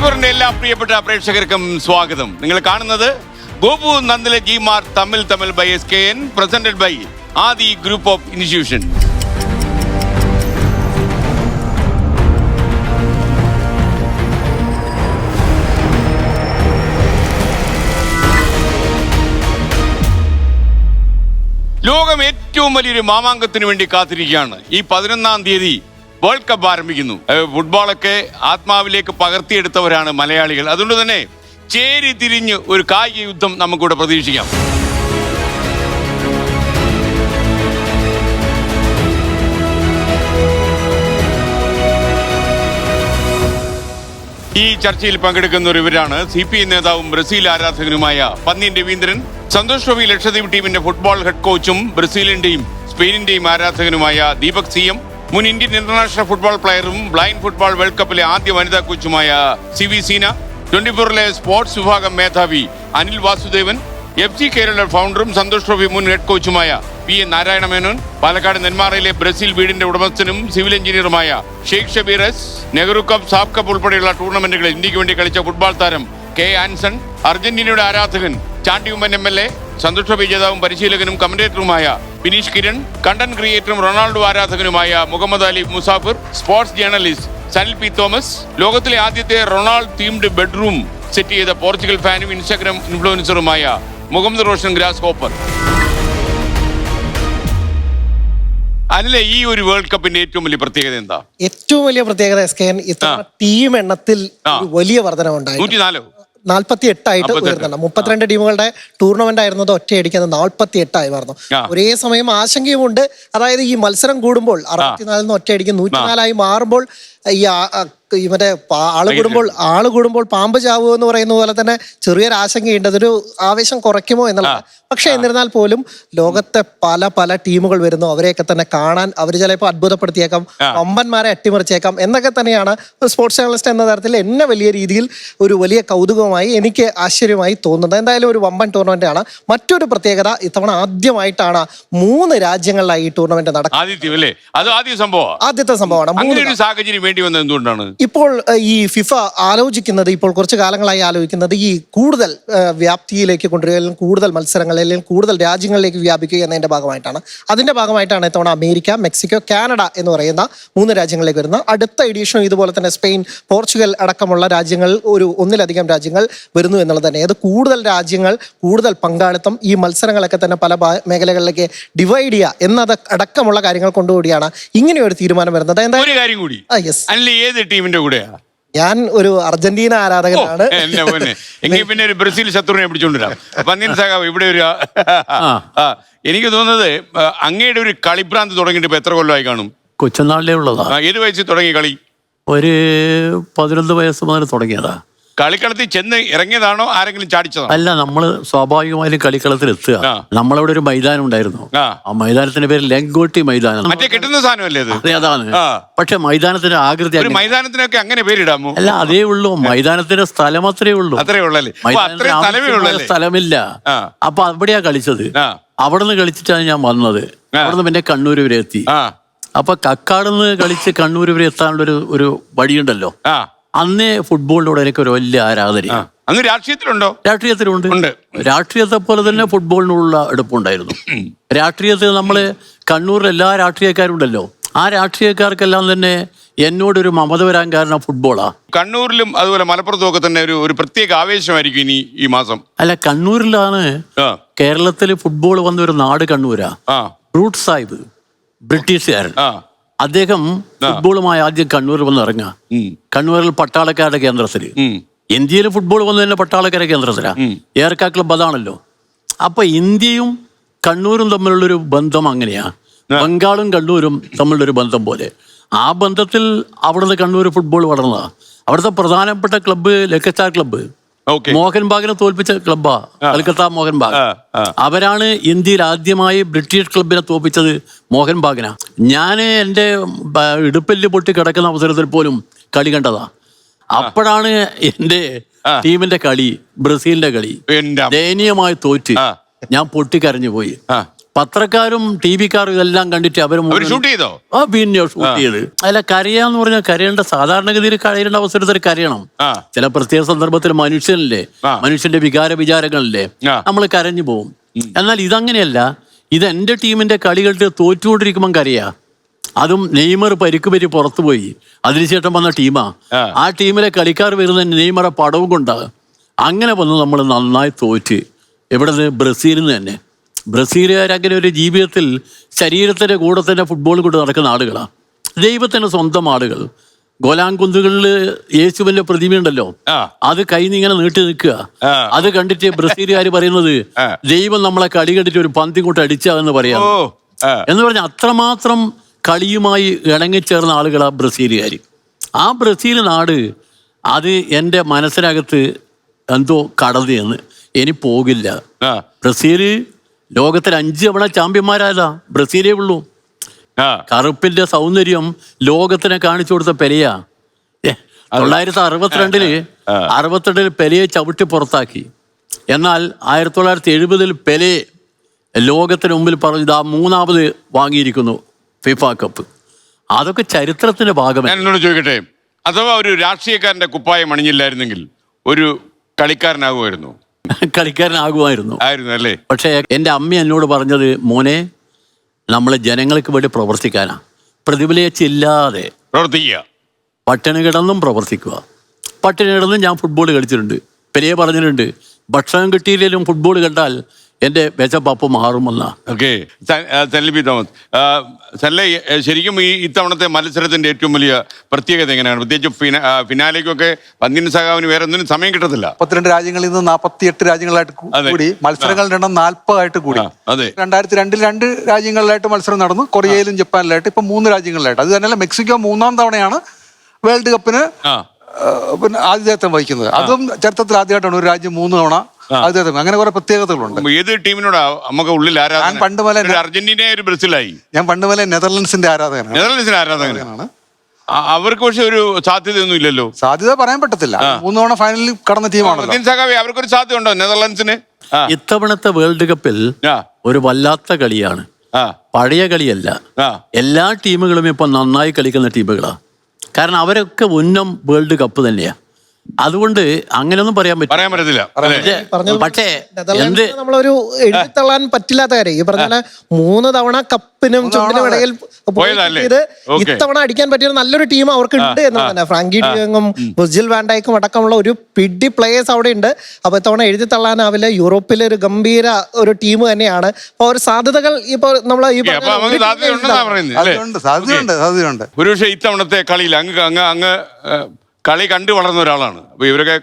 24-ന്റെ എല്ലാ പ്രിയപ്പെട്ട പ്രേക്ഷകർക്കും സ്വാഗതം. നിങ്ങൾ കാണുന്നത് ഗോപു നന്ദല ജി മാർ Tamil by SKN, presented by Adi group of institution. ലോകം ഏറ്റവും വലിയൊരു മാമാങ്കത്തിന് വേണ്ടി കാത്തിരിക്കുകയാണ്. ഈ 11-ാം തീയതി വേൾഡ് കപ്പ് ആരംഭിക്കുന്നു. ഫുട്ബോളൊക്കെ ആത്മാവിലേക്ക് പകർത്തിയെടുത്തവരാണ് മലയാളികൾ. അതുകൊണ്ട് തന്നെ ചേരി തിരിഞ്ഞ് ഒരു കായിക യുദ്ധം നമുക്കിവിടെ പ്രതീക്ഷിക്കാം. ഈ ചർച്ചയിൽ പങ്കെടുക്കുന്ന ഇവരാണ് CPI നേതാവും ബ്രസീൽ ആരാധകനുമായ പന്ന്യൻ രവീന്ദ്രൻ, സന്തോഷ് ട്രോഫി ലക്ഷദ്വീപ് ടീമിന്റെ ഫുട്ബോൾ ഹെഡ് കോച്ചും ബ്രസീലിന്റെയും സ്പെയിനിന്റെയും ആരാധകനുമായ ദീപക് CM, മുൻ ഇന്ത്യൻ ഇന്റർനാഷണൽ ഫുട്ബോൾ പ്ലെയറും ബ്ലൈൻഡ് ഫുട്ബോൾ വേൾഡ് കപ്പിലെ ആദ്യ വനിതാ കോച്ചുമായ CV സീന, 24-ലെ സ്പോർട്സ് വിഭാഗം മേധാവി അനിൽ വാസുദേവൻ, FC കേരള ഫൗണ്ടറും സന്തോഷ് ട്രോഫി മുൻ ഹെഡ് കോച്ചുമായ PN നാരായണ മേനോൻ, പാലക്കാട് നെന്മാറയിലെ ബ്രസീൽ വീടിന്റെ ഉടമസ്ഥനും സിവിൽ എഞ്ചിനീയറുമായ Sheikh Shabeer S, Nehru cup, SAFF cup ഉൾപ്പെടെയുള്ള ടൂർണമെന്റുകളിൽ ഇന്ത്യക്ക് വേണ്ടി കളിച്ച ഫുട്ബോൾ താരം K ആൻസൺ, അർജന്റീനയുടെ ആരാധകൻ ചാണ്ടി ഉമ്മൻ MLA, സന്തോഷ് ട്രോഫി ജേതാവും പരിശീലകനും കമന്റേറ്ററുമായ ബിനീഷ് കിരൺ, കണ്ടന്റ് ക്രിയേറ്ററും റൊണാൾഡോ ആരാധകനുമായ Muhammad Ali Musafir, sports journalist Sanil P Thomas, ലോകത്തിലെ ആദ്യത്തെ റൊണാൾഡ് തീംഡ് ബെഡ്റൂം സെറ്റ് ചെയ്ത പോർച്ചുഗൽ ഫാനും ഇൻസ്റ്റാഗ്രാം ഇൻഫ്ലുവൻസറുമായ മുഹമ്മദ് റോഷൻ ഗ്രാസ് ഹോപ്പർ. അനിലെ, ഈ ഒരു വേൾഡ് കപ്പിന്റെ ഏറ്റവും വലിയ പ്രത്യേകത എന്താ? ഏറ്റവും വലിയ പ്രത്യേകത SKN ഇത്തവണ ടീം എണ്ണത്തിൽ ഒരു വലിയ വർധനവുണ്ടായി. 48 ആയിട്ട് ഉയർത്തണം. 32 ടീമുകളുടെ ടൂർണമെന്റ് ആയിരുന്നത് ഒറ്റയടിക്കുന്നത് 48 ആയി മാറുന്നു. ഒരേ സമയം ആശങ്കയുമുണ്ട്. അതായത് ഈ മത്സരം കൂടുമ്പോൾ 64 ഒറ്റയടിക്ക് 104 ആയി മാറുമ്പോൾ ഈ മറ്റേ ആള് കൂടുമ്പോൾ പാമ്പ് ചാവുക എന്ന് പറയുന്ന പോലെ തന്നെ ചെറിയൊരു ആശങ്കയുണ്ട്. അതൊരു ആവേശം കുറയ്ക്കുമോ എന്നുള്ളത്. പക്ഷെ എന്നിരുന്നാൽ പോലും ലോകത്തെ പല ടീമുകൾ വരുന്നു. അവരെയൊക്കെ തന്നെ കാണാൻ അവർ ചിലപ്പോൾ അത്ഭുതപ്പെടുത്തിയേക്കാം, വമ്പന്മാരെ അട്ടിമറിച്ചേക്കാം എന്നൊക്കെ തന്നെയാണ് സ്പോർട്സ് ജേർണലിസ്റ്റ് എന്ന തരത്തിൽ എന്നെ വലിയ രീതിയിൽ ഒരു വലിയ കൗതുകമായി എനിക്ക് ആശ്ചര്യമായി തോന്നുന്നത്. എന്തായാലും ഒരു വമ്പൻ ടൂർണമെന്റ് ആണ്. മറ്റൊരു പ്രത്യേകത, ഇത്തവണ ആദ്യമായിട്ടാണ് 3 രാജ്യങ്ങളിലായി ഈ ടൂർണമെന്റ് നടക്കുന്നത്. ആദ്യത്തെ സംഭവമാണ്. സാഹചര്യം വേണ്ടി വന്നത് എന്തുകൊണ്ടാണ്? ഇപ്പോൾ ഈ ഫിഫ ആലോചിക്കുന്നത്, ഇപ്പോൾ കുറച്ച് കാലങ്ങളായി ആലോചിക്കുന്നത് ഈ കൂടുതൽ വ്യാപ്തിയിലേക്ക് കൊണ്ടുവരിക, അല്ലെങ്കിൽ കൂടുതൽ മത്സരങ്ങൾ, അല്ലെങ്കിൽ കൂടുതൽ രാജ്യങ്ങളിലേക്ക് വ്യാപിക്കുക എന്നതിന്റെ ഭാഗമായിട്ടാണ്. അതിന്റെ ഭാഗമായിട്ടാണ് ഇത്തവണ അമേരിക്ക, മെക്സിക്കോ, കാനഡ എന്ന് പറയുന്ന 3 രാജ്യങ്ങളിലേക്ക് വരുന്നത്. അടുത്ത എഡിഷനും ഇതുപോലെ തന്നെ സ്പെയിൻ, പോർച്ചുഗൽ അടക്കമുള്ള രാജ്യങ്ങൾ, ഒന്നിലധികം രാജ്യങ്ങൾ വരുന്നു എന്നുള്ളത് തന്നെ. അത് കൂടുതൽ രാജ്യങ്ങൾ, കൂടുതൽ പങ്കാളിത്തം, ഈ മത്സരങ്ങളൊക്കെ തന്നെ പല മേഖലകളിലേക്ക് ഡിവൈഡ് ചെയ്യുക എന്നത് അടക്കമുള്ള കാര്യങ്ങൾ കൊണ്ടുകൂടിയാണ് ഇങ്ങനെ ഒരു തീരുമാനം വരുന്നത്. ഒരു കാര്യം കൂടി, ഏത് ടീമിന്റെ കൂടെയാ? ഞാൻ ഒരു അർജന്റീന ആരാധകനാണ്. എങ്കിൽ പിന്നെ ഒരു ബ്രസീൽ ശത്രുവിനെ പിടിച്ചോണ്ടിരാം. പന്ന്യൻ സഖാവ്, ഇവിടെ ഒരു എനിക്ക് തോന്നുന്നത് അങ്ങയുടെ ഒരു കളിഭ്രാന്ത് തുടങ്ങിയിട്ട് ഇപ്പൊ എത്ര കൊല്ലമായി കാണും? കൊച്ചുനാളിലേ ഉള്ളതാ. ഏത് വയസ്സിൽ തുടങ്ങി കളി? ഒരു 11 വയസ്സ് മുതൽ തുടങ്ങിയതാ. കളിക്കളത്തിൽ ചെന്ന് ഇറങ്ങിയതാണോ, ആരെങ്കിലും ചാടിച്ചതാണോ? അല്ല, നമ്മള് സ്വാഭാവികമായും കളിക്കളത്തിൽ എത്തുക. നമ്മളവിടെ ഒരു മൈതാനം ഉണ്ടായിരുന്നു. ആ മൈതാനത്തിന്റെ പേര് ലെങ്കോട്ടി മൈതാനം. മറ്റേ കിട്ടുന്ന സാധനമല്ലേ അത്? അതെ, അതാണ്. പക്ഷെ മൈതാനത്തിന്റെ ആകൃതി, മൈതാനത്തിനൊക്കെ അങ്ങനെ പേരിടാമോ? അല്ല, അതേ ഉള്ളൂ. മൈതാനത്തിന്റെ സ്ഥലം അത്രേ ഉള്ളൂ. സ്ഥലമില്ല. അപ്പൊ അവിടെയാ കളിച്ചത്. അവിടുന്ന് കളിച്ചിട്ടാണ് ഞാൻ വന്നത്. അവിടുന്ന് പിന്നെ കണ്ണൂർ വരെ എത്തി. അപ്പൊ കക്കാടുന്ന് കളിച്ച് കണ്ണൂർ വരെ എത്താനുള്ള ഒരു വഴിയുണ്ടല്ലോ. അന്നേ ഫുട്ബോളിനോട് എനിക്ക് ഒരു വലിയ ആരാധന. അങ്ങ് രാഷ്ട്രീയത്തിലുണ്ടോ? രാഷ്ട്രീയത്തിലുണ്ട്. രാഷ്ട്രീയത്തെ പോലെ തന്നെ ഫുട്ബോളിനുള്ള എടുപ്പുണ്ടായിരുന്നു. രാഷ്ട്രീയത്തിൽ നമ്മള് കണ്ണൂരിൽ എല്ലാ രാഷ്ട്രീയക്കാരുണ്ടല്ലോ, ആ രാഷ്ട്രീയക്കാർക്കെല്ലാം തന്നെ എന്നോടൊരു മമത വരാൻ കാരണം ഫുട്ബോളാ. കണ്ണൂരിലും അതുപോലെ മലപ്പുറത്തും ഒക്കെ തന്നെ ഒരു പ്രത്യേക ആവേശമായിരിക്കും ഇനി ഈ മാസം. അല്ല, കണ്ണൂരിലാണ് കേരളത്തിൽ ഫുട്ബോൾ വന്ന ഒരു നാട് കണ്ണൂരാ. റൂട്ട് സാഹിബ്, ബ്രിട്ടീഷുകാരൻ, അദ്ദേഹം ഫുട്ബോളുമായി ആദ്യം കണ്ണൂരിൽ വന്ന് ഇറങ്ങുക. കണ്ണൂരിൽ പട്ടാളക്കാരുടെ കേന്ദ്രത്തില്. ഇന്ത്യയിൽ ഫുട്ബോൾ വന്നു തന്നെ പട്ടാളക്കാരുടെ കേന്ദ്രത്തിലാ. ഏർക്ക ക്ലബ് അതാണല്ലോ. അപ്പൊ ഇന്ത്യയും കണ്ണൂരും തമ്മിലുള്ളൊരു ബന്ധം അങ്ങനെയാ. ബംഗാളും കണ്ണൂരും തമ്മിലുള്ളൊരു ബന്ധം പോലെ. ആ ബന്ധത്തിൽ അവിടുന്ന് കണ്ണൂർ ഫുട്ബോൾ വളർന്നതാ. അവിടുത്തെ പ്രധാനപ്പെട്ട ക്ലബ്ബ് ലക്കച്ചാർ ക്ലബ്ബ്, മോഹൻബാഗിനെ തോൽപ്പിച്ച ക്ലബ്ബാ കൽക്കത്ത മോഹൻബാഗ്. അവരാണ് ഇന്ത്യയിൽ ആദ്യമായി ബ്രിട്ടീഷ് ക്ലബിനെ തോൽപ്പിച്ചത്, മോഹൻബാഗിനാ. ഞാൻ എൻ്റെ ഇടുപ്പല്ല് പൊട്ടി കിടക്കുന്ന അവസരത്തിൽ പോലും കളി കണ്ടതാ. അപ്പോഴാണ് എൻ്റെ ടീമിന്റെ കളി, ബ്രസീലിന്റെ കളി, ദയനീയമായി തോറ്റ് ഞാൻ പൊട്ടിക്കരഞ്ഞു പോയി. പത്രക്കാരും ടി വിക്കാരും ഇതെല്ലാം കണ്ടിട്ട് അവര് ഷൂട്ട് ചെയ്തോ? പിന്നെ ഷൂട്ട് ചെയ്ത്. അല്ല, കരയാന്ന് പറഞ്ഞാൽ കരയേണ്ട, സാധാരണഗതിയിൽ കരയേണ്ട അവസരത്തിൽ കരയണം. ചില പ്രത്യേക സന്ദർഭത്തിൽ മനുഷ്യനല്ലേ, മനുഷ്യന്റെ വിചാരങ്ങളില്ലേ, നമ്മൾ കരഞ്ഞു പോകും. എന്നാൽ ഇതങ്ങനെയല്ല. ഇത് എന്റെ ടീമിന്റെ കളി കണ്ടിട്ട് തോറ്റുകൊണ്ടിരിക്കുമ്പം കരയാ. അതും നെയ്മർ പരിക്ക് പറ്റി പുറത്തുപോയി, അതിനുശേഷം വന്ന ടീമാ. ആ ടീമിലെ കളിക്കാർ വരുന്ന നെയ്മറെ പടവും കൊണ്ടാകും. അങ്ങനെ വന്ന് നമ്മൾ നന്നായി തോറ്റ്. എവിടെ നിന്ന്? ബ്രസീലിൽ നിന്ന് തന്നെ. ബ്രസീലുകാരങ്ങനെ ഒരു ജീവിതത്തിൽ ശരീരത്തിന്റെ കൂടെ തന്നെ ഫുട്ബോൾ കൊണ്ട് നടക്കുന്ന ആളുകളാണ്. ദൈവത്തിന്റെ സ്വന്തം ആളുകൾ. ഗോലാങ്കുന്നുകളിൽ യേശുവിന്റെ പ്രതിമയുണ്ടല്ലോ, അത് കൈന്നിങ്ങനെ നീട്ടി നിൽക്കുക. അത് കണ്ടിട്ട് ബ്രസീലുകാർ പറയുന്നത് ദൈവം നമ്മളെ കളി കണ്ടിട്ട് ഒരു പന്തി കൊണ്ട് അടിച്ചാന്ന് പറയാം എന്ന് പറഞ്ഞാൽ അത്രമാത്രം കളിയുമായി ഇണങ്ങിച്ചേർന്ന ആളുകളാ ബ്രസീലുകാർ. ആ ബ്രസീൽ നാട് അത് എൻ്റെ മനസ്സിനകത്ത് എന്തോ കടന്നെന്ന്. ഇനി പോകില്ല. ബ്രസീല് ലോകത്തിൽ 5 തവണ ചാമ്പ്യന്മാരായതാ, ബ്രസീലേ ഉള്ളൂ. കറുപ്പിന്റെ സൗന്ദര്യം ലോകത്തിനെ കാണിച്ചു കൊടുത്ത പെലെയാ. 1962 പെലെയെ ചവിട്ടി പുറത്താക്കി. എന്നാൽ 1970 പെലെ ലോകത്തിന് മുമ്പിൽ പറഞ്ഞു ഇതാ 3ാമത് വാങ്ങിയിരിക്കുന്നു ഫിഫ കപ്പ്. അതൊക്കെ ചരിത്രത്തിന്റെ ഭാഗമാണ്. ഞാൻ എന്നോട് ചോദിക്കട്ടെ, അഥവാ ഒരു രാഷ്ട്രീയക്കാരന്റെ കുപ്പായം അണിഞ്ഞില്ലായിരുന്നെങ്കിൽ ഒരു കളിക്കാരനാകുമായിരുന്നു? കളിക്കാരനാകുമായിരുന്നു അല്ലേ? പക്ഷേ എൻ്റെ അമ്മ എന്നോട് പറഞ്ഞത്, മോനെ നമ്മൾ ജനങ്ങൾക്ക് വേണ്ടി പ്രവർത്തിക്കാനാ, പ്രതിഫലേച്ചില്ലാതെ പ്രവർത്തിക്കുക. പട്ടിണി കിടന്നും പ്രവർത്തിക്കുക. പട്ടിണി കിടന്നും ഞാൻ ഫുട്ബോൾ കളിച്ചിട്ടുണ്ട്. പെരിയെ പറഞ്ഞിട്ടുണ്ട്, ഭക്ഷണം കിട്ടിയില്ലെങ്കിലും ഫുട്ബോൾ കണ്ടാൽ എൻ്റെ വിശപ്പപ്പം മാറുമെന്ന. ഓക്കെ, സല്ലി തോമസ്, ശരിക്കും ഈ ഇത്തവണത്തെ മത്സരത്തിന്റെ ഏറ്റവും വലിയ പ്രത്യേകത എങ്ങനെയാണ്? പ്രത്യേകിച്ച് ഫിനാലേക്കൊക്കെ പന്തിന് സഖാവിന് വേറെ ഒന്നിനും സമയം കിട്ടത്തില്ല. 32 രാജ്യങ്ങളിൽ നിന്ന് 48 രാജ്യങ്ങളായിട്ട് കൂടി മത്സരങ്ങളുടെ എണ്ണം 40 ആയിട്ട് കൂടി. 2002 2 രാജ്യങ്ങളിലായിട്ട് മത്സരം നടന്നു, കൊറിയയിലും ജപ്പാനിലായിട്ട്. ഇപ്പൊ 3 രാജ്യങ്ങളിലായിട്ട്. അത് തന്നെയല്ല, മെക്സിക്കോ 3ാം തവണയാണ് വേൾഡ് കപ്പിന് പിന്നെ ആതിഥേയത്വം വഹിക്കുന്നത്. അതും ചരിത്രത്തിൽ ആദ്യമായിട്ടാണ് ഒരു രാജ്യം 3 തവണ ആതിഥേയത്വം. അങ്ങനെ കുറെ പ്രത്യേകതകളുണ്ട്. ഏത് ടീമിനോടാ നമുക്ക് ഉള്ളിൽ ആരാധന? ഞാൻ പണ്ട് പോലെ അർജന്റീന, ഒരു ബ്രസീലായി. ഞാൻ പണ്ട് പോലെ നെതർലൻഡ്സിന്റെ ആരാധകനാണ്. അവർക്ക് പക്ഷെ ഒരു സാധ്യതയൊന്നും ഇല്ലല്ലോ. സാധ്യത പറയാൻ പറ്റത്തില്ല. 3 തവണ ഫൈനലിൽ കടന്ന ടീമാണ്. അവർക്കൊരു സാധ്യത ഉണ്ടോ നെതർലൻഡ്സിന്? ഇത്തവണത്തെ വേൾഡ് കപ്പിൽ ഒരു വല്ലാത്ത കളിയാണ്. പഴയ കളിയല്ല. എല്ലാ ടീമുകളും ഇപ്പൊ നന്നായി കളിക്കുന്ന ടീമുകളാ. കാരണം അവരൊക്കെ ഉന്നം വേൾഡ് കപ്പ് തന്നെയാ. അതുകൊണ്ട് അങ്ങനെയൊന്നും പറയാൻ പറ്റില്ല. പക്ഷേ നമ്മളൊരു എഴുതിത്തള്ളാൻ പറ്റില്ലാത്ത കാര്യം ഈ പറഞ്ഞ 3 തവണ കപ്പിനും ചുണ്ടിനും ഇടയിൽ ഇത്തവണ അടിക്കാൻ പറ്റിയ നല്ലൊരു ടീം അവർക്ക് ഉണ്ട് എന്ന് തന്നെ. ഫ്രാങ്കി ഡിയോങ്ങും വിർജിൽ വാൻ ഡൈക്കും അടക്കമുള്ള ഒരു പിടി പ്ലേയേഴ്സ് അവിടെ ഉണ്ട്. അപ്പൊ ഇത്തവണ എഴുതിത്തള്ളാനാവില്ല. യൂറോപ്പിലെ ഒരു ഗംഭീര ഒരു ടീം തന്നെയാണ്. അപ്പൊ ഒരു സാധ്യതകൾ ഇപ്പൊ നമ്മൾ സാധ്യതയുണ്ട്. ഒരു പക്ഷേ ഇത്തവണത്തെ കളിയിൽ അങ്ങ് കളി കണ്ടു വളർന്ന ഒരാളാണ്. അപ്പൊ ഇവരൊക്കെ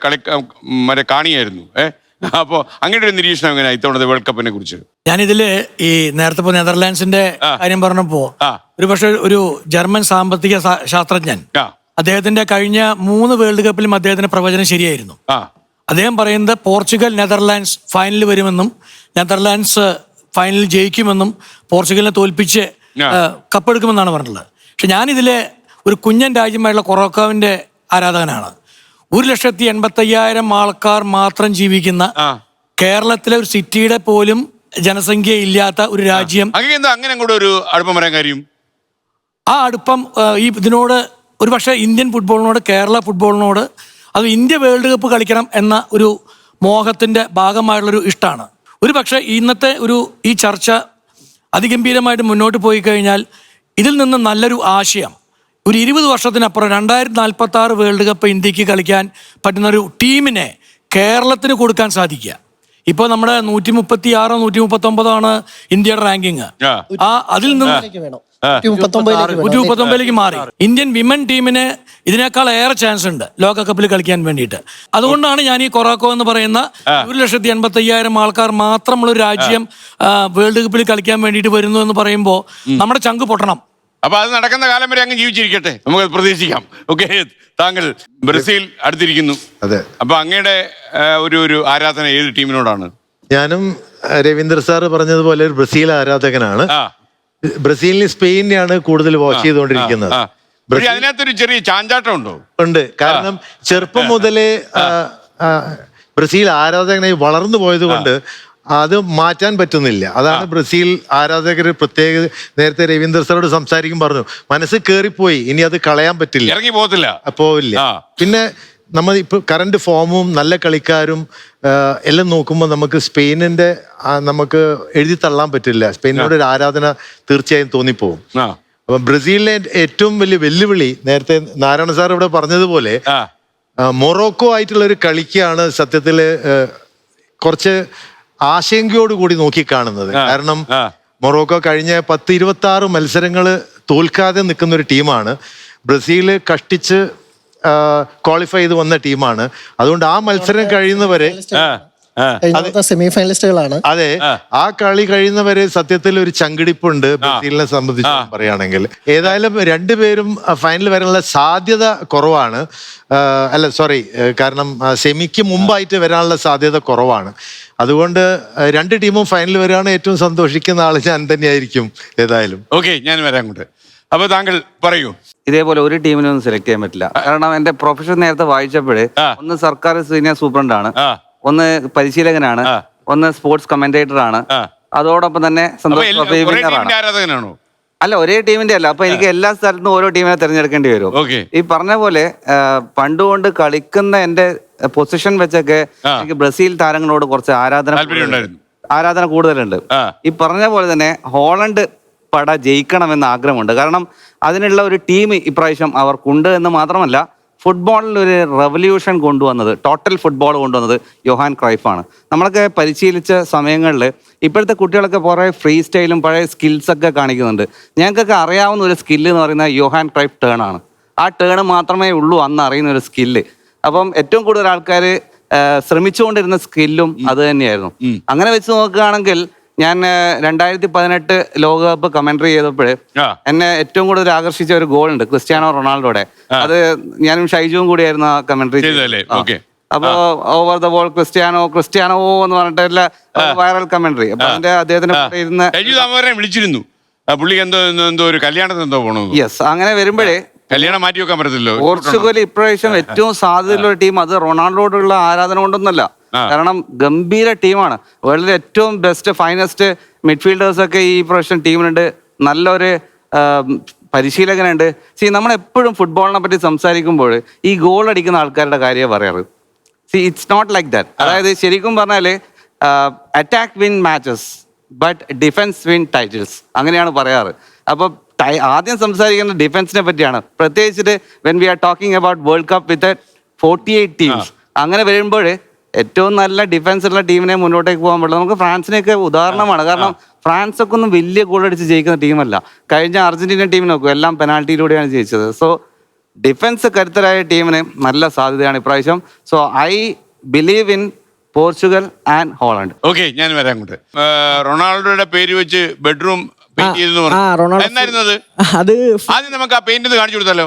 മറ്റേ കാണിയായിരുന്നു. അപ്പോ അങ്ങനെ ഒരു നിരീക്ഷണം എങ്ങനെയാ ഇത്തവണത്തെ വേൾഡ് കപ്പിനെ കുറിച്ച്? ഞാനിതില് ഈ നേരത്തെ നെതർലാൻഡ്സിന്റെ കാര്യം പറഞ്ഞപ്പോ ഒരു പക്ഷെ ഒരു ജർമ്മൻ സാമ്പത്തിക ശാസ്ത്രജ്ഞൻ, അദ്ദേഹത്തിന്റെ കഴിഞ്ഞ 3 വേൾഡ് കപ്പിലും അദ്ദേഹത്തിന്റെ പ്രവചനം ശരിയായിരുന്നു. അദ്ദേഹം പറയുന്നത് പോർച്ചുഗൽ നെതർലാൻഡ്സ് ഫൈനലിൽ വരുമെന്നും നെതർലാൻഡ്സ് ഫൈനലിൽ ജയിക്കുമെന്നും പോർച്ചുഗലിനെ തോൽപ്പിച്ച് കപ്പെടുക്കുമെന്നാണ് പറഞ്ഞിട്ടുള്ളത്. പക്ഷെ ഞാനിതിലെ ഒരു കുഞ്ഞൻ രാജ്യമായിട്ടുള്ള കൊറോക്കോവിന്റെ ആരാധകനാണ്. 1,85,000 ആൾക്കാർ മാത്രം ജീവിക്കുന്ന കേരളത്തിലെ ഒരു സിറ്റിയുടെ പോലും ജനസംഖ്യ ഇല്ലാത്ത ഒരു രാജ്യം. അങ്ങനെ കൂടെ ഒരു അടുപ്പം വരാൻ കാര്യം? ആ അടുപ്പം ഈ ഇതിനോട് ഒരു പക്ഷേ ഇന്ത്യൻ ഫുട്ബോളിനോട്, കേരള ഫുട്ബോളിനോട്, അത് ഇന്ത്യ വേൾഡ് കപ്പ് കളിക്കണം എന്ന ഒരു മോഹത്തിന്റെ ഭാഗമായിട്ടുള്ളൊരു ഇഷ്ടമാണ്. ഒരു പക്ഷേ ഇന്നത്തെ ഈ ചർച്ച അതിഗംഭീരമായിട്ട് മുന്നോട്ട് പോയി കഴിഞ്ഞാൽ ഇതിൽ നിന്ന് നല്ലൊരു ആശയം ഒരു 20 വർഷത്തിനപ്പുറം 2046 വേൾഡ് കപ്പ് ഇന്ത്യക്ക് കളിക്കാൻ പറ്റുന്ന ഒരു ടീമിനെ കേരളത്തിന് കൊടുക്കാൻ സാധിക്കുക. ഇപ്പോൾ നമ്മുടെ 136 139 ഇന്ത്യയുടെ റാങ്കിങ്. അതിൽ നിന്ന് 139ലേക്ക് മാറി. ഇന്ത്യൻ വിമൻ ടീമിന് ഇതിനേക്കാൾ ഏറെ ചാൻസ് ഉണ്ട് ലോകകപ്പിൽ കളിക്കാൻ വേണ്ടിയിട്ട്. അതുകൊണ്ടാണ് ഞാൻ ഈ കൊറോക്കോ എന്ന് പറയുന്ന 1,85,000 ആൾക്കാർ മാത്രമുള്ള ഒരു രാജ്യം വേൾഡ് കപ്പിൽ കളിക്കാൻ വേണ്ടിയിട്ട് വരുന്നു എന്ന് പറയുമ്പോൾ നമ്മുടെ ചങ്ക് പൊട്ടണം. അപ്പൊ അത് നടക്കുന്ന കാലം വരെ അങ്ങ് ജീവിച്ചിരിക്കട്ടെ, നമുക്ക് പ്രതീക്ഷിക്കാം. ഓക്കെ, താങ്കൾ ബ്രസീൽ അടുത്തിരിക്കുന്നു. അതെ. അപ്പൊ അങ്ങയുടെ ഒരു ആരാധന ഏത് ടീമിനോടാണ്? ഞാനും രവീന്ദ്ര സാറ് പറഞ്ഞതുപോലെ ഒരു ബ്രസീൽ ആരാധകനാണ്. ബ്രസീലിന് സ്പെയിനെയാണ് കൂടുതൽ വാച്ച് ചെയ്തുകൊണ്ടിരിക്കുന്നത്. അതിനകത്തൊരു ചെറിയ ചാഞ്ചാട്ടം ഉണ്ടോ? ഉണ്ട്. കാരണം ചെറുപ്പം മുതലേ ബ്രസീൽ ആരാധകനായി വളർന്നു പോയത് കൊണ്ട് അത് മാറ്റാൻ പറ്റുന്നില്ല. അതാണ് ബ്രസീൽ ആരാധകർ പ്രത്യേക. നേരത്തെ രവീന്ദ്ര സാറോട് സംസാരിക്കും പറഞ്ഞു, മനസ്സ് കേറിപ്പോയി, ഇനി അത് കളയാൻ പറ്റില്ല, ഇറങ്ങി പോകത്തില്ല. പോവില്ല. പിന്നെ നമ്മൾ ഇപ്പൊ കറണ്ട് ഫോമും നല്ല കളിക്കാരും എല്ലാം നോക്കുമ്പോൾ നമുക്ക് സ്പെയിനിന്റെ നമുക്ക് എഴുതി തള്ളാൻ പറ്റില്ല. സ്പെയിനിനോട് ഒരു ആരാധന തീർച്ചയായും തോന്നിപ്പോവും. അപ്പൊ ബ്രസീലിലെ ഏറ്റവും വലിയ വെല്ലുവിളി നേരത്തെ നാരായണ സാർ ഇവിടെ പറഞ്ഞതുപോലെ മൊറോക്കോ ആയിട്ടുള്ള ഒരു കളിക്കാണ് സത്യത്തില് കുറച്ച് ആശങ്കയോടുകൂടി നോക്കിക്കാണുന്നത്. കാരണം മൊറോക്കോ കഴിഞ്ഞ 10-26 മത്സരങ്ങൾ തോൽക്കാതെ നിൽക്കുന്ന ഒരു ടീമാണ്. ബ്രസീല് കഷ്ടിച്ച് ക്വാളിഫൈ ചെയ്ത് വന്ന ടീമാണ്. അതുകൊണ്ട് ആ മത്സരം കഴിയുന്നവരെ സെമി ഫൈനലിസ്റ്റുകളാണ്. അതെ, ആ കളി കഴിയുന്നവരെ സത്യത്തിൽ ഒരു ചങ്കിടിപ്പുണ്ട് ബ്രസീലിനെ സംബന്ധിച്ച് പറയുകയാണെങ്കിൽ. ഏതായാലും രണ്ടുപേരും ഫൈനൽ വരാനുള്ള സാധ്യത കുറവാണ്. അല്ല സോറി, കാരണം സെമിക്ക് മുമ്പായിട്ട് വരാനുള്ള സാധ്യത കുറവാണ്. അതുകൊണ്ട് രണ്ട് ടീമും ഫൈനൽ വരികയാണ്. ഏറ്റവും സന്തോഷിക്കുന്ന ആള് ഞാൻ തന്നെയായിരിക്കും ഏതായാലും. ഓക്കെ, ഞാൻ വരാം അങ്ങോട്ട്. അപ്പൊ താങ്കൾ പറയൂ. ഇതേപോലെ ഒരു ടീമിനൊന്നും സെലക്ട് ചെയ്യാൻ പറ്റില്ല. കാരണം എന്റെ പ്രൊഫഷൻ നേരത്തെ വായിച്ചപ്പോഴേ ഒന്ന് സർക്കാർ സീനിയർ സൂപ്രണ്ടാണ്, ഒന്ന് പരിശീലകനാണ്, ഒന്ന് സ്പോർട്സ് കമന്റേറ്റർ ആണ്, അതോടൊപ്പം തന്നെ സന്തോഷ് ട്രോഫി വിന്നറാണ്. ആരാധകനാണോ? അല്ല, ഒരേ ടീമിന്റെ അല്ല. അപ്പൊ എനിക്ക് എല്ലാ സ്ഥലത്തും ഓരോ ടീമിനെ തിരഞ്ഞെടുക്കേണ്ടി വരും. ഈ പറഞ്ഞ പോലെ പണ്ടുകൊണ്ട് കളിക്കുന്ന എന്റെ പൊസിഷൻ വെച്ചൊക്കെ എനിക്ക് ബ്രസീൽ താരങ്ങളോട് കുറച്ച് ആരാധന കൂടുതലുണ്ട്. ഈ പറഞ്ഞ പോലെ തന്നെ ഹോളണ്ട് പട ജയിക്കണമെന്ന് ആഗ്രഹമുണ്ട്. കാരണം അതിനുള്ള ഒരു ടീം ഇപ്രാവശ്യം അവർക്കുണ്ട് എന്ന് മാത്രമല്ല, ഫുട്ബോളിൽ ഒരു റെവല്യൂഷൻ കൊണ്ടുവന്നത്, ടോട്ടൽ ഫുട്ബോൾ കൊണ്ടുവന്നത് യോഹാൻ ക്രൈഫാണ്. നമ്മളൊക്കെ പരിശീലിച്ച സമയങ്ങളിൽ ഇപ്പോഴത്തെ കുട്ടികളൊക്കെ കുറേ ഫ്രീ സ്റ്റൈലും പഴയ സ്കിൽസൊക്കെ കാണിക്കുന്നുണ്ട്. ഞങ്ങൾക്കൊക്കെ അറിയാവുന്ന ഒരു സ്കില്ല് എന്ന് പറയുന്നത് യോഹാൻ ക്രൈഫ് ടേണാണ്. ആ ടേൺ മാത്രമേ ഉള്ളൂ അന്ന് അറിയുന്ന ഒരു സ്കില്ല്. അപ്പം ഏറ്റവും കൂടുതൽ ആൾക്കാർ ശ്രമിച്ചുകൊണ്ടിരുന്ന സ്കില്ലും അത് തന്നെയായിരുന്നു. അങ്ങനെ വെച്ച് നോക്കുകയാണെങ്കിൽ ഞാൻ 2018 ലോകകപ്പ് കമന്ററി ചെയ്തപ്പോൾ എന്നെ ഏറ്റവും കൂടുതൽ ആകർഷിച്ച ഒരു ഗോൾ ഉണ്ട്, ക്രിസ്ത്യാനോ റൊണാൾഡോയുടെ. അത് ഞാനും ഷൈജുവും കൂടിയായിരുന്നു ആ കമന്ററി. അപ്പോ ഓവർ ദ ബോൾ ക്രിസ്ത്യാനോ എന്ന് പറഞ്ഞിട്ടുള്ള വൈറൽ കമന്ററി. അപ്പൊ അതിന്റെ അദ്ദേഹത്തിന് വിളിച്ചിരുന്നു, എന്തോ ഒരു കല്യാണത്തിന് എന്തോ പോണോ. യെസ്, അങ്ങനെ വരുമ്പോഴേ കല്യാണം മാറ്റി വെക്കാൻ പറ്റത്തില്ലോ. പോർച്ചുഗൽ ഇപ്രാവശ്യം ഏറ്റവും സാധ്യതയുള്ള ഒരു ടീം അത് റൊണാൾഡോയോടുള്ള ആരാധന കൊണ്ടൊന്നല്ല. കാരണം ഗംഭീര ടീമാണ്. വേൾഡിലെ ഏറ്റവും ബെസ്റ്റ് ഫൈനസ്റ്റ് മിഡ്ഫീൽഡേഴ്സ് ഒക്കെ ഈ പ്രാവശ്യം ടീമിനുണ്ട്. നല്ലൊരു പരിശീലകനുണ്ട്. നമ്മളെപ്പോഴും ഫുട്ബോളിനെ പറ്റി സംസാരിക്കുമ്പോൾ ഈ ഗോൾ അടിക്കുന്ന ആൾക്കാരുടെ കാര്യമേ പറയാറ്. It's not like that. അതായത് ശരിക്കും പറഞ്ഞാല് attack win matches but defence win titles, അങ്ങനെയാണ് പറയാറ്. അപ്പൊ ആദ്യം സംസാരിക്കുന്ന ഡിഫൻസിനെ പറ്റിയാണ്, പ്രത്യേകിച്ചിട്ട് when we are talking about world cup with 48 teams. അങ്ങനെ വരുമ്പോൾ ഏറ്റവും നല്ല ഡിഫൻസ് ഉള്ള ടീമിനെ മുന്നോട്ടേക്ക് പോകാൻ പറ്റില്ല. നമുക്ക് ഫ്രാൻസിനെയൊക്കെ ഉദാഹരണമാണ്. കാരണം ഫ്രാൻസ് ഒക്കെ ഒന്നും വലിയ ഗോൾ അടിച്ച് ജയിക്കുന്ന ടീമല്ല. കഴിഞ്ഞ അർജന്റീന ടീം നോക്കൂ, എല്ലാം പെനാൽറ്റിയിലൂടെയാണ് ജയിച്ചത്. സോ ഡിഫൻസ് കരുത്തരായ ടീമിന് നല്ല സാധ്യതയാണ് ഇപ്രാവശ്യം. So I believe in Portugal and Holland. Okay, ഞാൻ വരാം അങ്ങോട്ട്. റൊണാൾഡോയുടെ പേര് വെച്ച് ബെഡ്റൂം ആദ്യം നമുക്ക് ആ പെയിന്റ് കാണിച്ചു കൊടുത്താലോ?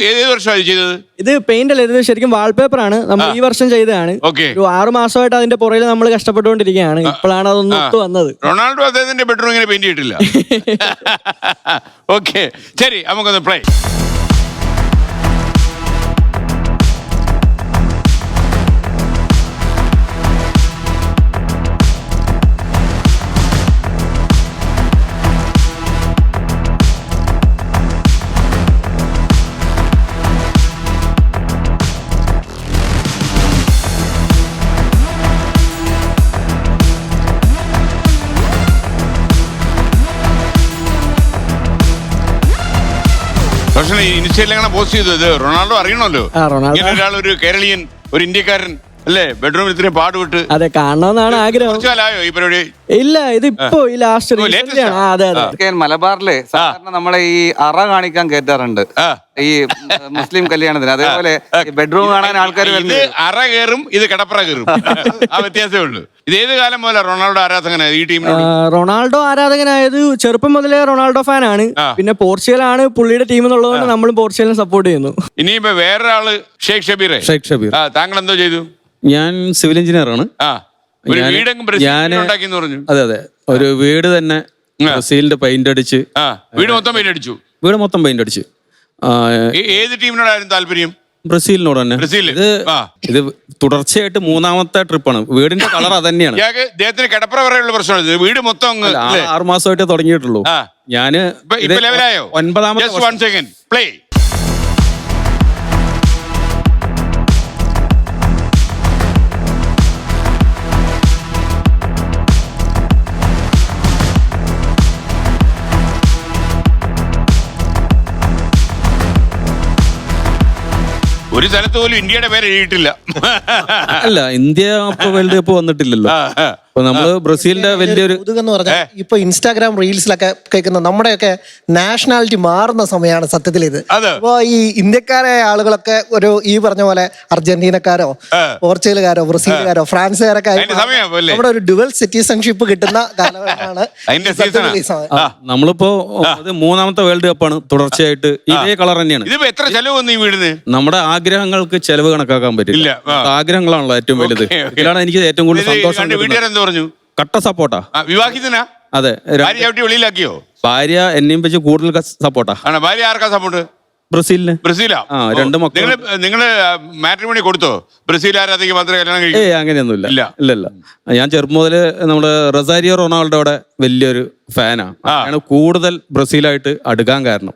ഏത് വർഷമാണ് ചെയ്തത്? ഇത് പെയിന്റ് അല്ല, ഇത് ശരിക്കും വാൾപേപ്പർ ആണ്. നമ്മൾ ഈ വർഷം ചെയ്തതാണ്. ഒരു 6 മാസമായിട്ട് അതിന്റെ പുറകിൽ നമ്മൾ കഷ്ടപ്പെട്ടുകൊണ്ടിരിക്കുകയാണ്. ഇപ്പോഴാണ് അതൊന്നും ഒത്തു വന്നത്. റൊണാൾഡോ അദ്ദേഹത്തിന്റെ ബെഡ്റൂം ഇങ്ങനെ പെയിന്റ് ചെയ്തിട്ടില്ല. ഓക്കെ, ശരി, നമുക്കൊന്ന് പ്ലേ. പക്ഷേ ഇൻസ്റ്റയിൽ അങ്ങനെ പോസ്റ്റ് ചെയ്തത് റൊണാൾഡോ അറിയണമല്ലോ. ഇങ്ങനെ ഒരാൾ, ഒരു കേരളീയൻ, ഒരു ഇന്ത്യക്കാരൻ അല്ലേ, ബെഡ്റൂമിൽ ഇത്രയും പാടുപെട്ട്. അതെ, കാണണമെന്നാണ് ആഗ്രഹം. ഈ പരിപാടി ഇല്ല, ഇത് ഇപ്പോ ഈ ലാസ്റ്റ് മലബാറിലെ സാധാരണ നമ്മളെ ഈ അറ കാണിക്കാൻ കേറ്റാറുണ്ട് ഈ മുസ്ലിം കല്യാണത്തിന്. അതേപോലെ ബെഡ്റൂം കാണാൻ ആൾക്കാർ അറ കയറും, ഇത് കിടപ്പറ കയറും. ആ വ്യത്യാസമേ ഉള്ളൂ. ഇത് ഏത് കാലം മുതലേ റൊണാൾഡോ ആരാധകനായത് ഈ ടീമിനോട്? റൊണാൾഡോ ആരാധകനായത് ചെറുപ്പം മുതലേ റൊണാൾഡോ ഫാനാണ്. പിന്നെ പോർച്ചുഗലാണ് പുള്ളിയുടെ ടീം എന്നുള്ളതുകൊണ്ട് നമ്മളും പോർച്ചുഗലിനെ സപ്പോർട്ട് ചെയ്യുന്നു. ഇനിയിപ്പോ വേറൊരാള് ഷെയ്ഖ് ഷബീർ. താങ്കൾ എന്തോ ചെയ്തു? ഞാൻ സിവിൽ എഞ്ചിനീയർ ആണ്. അതെ അതെ, ഒരു വീട് തന്നെ ബ്രസീലിന്റെ പെയിന്റ് അടിച്ച്, വീട് മൊത്തം പെയിന്റ് അടിച്ചു. വീട് മൊത്തം പെയിന്റ് അടിച്ചു. ഏത് ടീമിനോടായിരുന്നു താല്പര്യം? ബ്രസീലിനോട് തന്നെ ബ്രസീല്. ഇത് തുടർച്ചയായിട്ട് മൂന്നാമത്തെ ട്രിപ്പാണ്. വീടിന്റെ കളർ അതന്നെയാണ്. ഇയാൾക്ക് ഇദ്ദേഹത്തിന് കിടപ്പറ വരെയുള്ള പ്രശ്നമാണ്. വീട് മൊത്തം അങ്ങ് അല്ലേ? 6 മാസമായിട്ട് തുടങ്ങിയിട്ടുള്ളൂ. ഞാന് ഇപ്പൊ ലെവലായോ? 9ാമത്തെ Just one second. Play. ഒരു സ്ഥലത്ത് പോലും ഇന്ത്യയുടെ പേര് എഴുതിയിട്ടില്ല. അല്ല, ഇന്ത്യ വേൾഡ് കപ്പ് വന്നിട്ടില്ലല്ലോ. അപ്പൊ നമ്മള് ബ്രസീലിന്റെ വലിയൊരു എന്ന് പറഞ്ഞാൽ ഇപ്പൊ ഇൻസ്റ്റാഗ്രാം റീൽസിലൊക്കെ കേൾക്കുന്ന നമ്മുടെയൊക്കെ നാഷണാലിറ്റി മാറുന്ന സമയമാണ് സത്യത്തിൽ ഇത്. അപ്പൊ ഈ ഇന്ത്യക്കാരായ ആളുകളൊക്കെ ഒരു ഈ പറഞ്ഞ പോലെ അർജന്റീനക്കാരോ പോർച്ചുഗലുകാരോ ബ്രസീലുകാരോ ഫ്രാൻസുകാരൊക്കെ നമ്മുടെ ഒരു ഡുവൽ സിറ്റിസൺഷിപ്പ് കിട്ടുന്ന കാലഘട്ടമാണ്. നമ്മളിപ്പോ അത് 3ാമത്തെ വേൾഡ് കപ്പാണ് തുടർച്ചയായിട്ട് ഇതേ കളർ തന്നെയാണ്. ഇതിപ്പോ എത്ര ചെലവ് വന്നു ഈ വീടിന്? നമ്മുടെ ആഗ്രഹങ്ങൾക്ക് ചെലവ് കണക്കാക്കാൻ പറ്റില്ല. ആഗ്രഹങ്ങളാണല്ലോ ഏറ്റവും വലുത്. ഇതിലാണ് എനിക്ക് ഏറ്റവും കൂടുതൽ സന്തോഷം. കട്ട സപ്പോർട്ടാ. വിവാഹിതനാ? അതെ. വെളിയിലാക്കിയോ? ഭാര്യ എന്നെയും വെച്ച് കൂടുതൽ സപ്പോർട്ടാ. ഭാര്യ ആർക്കാ സപ്പോർട്ട്? ബ്രസീലിന്. ബ്രസീലാ? 2 മക്കൾ. നിങ്ങള് മാട്രിമോണി കൊടുത്തോ? ബ്രസീൽ ആരാധിക്ക് മാത്രമേ കല്യാണം കഴിക്കൂ? അങ്ങനെയൊന്നുമില്ല. ഇല്ല. ഞാൻ ചെറുപ്പം മുതല് നമ്മുടെ റൊസാരിയോ റൊണാൾഡോയുടെ വലിയൊരു ഫാനാണ്. ആണ് കൂടുതൽ ബ്രസീലായിട്ട് അടുക്കാൻ കാരണം.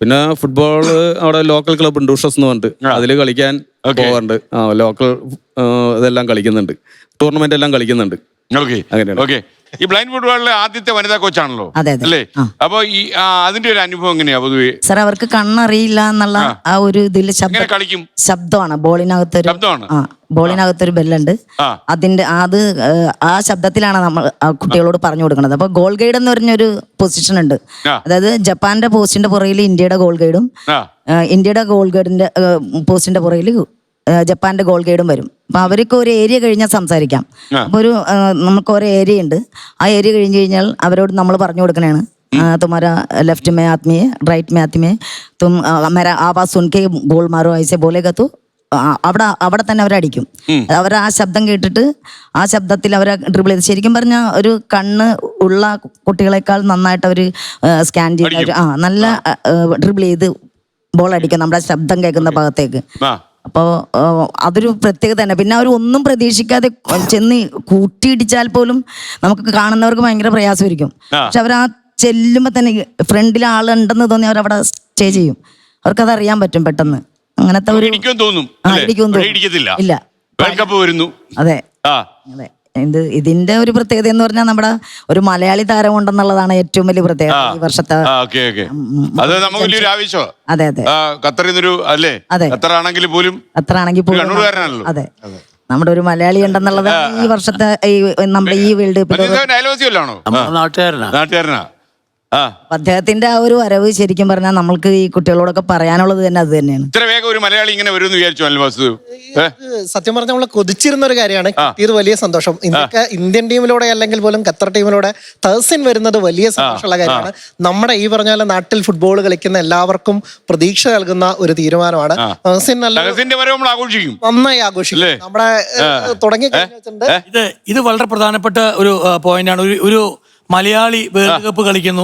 പിന്നെ ഫുട്ബോള് അവിടെ ലോക്കൽ ക്ലബ് ഉണ്ട്, ഉഷസ് എന്ന് പറഞ്ഞിട്ട്. അതില് കളിക്കാൻ പോവാറുണ്ട്. ലോക്കൽ ഇതെല്ലാം കളിക്കുന്നുണ്ട്, ടൂർണമെന്റ് എല്ലാം കളിക്കുന്നുണ്ട്. ഈ ബ്ലൈൻഡ് ഫുട്ബോളിലെ ആദ്യത്തെ വനിതാ കോച്ചാണല്ലോ അല്ലേ? അപ്പൊ ഈ അതിന്റെ ഒരു അനുഭവം എങ്ങനെയാ പൊതുവെ? സാർ, അവർക്ക് കണ്ണറിയില്ല എന്നുള്ള ആ ഒരു ഇതില് കളിക്കും. ശബ്ദമാണ് ബോളിനകത്തൊരു ബെല്ലുണ്ട്. ആ ശബ്ദത്തിലാണ് നമ്മൾ കുട്ടികളോട് പറഞ്ഞു കൊടുക്കുന്നത്. അപ്പൊ ഗോൾ ഗൈഡ് എന്ന് പറഞ്ഞൊരു പൊസിഷൻ ഉണ്ട്. അതായത് ജപ്പാന്റെ പോസ്റ്റിന്റെ പുറകിൽ ഇന്ത്യയുടെ ഗോൾ ഗൈഡും ഇന്ത്യയുടെ ഗോൾ ഗൈഡിന്റെ പോസ്റ്റിന്റെ പുറകിൽ ജപ്പാന്റെ ഗോൾ ഗൈഡും വരും. അപ്പൊ അവർക്ക് ഒരു ഏരിയ കഴിഞ്ഞാൽ സംസാരിക്കാം. അപ്പൊ നമുക്ക് ഒരു ഏരിയ ഉണ്ട്. ആ ഏരിയ കഴിഞ്ഞ് കഴിഞ്ഞാൽ അവരോട് നമ്മൾ പറഞ്ഞു കൊടുക്കണേണ്, तुम्हारा लेफ्ट में आदमी है, राइट में आदमी है, तुम मेरा आवाज सुन के बोल मारो, ऐसे बोलेगा तो അവിടെ തന്നെ അവരടിക്കും. അവർ ആ ശബ്ദം കേട്ടിട്ട് ആ ശബ്ദത്തിൽ അവരെ ഡ്രിബിൾ ചെയ്ത്, ശരിക്കും പറഞ്ഞാൽ ഒരു കണ്ണ് ഉള്ള കുട്ടികളെക്കാൾ നന്നായിട്ട് അവർ സ്കാൻ ചെയ്ത് നല്ല ഡ്രിബിൾ ചെയ്ത് ബോൾ അടിക്കും നമ്മുടെ ശബ്ദം കേൾക്കുന്ന ഭാഗത്തേക്ക്. അപ്പോൾ അതൊരു പ്രത്യേകത തന്നെ. പിന്നെ അവർ ഒന്നും പ്രതീക്ഷിക്കാതെ ചെന്ന് കൂട്ടിയിടിച്ചാൽ പോലും നമുക്ക് കാണുന്നവർക്ക് ഭയങ്കര പ്രയാസമായിരിക്കും. പക്ഷെ അവർ ആ ചെല്ലുമ്പോൾ തന്നെ ഫ്രണ്ടിൽ ആളുണ്ടെന്ന് തോന്നി അവരവിടെ സ്റ്റേ ചെയ്യും. അവർക്കത് അറിയാൻ പറ്റും പെട്ടെന്ന്. അങ്ങനത്തെ ഒരു ഇല്ല. അതെ. ഇതിന്റെ ഒരു പ്രത്യേകത എന്ന് പറഞ്ഞാൽ നമ്മുടെ ഒരു മലയാളി താരം ഉണ്ടെന്നുള്ളതാണ് ഏറ്റവും വലിയ പ്രത്യേകത ഈ വർഷത്തെ. അതെ അതെ. അത്രയാണെങ്കിൽ പോലും അതെ, നമ്മുടെ ഒരു മലയാളി ഉണ്ടെന്നുള്ളതാണ് ഈ വർഷത്തെ നമ്മുടെ ഈ വേൾഡ് കപ്പിൽ. നാട്ടുകാരനാ. അദ്ദേഹത്തിന്റെ ആ ഒരു വരവ് ശരിക്കും പറഞ്ഞാൽ നമ്മൾക്ക് ഈ കുട്ടികളോടൊക്കെ പറയാനുള്ളത് തന്നെ അത് തന്നെയാണ്. ഇത്ര വേഗം ഒരു മലയാളി ഇങ്ങനെ വരുമെന്ന് വിചാരിച്ചു? സത്യം പറഞ്ഞാൽ നമ്മൾ കൊതിച്ചിരുന്ന ഒരു കാര്യമാണ്. ഇത് വലിയ സന്തോഷം. ഇന്ത്യൻ ടീമിലൂടെ അല്ലെങ്കിൽ പോലും ഖത്തർ ടീമിലൂടെ തഹസിൻ വരുന്നത് വലിയ സന്തോഷമുള്ള കാര്യമാണ്. നമ്മുടെ ഈ പറഞ്ഞ നാട്ടിൽ ഫുട്ബോൾ കളിക്കുന്ന എല്ലാവർക്കും പ്രതീക്ഷ നൽകുന്ന ഒരു തീരുമാനമാണ്. തഹസിൻ നന്നായി ആഘോഷിക്കും. നമ്മുടെ തുടങ്ങി കഴിഞ്ഞിട്ടുണ്ട്. ഇത് വളരെ പ്രധാനപ്പെട്ട ഒരു പോയിന്റാണ്. ഒരു മലയാളി വേൾഡ് കപ്പ് കളിക്കുന്നു.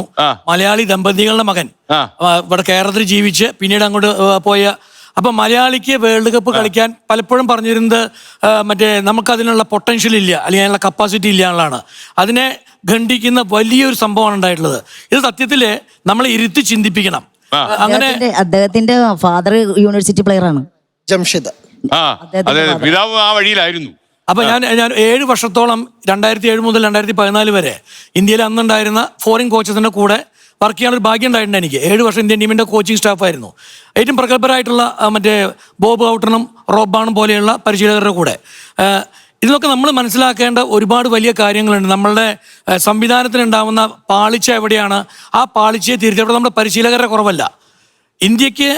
മലയാളി ദമ്പതികളുടെ മകൻ ഇവിടെ കേരളത്തിൽ ജീവിച്ച് പിന്നീട് അങ്ങോട്ട് പോയ. അപ്പൊ മലയാളിക്ക് വേൾഡ് കപ്പ് കളിക്കാൻ പലപ്പോഴും പറഞ്ഞിരുന്നത് നമുക്കതിനുള്ള പൊട്ടൻഷ്യൽ ഇല്ല, അല്ലെങ്കിൽ അതിനുള്ള കപ്പാസിറ്റി ഇല്ല എന്നുള്ളതാണ്. അതിനെ ഖണ്ഡിക്കുന്ന വലിയൊരു സംഭവമാണ് ഉണ്ടായിട്ടുള്ളത്. ഇത് സത്യത്തില് നമ്മളെ ഇരുത്തി ചിന്തിപ്പിക്കണം. അങ്ങനെ അദ്ദേഹത്തിന്റെ ഫാദർ യൂണിവേഴ്സിറ്റി പ്ലെയർ ആണ് ജംഷിദ്. പിതാവ് ആ വഴിയിലായിരുന്നു. അപ്പൊ ഞാൻ 7 വർഷത്തോളം 2007 മുതൽ 2014 വരെ ഇന്ത്യയിൽ അന്നുണ്ടായിരുന്ന ഫോറിൻ കോച്ചസിന്റെ കൂടെ വർക്ക് ചെയ്യാനൊരു ഭാഗ്യം ഉണ്ടായിട്ടുണ്ട് എനിക്ക്. 7 വർഷം ഇന്ത്യൻ ടീമിന്റെ കോച്ചിങ് സ്റ്റാഫായിരുന്നു. ഏറ്റവും പ്രഗത്ഭരായിട്ടുള്ള ബോബ് ഔട്ടണും റോബാണും പോലെയുള്ള പരിശീലകരുടെ കൂടെ. ഇതിലൊക്കെ നമ്മൾ മനസ്സിലാക്കേണ്ട ഒരുപാട് വലിയ കാര്യങ്ങളുണ്ട്. നമ്മളുടെ സംവിധാനത്തിനുണ്ടാവുന്ന പാളിച്ച എവിടെയാണ്, ആ പാളിച്ചയെ തിരിച്ചവിടെ നമ്മുടെ പരിശീലകരുടെ കുറവല്ല. ഇന്ത്യക്ക്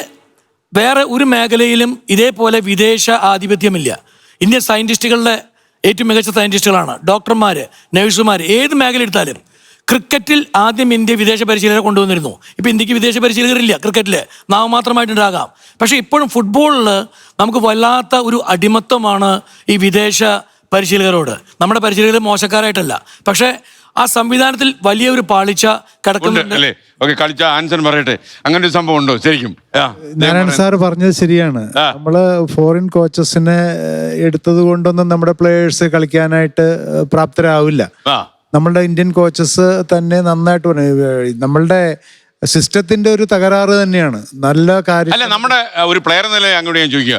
വേറെ ഒരു മേഖലയിലും ഇതേപോലെ വിദേശ ആധിപത്യമില്ല. ഇന്ത്യൻ സയന്റിസ്റ്റുകളുടെ ഏറ്റവും മികച്ച സയന്റിസ്റ്റുകളാണ്, ഡോക്ടർമാര്, നഴ്സുമാർ. ഏത് മേഖല എടുത്താലും ക്രിക്കറ്റിൽ ആദ്യം ഇന്ത്യ വിദേശ പരിശീലകരെ കൊണ്ടുവന്നിരുന്നു. ഇപ്പം ഇന്ത്യക്ക് വിദേശ പരിശീലകരില്ല ക്രിക്കറ്റില്, നാമമാത്രമായിട്ടുണ്ടാകാം. പക്ഷെ ഇപ്പോഴും ഫുട്ബോളിൽ നമുക്ക് വല്ലാത്ത ഒരു അടിമത്വമാണ് ഈ വിദേശ പരിശീലകരോട്. നമ്മുടെ പരിശീലകർ മോശക്കാരായിട്ടല്ല, പക്ഷെ ആ സംവിധാനത്തിൽ വലിയൊരു പാളിച്ച കിടക്കുന്നുണ്ട് അല്ലേ? ഓക്കെ, കളിച്ച ആൻസർ പറയട്ടെ, അങ്ങനെ ഒരു സംഭവം ഉണ്ടോ ശരിക്കും? നാരായണൻ സാർ പറഞ്ഞത് ശരിയാണ്. നമ്മള് ഫോറിൻ കോച്ചസിനെ എടുത്തത് കൊണ്ടൊന്നും നമ്മുടെ പ്ലേയേഴ്സ് കളിക്കാനായിട്ട് പ്രാപ്തരാവില്ല. നമ്മളുടെ ഇന്ത്യൻ കോച്ചസ് തന്നെ നന്നായിട്ട് നമ്മളുടെ സിസ്റ്റത്തിന്റെ ഒരു തകരാറ് തന്നെയാണ്. നല്ല കാര്യം അല്ല, നമ്മുടെ ഒരു പ്ലെയർ നില അങ്ങോട്ട് ഞാൻ ചോദിക്കുക,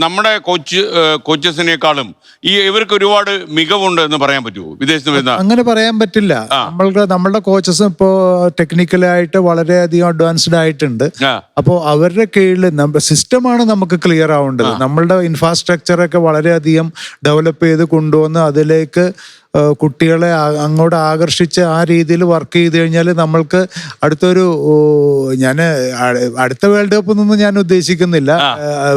നമ്മുടെ കോച്ചസിനേക്കാളും ഇവർക്ക് ഒരുപാട് മികവുണ്ട് എന്ന് പറയാൻ പറ്റുമോ വിദേശത്ത് വരുന്ന? അങ്ങനെ പറയാൻ പറ്റില്ല. നമ്മളുടെ കോച്ചസും ഇപ്പോ ടെക്നിക്കലായിട്ട് വളരെയധികം അഡ്വാൻസ്ഡ് ആയിട്ടുണ്ട്. അപ്പോൾ അവരുടെ കീഴിൽ സിസ്റ്റമാണ് നമുക്ക് ക്ലിയർ ആവേണ്ടത്. നമ്മളുടെ ഇൻഫ്രാസ്ട്രക്ചറൊക്കെ വളരെയധികം ഡെവലപ്പ് ചെയ്ത് കൊണ്ടുവന്ന് അതിലേക്ക് കുട്ടികളെ അങ്ങോട്ട് ആകർഷിച്ച് ആ രീതിയിൽ വർക്ക് ചെയ്ത് കഴിഞ്ഞാൽ നമ്മൾക്ക് അടുത്തൊരു അടുത്ത വേൾഡ് കപ്പ് ഒന്നും ഞാൻ ഉദ്ദേശിക്കുന്നില്ല.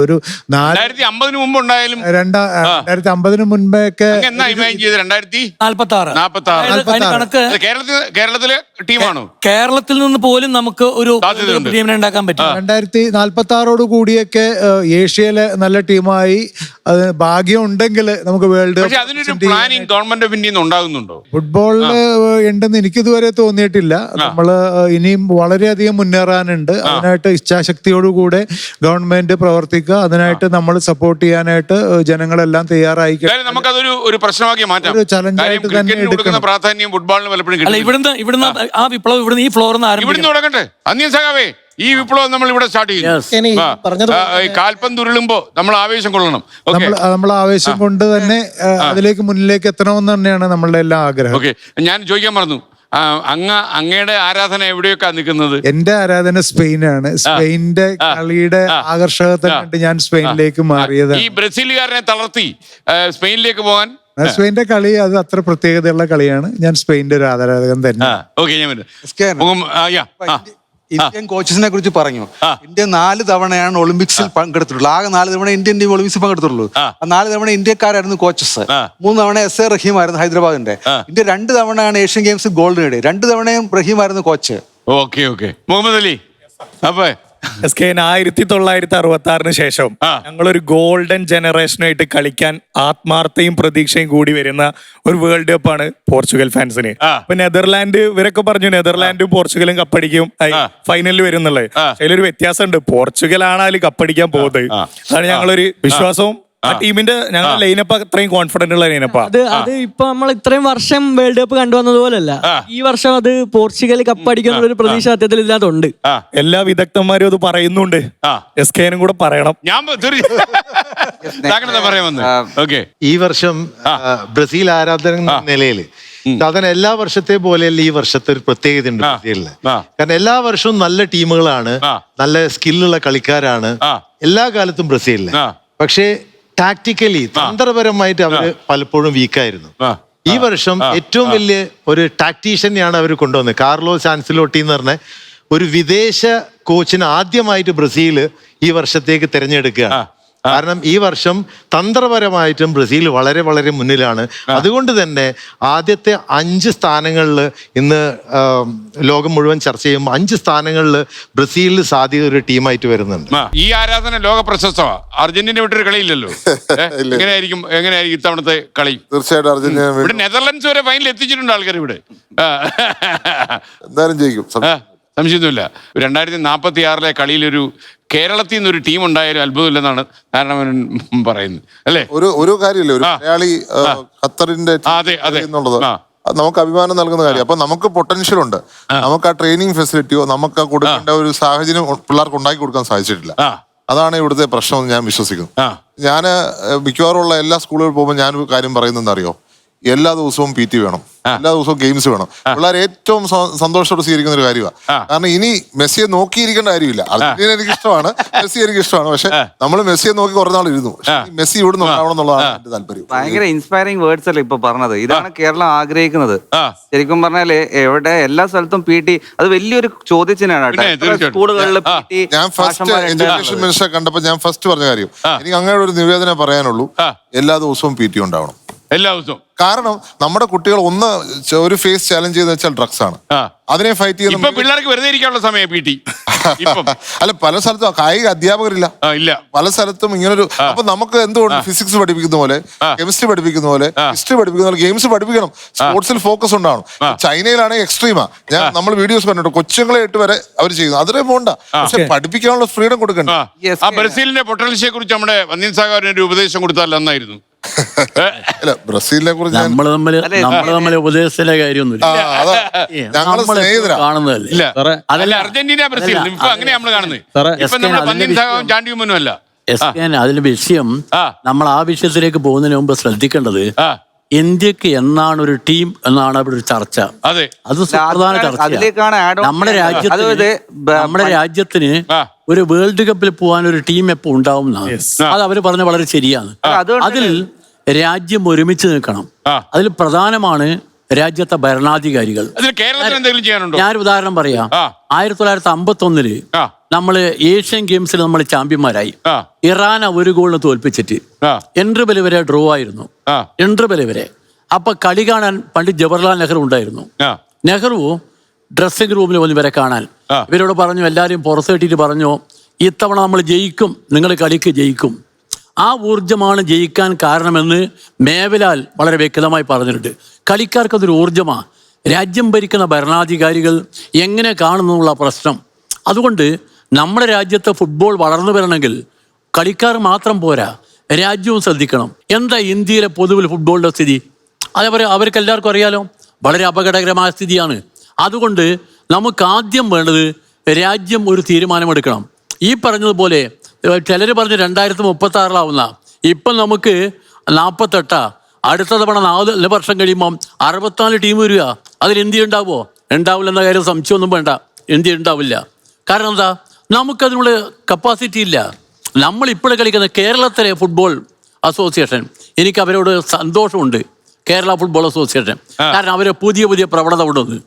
ഒരു 2050 മുമ്പ് ഉണ്ടായാലും 2050 മുൻപൊക്കെ കേരളത്തിലെ ടീമാണോ? കേരളത്തിൽ നിന്ന് പോലും നമുക്ക് ഒരു ടീമിനെ ഉണ്ടാക്കാൻ പറ്റും. 2046 കൂടിയൊക്കെ ഏഷ്യയിലെ നല്ല ടീമായി ഭാഗ്യം ഉണ്ടെങ്കിൽ നമുക്ക് വേൾഡ് കപ്പ്. അതിനൊരു പ്ലാനിങ് ഗവൺമെന്റ് ഓഫ് ഇന്ത്യയിൽ നിന്ന് ഉണ്ടാകുന്നുണ്ടോ? ഫുട്ബോളില് ഉണ്ടെന്ന് എനിക്കിതുവരെ തോന്നിയിട്ടില്ല. നമ്മള് ഇനിയും വളരെയധികം മുന്നേറാനുണ്ട്. അതിനായിട്ട് ഇച്ഛാശക്തിയോടുകൂടെ ഗവൺമെന്റ് പ്രവർത്തിക്കുക. അതിനായിട്ട് നമ്മൾ സപ്പോർട്ട് ചെയ്യാനായിട്ട് ജനങ്ങളെല്ലാം തയ്യാറായി. നമുക്കതൊരു ഒരു പ്രശ്നമാക്കി മാറ്റാം. ഒരു ചലഞ്ചായിട്ട് തന്നെ എടുക്കണം. പ്രാധാന്യം ഫുട്ബോളിന് പലപ്പോഴും ഇവിടുന്ന് ആ വിപ്ലവം ഇവിടുന്ന് ഈ ഫ്ലോറിൽ നിന്ന് ഇവിടുന്ന് തുടങ്ങട്ടെ. അന്യൻ സഖാവേ, ഈ വിപ്ലവം നമ്മൾ ഇവിടെ സ്റ്റാർട്ട് ചെയ്യും. കാൽപന്ത് ഉരുളുമ്പോ നമ്മൾ ആവേശം കൊള്ളണം. നമ്മൾ ആവേശം കൊണ്ട് തന്നെ അതിലേക്ക് മുന്നിലേക്ക് എത്തണമെന്ന് തന്നെയാണ് നമ്മളുടെ എല്ലാ ആഗ്രഹം. ഓക്കെ, ഞാൻ ചോദിക്കാൻ മറന്നു, അങ്ങയുടെ ആരാധന എവിടെയൊക്കെ നിൽക്കുന്നത്? എന്റെ ആരാധന സ്പെയിനാണ്. സ്പെയിനിന്റെ കളിയുടെ ആകർഷകത്തെ കണ്ട് ഞാൻ സ്പെയിനിലേക്ക് മാറിയത്. ഈ ബ്രസീലുകാരനെ തളർത്തി സ്പെയിനിലേക്ക് പോകാൻ സ്പെയിനിന്റെ കളി അത് അത്ര പ്രത്യേകതയുള്ള കളിയാണ്. ഞാൻ സ്പെയിനിന്റെ ഒരു ആരാധകൻ തന്നെ. ഇന്ത്യൻ കോച്ചസിനെ കുറിച്ച് പറഞ്ഞു. ഇന്ത്യ 4 തവണയാണ് ഒളിമ്പിക്സിൽ പങ്കെടുത്തിട്ടുള്ളത്. ആകെ 4 തവണ ഇന്ത്യൻ ടീം ഒളിമ്പിക്സിൽ പങ്കെടുത്തിട്ടുള്ളൂ. 4 തവണ ഇന്ത്യക്കാരായിരുന്നു കോച്ചസ്. 3 തവണ എസ് എ റഹീം ആയിരുന്നു ഹൈദരാബാദിന്റെ. ഇന്ത്യ 2 തവണയാണ് ഏഷ്യൻ ഗെയിംസ് ഗോൾഡ് നേടി. 2 തവണയും റഹീം ആയിരുന്നു coach. Okay okay, Muhammad Ali, അപ്പൊ 1966 ശേഷം ഞങ്ങളൊരു ഗോൾഡൻ ജനറേഷനായിട്ട് കളിക്കാൻ ആത്മാർത്ഥയും പ്രതീക്ഷയും കൂടി വരുന്ന ഒരു വേൾഡ് കപ്പ് ആണ് പോർച്ചുഗൽ ഫാൻസിന്. ഇപ്പൊ നെതർലാൻഡ് ഇവരൊക്കെ പറഞ്ഞു നെതർലാൻഡും പോർച്ചുഗലും കപ്പടിക്കും ഫൈനലിൽ വരുന്നുള്ളത്. അതിലൊരു വ്യത്യാസമുണ്ട്. പോർച്ചുഗൽ ആണ് അതിൽ കപ്പടിക്കാൻ പോകുന്നത്. അതാണ് ഞങ്ങളൊരു വിശ്വാസവും. ആ ടീമിന്റെ ഞങ്ങളുടെ ലൈനപ്പ് അത്രയും കോൺഫിഡന്റ് ഉള്ള ലൈനപ്പാ. അത് ഇപ്പൊ നമ്മൾ ഇത്രയും വർഷം വേൾഡ് കപ്പ് കണ്ടുവന്നതുപോലല്ല. ഈ വർഷം അത് പോർച്ചുഗൽ കപ്പടിക്കുന്ന ഒരു പ്രതീക്ഷ സത്യത്തിൽ ഇതിനകത്തുണ്ട്. എല്ലാ വിദഗ്ധന്മാരും അത് പറയുന്നുണ്ട്. SKനും കൂടെ പറയണം. ഈ വർഷം ബ്രസീൽ ആരാധകൻ എന്ന നിലയിൽ സാധാരണ എല്ലാ വർഷത്തെ പോലെയല്ല ഈ വർഷത്തെ ഒരു പ്രത്യേകത ഉണ്ട് ബ്രസീലിന്. കാരണം എല്ലാ വർഷവും നല്ല ടീമുകളാണ്, നല്ല സ്കില്ലുള്ള കളിക്കാരാണ് എല്ലാ കാലത്തും ബ്രസീലിന്. പക്ഷേ ടാക്ടിക്കലി തന്ത്രപരമായിട്ട് അവര് പലപ്പോഴും വീക്കായിരുന്നു. ഈ വർഷം ഏറ്റവും വലിയ ഒരു ടാക്ടീഷ്യനെയാണ് അവർ കൊണ്ടുവന്നത്. കാർലോസ് ആൻസിലോട്ടി എന്ന് പറഞ്ഞ ഒരു വിദേശ കോച്ചിനെ ആദ്യമായിട്ട് ബ്രസീൽ ഈ വർഷത്തേക്ക് തിരഞ്ഞെടുക്കുകയാണ്. കാരണം ഈ വർഷം തന്ത്രപരമായിട്ടും ബ്രസീൽ വളരെ വളരെ മുന്നിലാണ്. അതുകൊണ്ട് തന്നെ ആദ്യത്തെ 5 സ്ഥാനങ്ങളിൽ ഇന്ന് ലോകം മുഴുവൻ ചർച്ച ചെയ്യുമ്പോൾ 5 സ്ഥാനങ്ങളിൽ ബ്രസീലിൽ സാധ്യത ഒരു ടീമായിട്ട് വരുന്നുണ്ട്. ഈ ആരാധന ലോക പ്രശസ്തമാണ്. അർജന്റീന വിട്ടൊരു കളിയില്ലല്ലോ. എങ്ങനെയായിരിക്കും ഇത്തവണത്തെ കളി? തീർച്ചയായിട്ടും അർജന്റീന ഇവിടെ നെതർലൻഡ്സ് വരെ ഫൈനൽ എത്തിച്ചിട്ടുണ്ട് ആൾക്കാർ. ഇവിടെ എന്തായാലും ജയിക്കും, സംശയമൊന്നുമില്ല. 2046 കളിയിലൊരു കേരളത്തിൽ നിന്നൊരു ടീം ഉണ്ടായാലും അത്ഭുതമില്ലെന്നാണ് നാരായണൻ പറയുന്നത്, അല്ലേ? ഒരു കാര്യമില്ല, ഒരു മലയാളി ഖത്തറിന്റെ എന്നുള്ളത് നമുക്ക് അഭിമാനം നൽകുന്ന കാര്യം. അപ്പൊ നമുക്ക് പൊട്ടൻഷ്യൽ ഉണ്ട്. നമുക്ക് ആ ട്രെയിനിങ് ഫെസിലിറ്റിയോ നമുക്ക് കൊടുക്കേണ്ട ഒരു സാഹചര്യം പിള്ളേർക്ക് ഉണ്ടാക്കി കൊടുക്കാൻ സാധിച്ചിട്ടില്ല. അതാണ് ഇവിടുത്തെ പ്രശ്നം ഞാൻ വിശ്വസിക്കുന്നു. ഞാൻ മിക്കവാറും ഉള്ള എല്ലാ സ്കൂളുകളിൽ പോകുമ്പോൾ ഞാനൊരു കാര്യം പറയുന്നതെന്ന് അറിയോ, എല്ലാ ദിവസവും PT വേണം, എല്ലാ ദിവസവും ഗെയിംസ് വേണം. പിള്ളേർ ഏറ്റവും സന്തോഷത്തോടെ സ്വീകരിക്കുന്ന ഒരു കാര്യമാണ്. കാരണം ഇനി മെസ്സിയെ നോക്കിയിരിക്കേണ്ട കാര്യമില്ല. അർജന്റീന എനിക്ക് ഇഷ്ടമാണ്, മെസ്സി എനിക്ക് ഇഷ്ടമാണ്. പക്ഷെ നമ്മൾ മെസ്സിയെ നോക്കി കുറേ നാൾ ഇരുന്നു. മെസ്സി ഇവിടെ ഉണ്ടാവണം എന്നുള്ളതാണ് എന്റെ താല്പര്യം. ഭയങ്കര ഇൻസ്പയറിംഗ് വേർഡ്സ് അല്ലേ ഇപ്പൊ പറഞ്ഞത്. ഇതാണ് കേരളം ആഗ്രഹിക്കുന്നത്. ശരിക്കും പറഞ്ഞാല് എവിടെ എല്ലാ സ്ഥലത്തും PT അത് വലിയൊരു ചോദ്യചിഹ്നമാണ്. സ്കൂളുകളിൽ ഞാൻ ഫസ്റ്റ് എഡ്യൂക്കേഷൻ മിനിസ്റ്ററെ കണ്ടപ്പോൾ ഞാൻ ഫസ്റ്റ് പറഞ്ഞ കാര്യം, എനിക്ക് അങ്ങനെ ഒരു നിവേദനം പറയാനുള്ളൂ, എല്ലാ ദിവസവും PT ഉണ്ടാവണം. എല്ലാ ദിവസവും. കാരണം നമ്മുടെ കുട്ടികൾ ഒരു ഫേസ് ചാലഞ്ച് ചെയ്തെന്ന് വെച്ചാൽ ഡ്രഗ്സ് ആണ്. അതിനെ ഫൈറ്റ് ചെയ്യുന്ന പിള്ളേർക്ക് വെറുതെ ഇരിക്കാനുള്ള സമയം PT ഇപ്പം അല്ല പല സ്ഥലത്തും കായിക അധ്യാപകരില്ല. ഇല്ല. പല സ്ഥലത്തും ഇങ്ങനൊരു അപ്പൊ നമുക്ക് എന്തുകൊണ്ട് ഫിസിക്സ് പഠിപ്പിക്കുന്ന പോലെ, കെമിസ്ട്രി പഠിപ്പിക്കുന്ന പോലെ, ഹിസ്റ്ററി പഠിപ്പിക്കുന്ന പോലെ ഗെയിംസ് പഠിപ്പിക്കണം. സ്പോർട്സിൽ ഫോക്കസ് ഉണ്ടാവണം. ചൈനയിലാണെങ്കിൽ എക്സ്ട്രീമാ. നമ്മൾ വീഡിയോസ് കണ്ടിട്ടുണ്ട്, കൊച്ചുങ്ങളെ 8 വരെ അവർ ചെയ്യുന്നു. അതിനെ പോണ്ട, പക്ഷെ പഠിപ്പിക്കാനുള്ള ഫ്രീഡം കൊടുക്കണ്ട. ആ ബ്രസീലിന്റെ പൊട്ടൻഷ്യയെ കുറിച്ച് നമ്മുടെ വന്യൻ സാഗറിന് ഒരു ഉപദേശം കൊടുത്താൽ നന്നായിരുന്നു. അല്ല ബ്രസീലിനെ കുറിച്ച് നമ്മള് തമ്മിൽ ഉപദേശത്തിലെ കാര്യമൊന്നുമില്ല. ഞങ്ങള് സ്നേഹിതരാ. ഇല്ല, അതല്ല അർജന്റീന ബ്രസീൽ ഇപ്പൊ അങ്ങനെ നമ്മൾ കാണുന്നത്. ഇപ്പൊ നമ്മുടെ വന്യൻ സാഗറും ചാണ്ടിയുമ്മനും അല്ല. അതിന്റെ വിഷയം നമ്മൾ ആ വിഷയത്തിലേക്ക് പോകുന്നതിന് മുമ്പ് ശ്രദ്ധിക്കേണ്ടത് ഇന്ത്യക്ക് എന്നാണ് ഒരു ടീം എന്നാണ് അവിടെ ഒരു ചർച്ച. അതെ, അത് സുപ്രധാന ചർച്ച. നമ്മുടെ രാജ്യത്തിന് ഒരു വേൾഡ് കപ്പിൽ പോകാൻ ഒരു ടീം എപ്പോൾ ഉണ്ടാവും എന്നാണ്. അത് അവര് പറഞ്ഞ വളരെ ശരിയാണ്. അതിൽ രാജ്യം ഒരുമിച്ച് നിൽക്കണം. അതിൽ പ്രധാനമാണ് രാജ്യത്തെ ഭരണാധികാരികൾ. ഞാൻ ഉദാഹരണം പറയാം. 1951 നമ്മള് ഏഷ്യൻ ഗെയിംസിൽ നമ്മൾ ചാമ്പ്യന്മാരായി. ഇറാൻ 1 ഗോളിന് തോൽപ്പിച്ചിട്ട് എൻട്രബൽ വരെ ഡ്രോ ആയിരുന്നു. എൻട്രബൽ വരെ. അപ്പൊ കളി കാണാൻ പണ്ഡിറ്റ് ജവഹർലാൽ നെഹ്റു ഉണ്ടായിരുന്നു. നെഹ്റു ഡ്രസ്സിംഗ് റൂമിൽ വന്ന് ഇവരെ കാണാൻ ഇവരോട് പറഞ്ഞു, എല്ലാവരും പുറത്തേട്ടിട്ട് പറഞ്ഞു, ഇത്തവണ നമ്മൾ ജയിക്കും, നിങ്ങൾ കളിക്ക് ജയിക്കും. ആ ഊർജ്ജമാണ് ജയിക്കാൻ കാരണമെന്ന് മേവലാൽ വളരെ വ്യക്തമായി പറഞ്ഞിട്ടുണ്ട്. കളിക്കാർക്കതൊരു ഊർജ്ജമാണ്. രാജ്യം ഭരിക്കുന്ന ഭരണാധികാരികൾ എങ്ങനെ കാണുന്നുള്ള പ്രശ്നം. അതുകൊണ്ട് നമ്മുടെ രാജ്യത്തെ ഫുട്ബോൾ വളർന്നു വരണമെങ്കിൽ കളിക്കാർ മാത്രം പോരാ, രാജ്യവും ശ്രദ്ധിക്കണം. എന്താ ഇന്ത്യയിലെ പൊതുവിൽ ഫുട്ബോളിൻ്റെ സ്ഥിതി? അവർക്ക് എല്ലാവർക്കും അറിയാലോ, വളരെ അപകടകരമായ സ്ഥിതിയാണ്. അതുകൊണ്ട് നമുക്ക് ആദ്യം വേണ്ടത് രാജ്യം ഒരു തീരുമാനമെടുക്കണം. ഈ പറഞ്ഞതുപോലെ ചിലർ പറഞ്ഞ് 2036 ഇപ്പം നമുക്ക് 48. അടുത്ത തവണ 4 വർഷം കഴിയുമ്പം 64 ടീം വരിക. അതിൽ ഇന്ത്യ ഉണ്ടാവുമോ? ഉണ്ടാവില്ലെന്ന കാര്യം സംശയമൊന്നും വേണ്ട, ഇന്ത്യ ഉണ്ടാവില്ല. കാരണം എന്താ? നമുക്കതിനുള്ള കപ്പാസിറ്റി ഇല്ല. നമ്മളിപ്പോഴും കളിക്കുന്ന കേരളത്തിലെ ഫുട്ബോൾ അസോസിയേഷൻ, എനിക്ക് അവരോട് സന്തോഷമുണ്ട്. കേരള ഫുട്ബോൾ അസോസിയേഷൻ, കാരണം അവരെ പുതിയ പ്രവണത കൊണ്ടുവന്നു.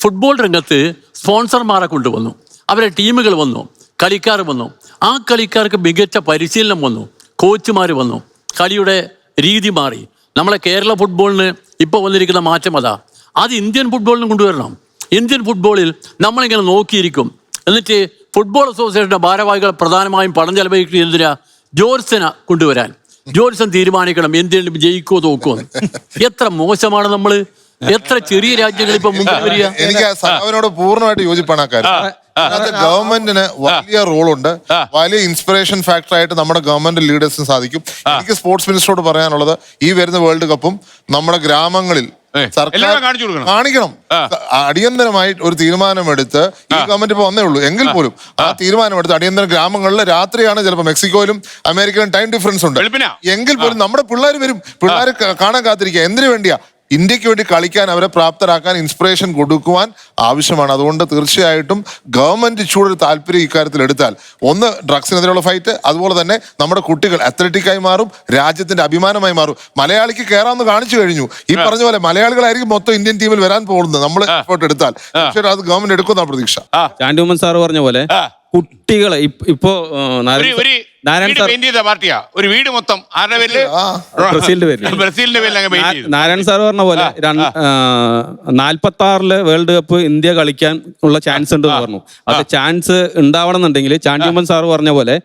ഫുട്ബോൾ രംഗത്ത് സ്പോൺസർമാരെ കൊണ്ടുവന്നു, അവരെ ടീമുകൾ വന്നു, കളിക്കാർ വന്നു. ആ കളിക്കാർക്ക് മികച്ച പരിശീലനം വന്നു, കോച്ചുമാർ വന്നു, കളിയുടെ രീതി മാറി. നമ്മളെ കേരള ഫുട്ബോളിന് ഇപ്പോൾ വന്നിരിക്കുന്ന മാറ്റം അതാ. അത് ഇന്ത്യൻ ഫുട്ബോളിനും കൊണ്ടുവരണം. ഇന്ത്യൻ ഫുട്ബോളിൽ നമ്മളിങ്ങനെ നോക്കിയിരിക്കും. എന്നിട്ട് ഫുട്ബോൾ അസോസിയേഷൻ്റെ ഭാരവാഹികൾ പ്രധാനമായും പണം ചെലവഴിക്കുന്നത് എന്തിനാ? ജോർസനെ കൊണ്ടുവരാൻ. ജോർസൺ തീരുമാനിക്കണം ഇന്ത്യയിൽ ജയിക്കോ തോക്കോ. എത്ര മോശമാണ് നമ്മള്. എത്ര ചെറിയ രാജ്യങ്ങൾ ഇപ്പൊ മുമ്പ് വരിക. എനിക്ക് അവനോട് പൂർണ്ണമായിട്ട് യോജിപ്പാണ് ആ കാര്യം. അതിനകത്ത് ഗവൺമെന്റിന് വലിയ റോളുണ്ട്. വലിയ ഇൻസ്പിറേഷൻ ഫാക്ടർ ആയിട്ട് നമ്മുടെ ഗവൺമെന്റ് ലീഡേഴ്സിന് സാധിക്കും. എനിക്ക് സ്പോർട്സ് മിനിസ്റ്ററോട് പറയാനുള്ളത്, ഈ വരുന്ന വേൾഡ് കപ്പും നമ്മുടെ ഗ്രാമങ്ങളിൽ സർക്കാർ കാണിക്കണം. അടിയന്തരമായി ഒരു തീരുമാനമെടുത്ത്, ഈ ഗവൺമെന്റ് ഇപ്പൊ വന്നേ ഉള്ളൂ എങ്കിൽ പോലും ആ തീരുമാനമെടുത്ത് അടിയന്തര ഗ്രാമങ്ങളിൽ, രാത്രിയാണ് ചിലപ്പോൾ മെക്സിക്കോയിലും അമേരിക്കയിലും ടൈം ഡിഫറൻസ് ഉണ്ട്, എങ്കിൽ പോലും നമ്മുടെ പിള്ളേർ വരും. പിള്ളേർ കാണാൻ കാത്തിരിക്കുക. എന്തിനു വേണ്ടിയാ? ഇന്ത്യക്ക് വേണ്ടി കളിക്കാൻ, അവരെ പ്രാപ്തരാക്കാൻ, ഇൻസ്പിറേഷൻ കൊടുക്കുവാൻ ആവശ്യമാണ്. അതുകൊണ്ട് തീർച്ചയായിട്ടും ഗവൺമെന്റ് ഇച്ചൂടെ താല്പര്യം ഇക്കാര്യത്തിൽ എടുത്താൽ, ഒന്ന് ഡ്രഗ്സിനെതിരെയുള്ള ഫൈറ്റ്, അതുപോലെ തന്നെ നമ്മുടെ കുട്ടികൾ അത്ലറ്റിക്കായി മാറും, രാജ്യത്തിന്റെ അഭിമാനമായി മാറും. മലയാളിക്ക് കയറാമെന്ന് കാണിച്ചു കഴിഞ്ഞു. ഈ പറഞ്ഞ പോലെ മലയാളികളായിരിക്കും മൊത്തം ഇന്ത്യൻ ടീമിൽ വരാൻ പോകുന്നത് നമ്മൾ എഫേർട്ട് എടുത്താൽ. തീർച്ചയായിട്ടും അത് ഗവൺമെന്റ് എടുക്കുന്ന പ്രതീക്ഷ. ചാണ്ടിയുമ്മൻ സാറ് പറഞ്ഞ പോലെ കുട്ടികളെ ഇപ്പോ ഒരു വീട് മൊത്തം ബ്രസീലിന്റെ പേരിൽ നാരായണൻ സാർ പറഞ്ഞ പോലെ 46 വേൾഡ് കപ്പ് ഇന്ത്യ കളിക്കാൻ ഉള്ള ചാൻസ് ഉണ്ട് പറഞ്ഞു. അത് ചാൻസ് ഉണ്ടാവണം എന്നുണ്ടെങ്കിൽ ചാണ്ടിയുമ്മൻ സാർ പറഞ്ഞ പോലെ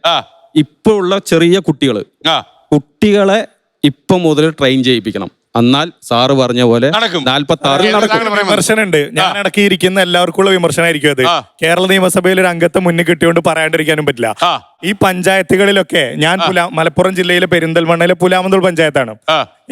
ഇപ്പൊ ഉള്ള ചെറിയ കുട്ടികളെ ഇപ്പൊ മുതൽ ട്രെയിൻ ചെയ്യിപ്പിക്കണം. എന്നാൽ സാറ് പറഞ്ഞ പോലെ 46 വിമർശനമുണ്ട്. ഞാൻ ഇടക്കിയിരിക്കുന്ന എല്ലാവർക്കും ഉള്ള വിമർശനമായിരിക്കും അത്. കേരള നിയമസഭയിൽ ഒരു അംഗത്തെ മുന്നിൽ കിട്ടിയോണ്ട് പറയാണ്ടിരിക്കാനും പറ്റില്ല. ഈ പഞ്ചായത്തുകളിലൊക്കെ ഞാൻ മലപ്പുറം ജില്ലയിലെ പെരിന്തൽമണ്ണയിലെ പുലാമന്തോൾ പഞ്ചായത്താണ്.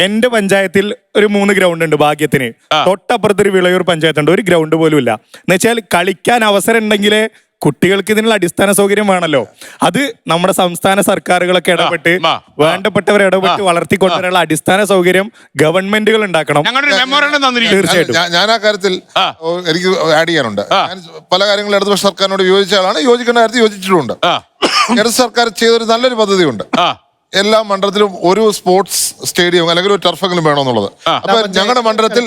എന്റെ പഞ്ചായത്തിൽ ഒരു 3 ഗ്രൗണ്ട് ഉണ്ട്. ഭാഗ്യത്തിന് തൊട്ടപ്പുറത്തൊരു വിളയൂർ പഞ്ചായത്തുണ്ട്, ഒരു ഗ്രൗണ്ട് പോലും ഇല്ല. എന്നുവെച്ചാൽ കളിക്കാൻ അവസരം ഉണ്ടെങ്കിലേ കുട്ടികൾക്ക് ഇതിനുള്ള അടിസ്ഥാന സൗകര്യം വേണമല്ലോ. അത് നമ്മുടെ സംസ്ഥാന സർക്കാരുകളൊക്കെ ഇടപെട്ട്, വേണ്ടപ്പെട്ടവർ ഇടപെട്ട് വളർത്തിക്കൊണ്ടുവരാനുള്ള അടിസ്ഥാന സൗകര്യം ഗവൺമെന്റുകൾ ഉണ്ടാക്കണം. തീർച്ചയായിട്ടും ഞാൻ ആ കാര്യത്തിൽ എനിക്ക് ആഡ് ചെയ്യാനുണ്ട്. ഞാൻ പല കാര്യങ്ങളും ഇടതുപക്ഷ സർക്കാരിനോട് യോജിച്ച ആളാണ്. യോജിക്കേണ്ട കാര്യത്തിൽ യോജിച്ചിട്ടുമുണ്ട്. ഇടത് സർക്കാർ ചെയ്തൊരു നല്ലൊരു പദ്ധതിയുണ്ട്. എല്ലാ മണ്ഡലത്തിലും ഒരു സ്പോർട്സ് സ്റ്റേഡിയം അല്ലെങ്കിൽ ഒരു ടർഫെങ്കിലും വേണമെന്നുള്ളത്. അപ്പൊ ഞങ്ങളുടെ മണ്ഡലത്തിൽ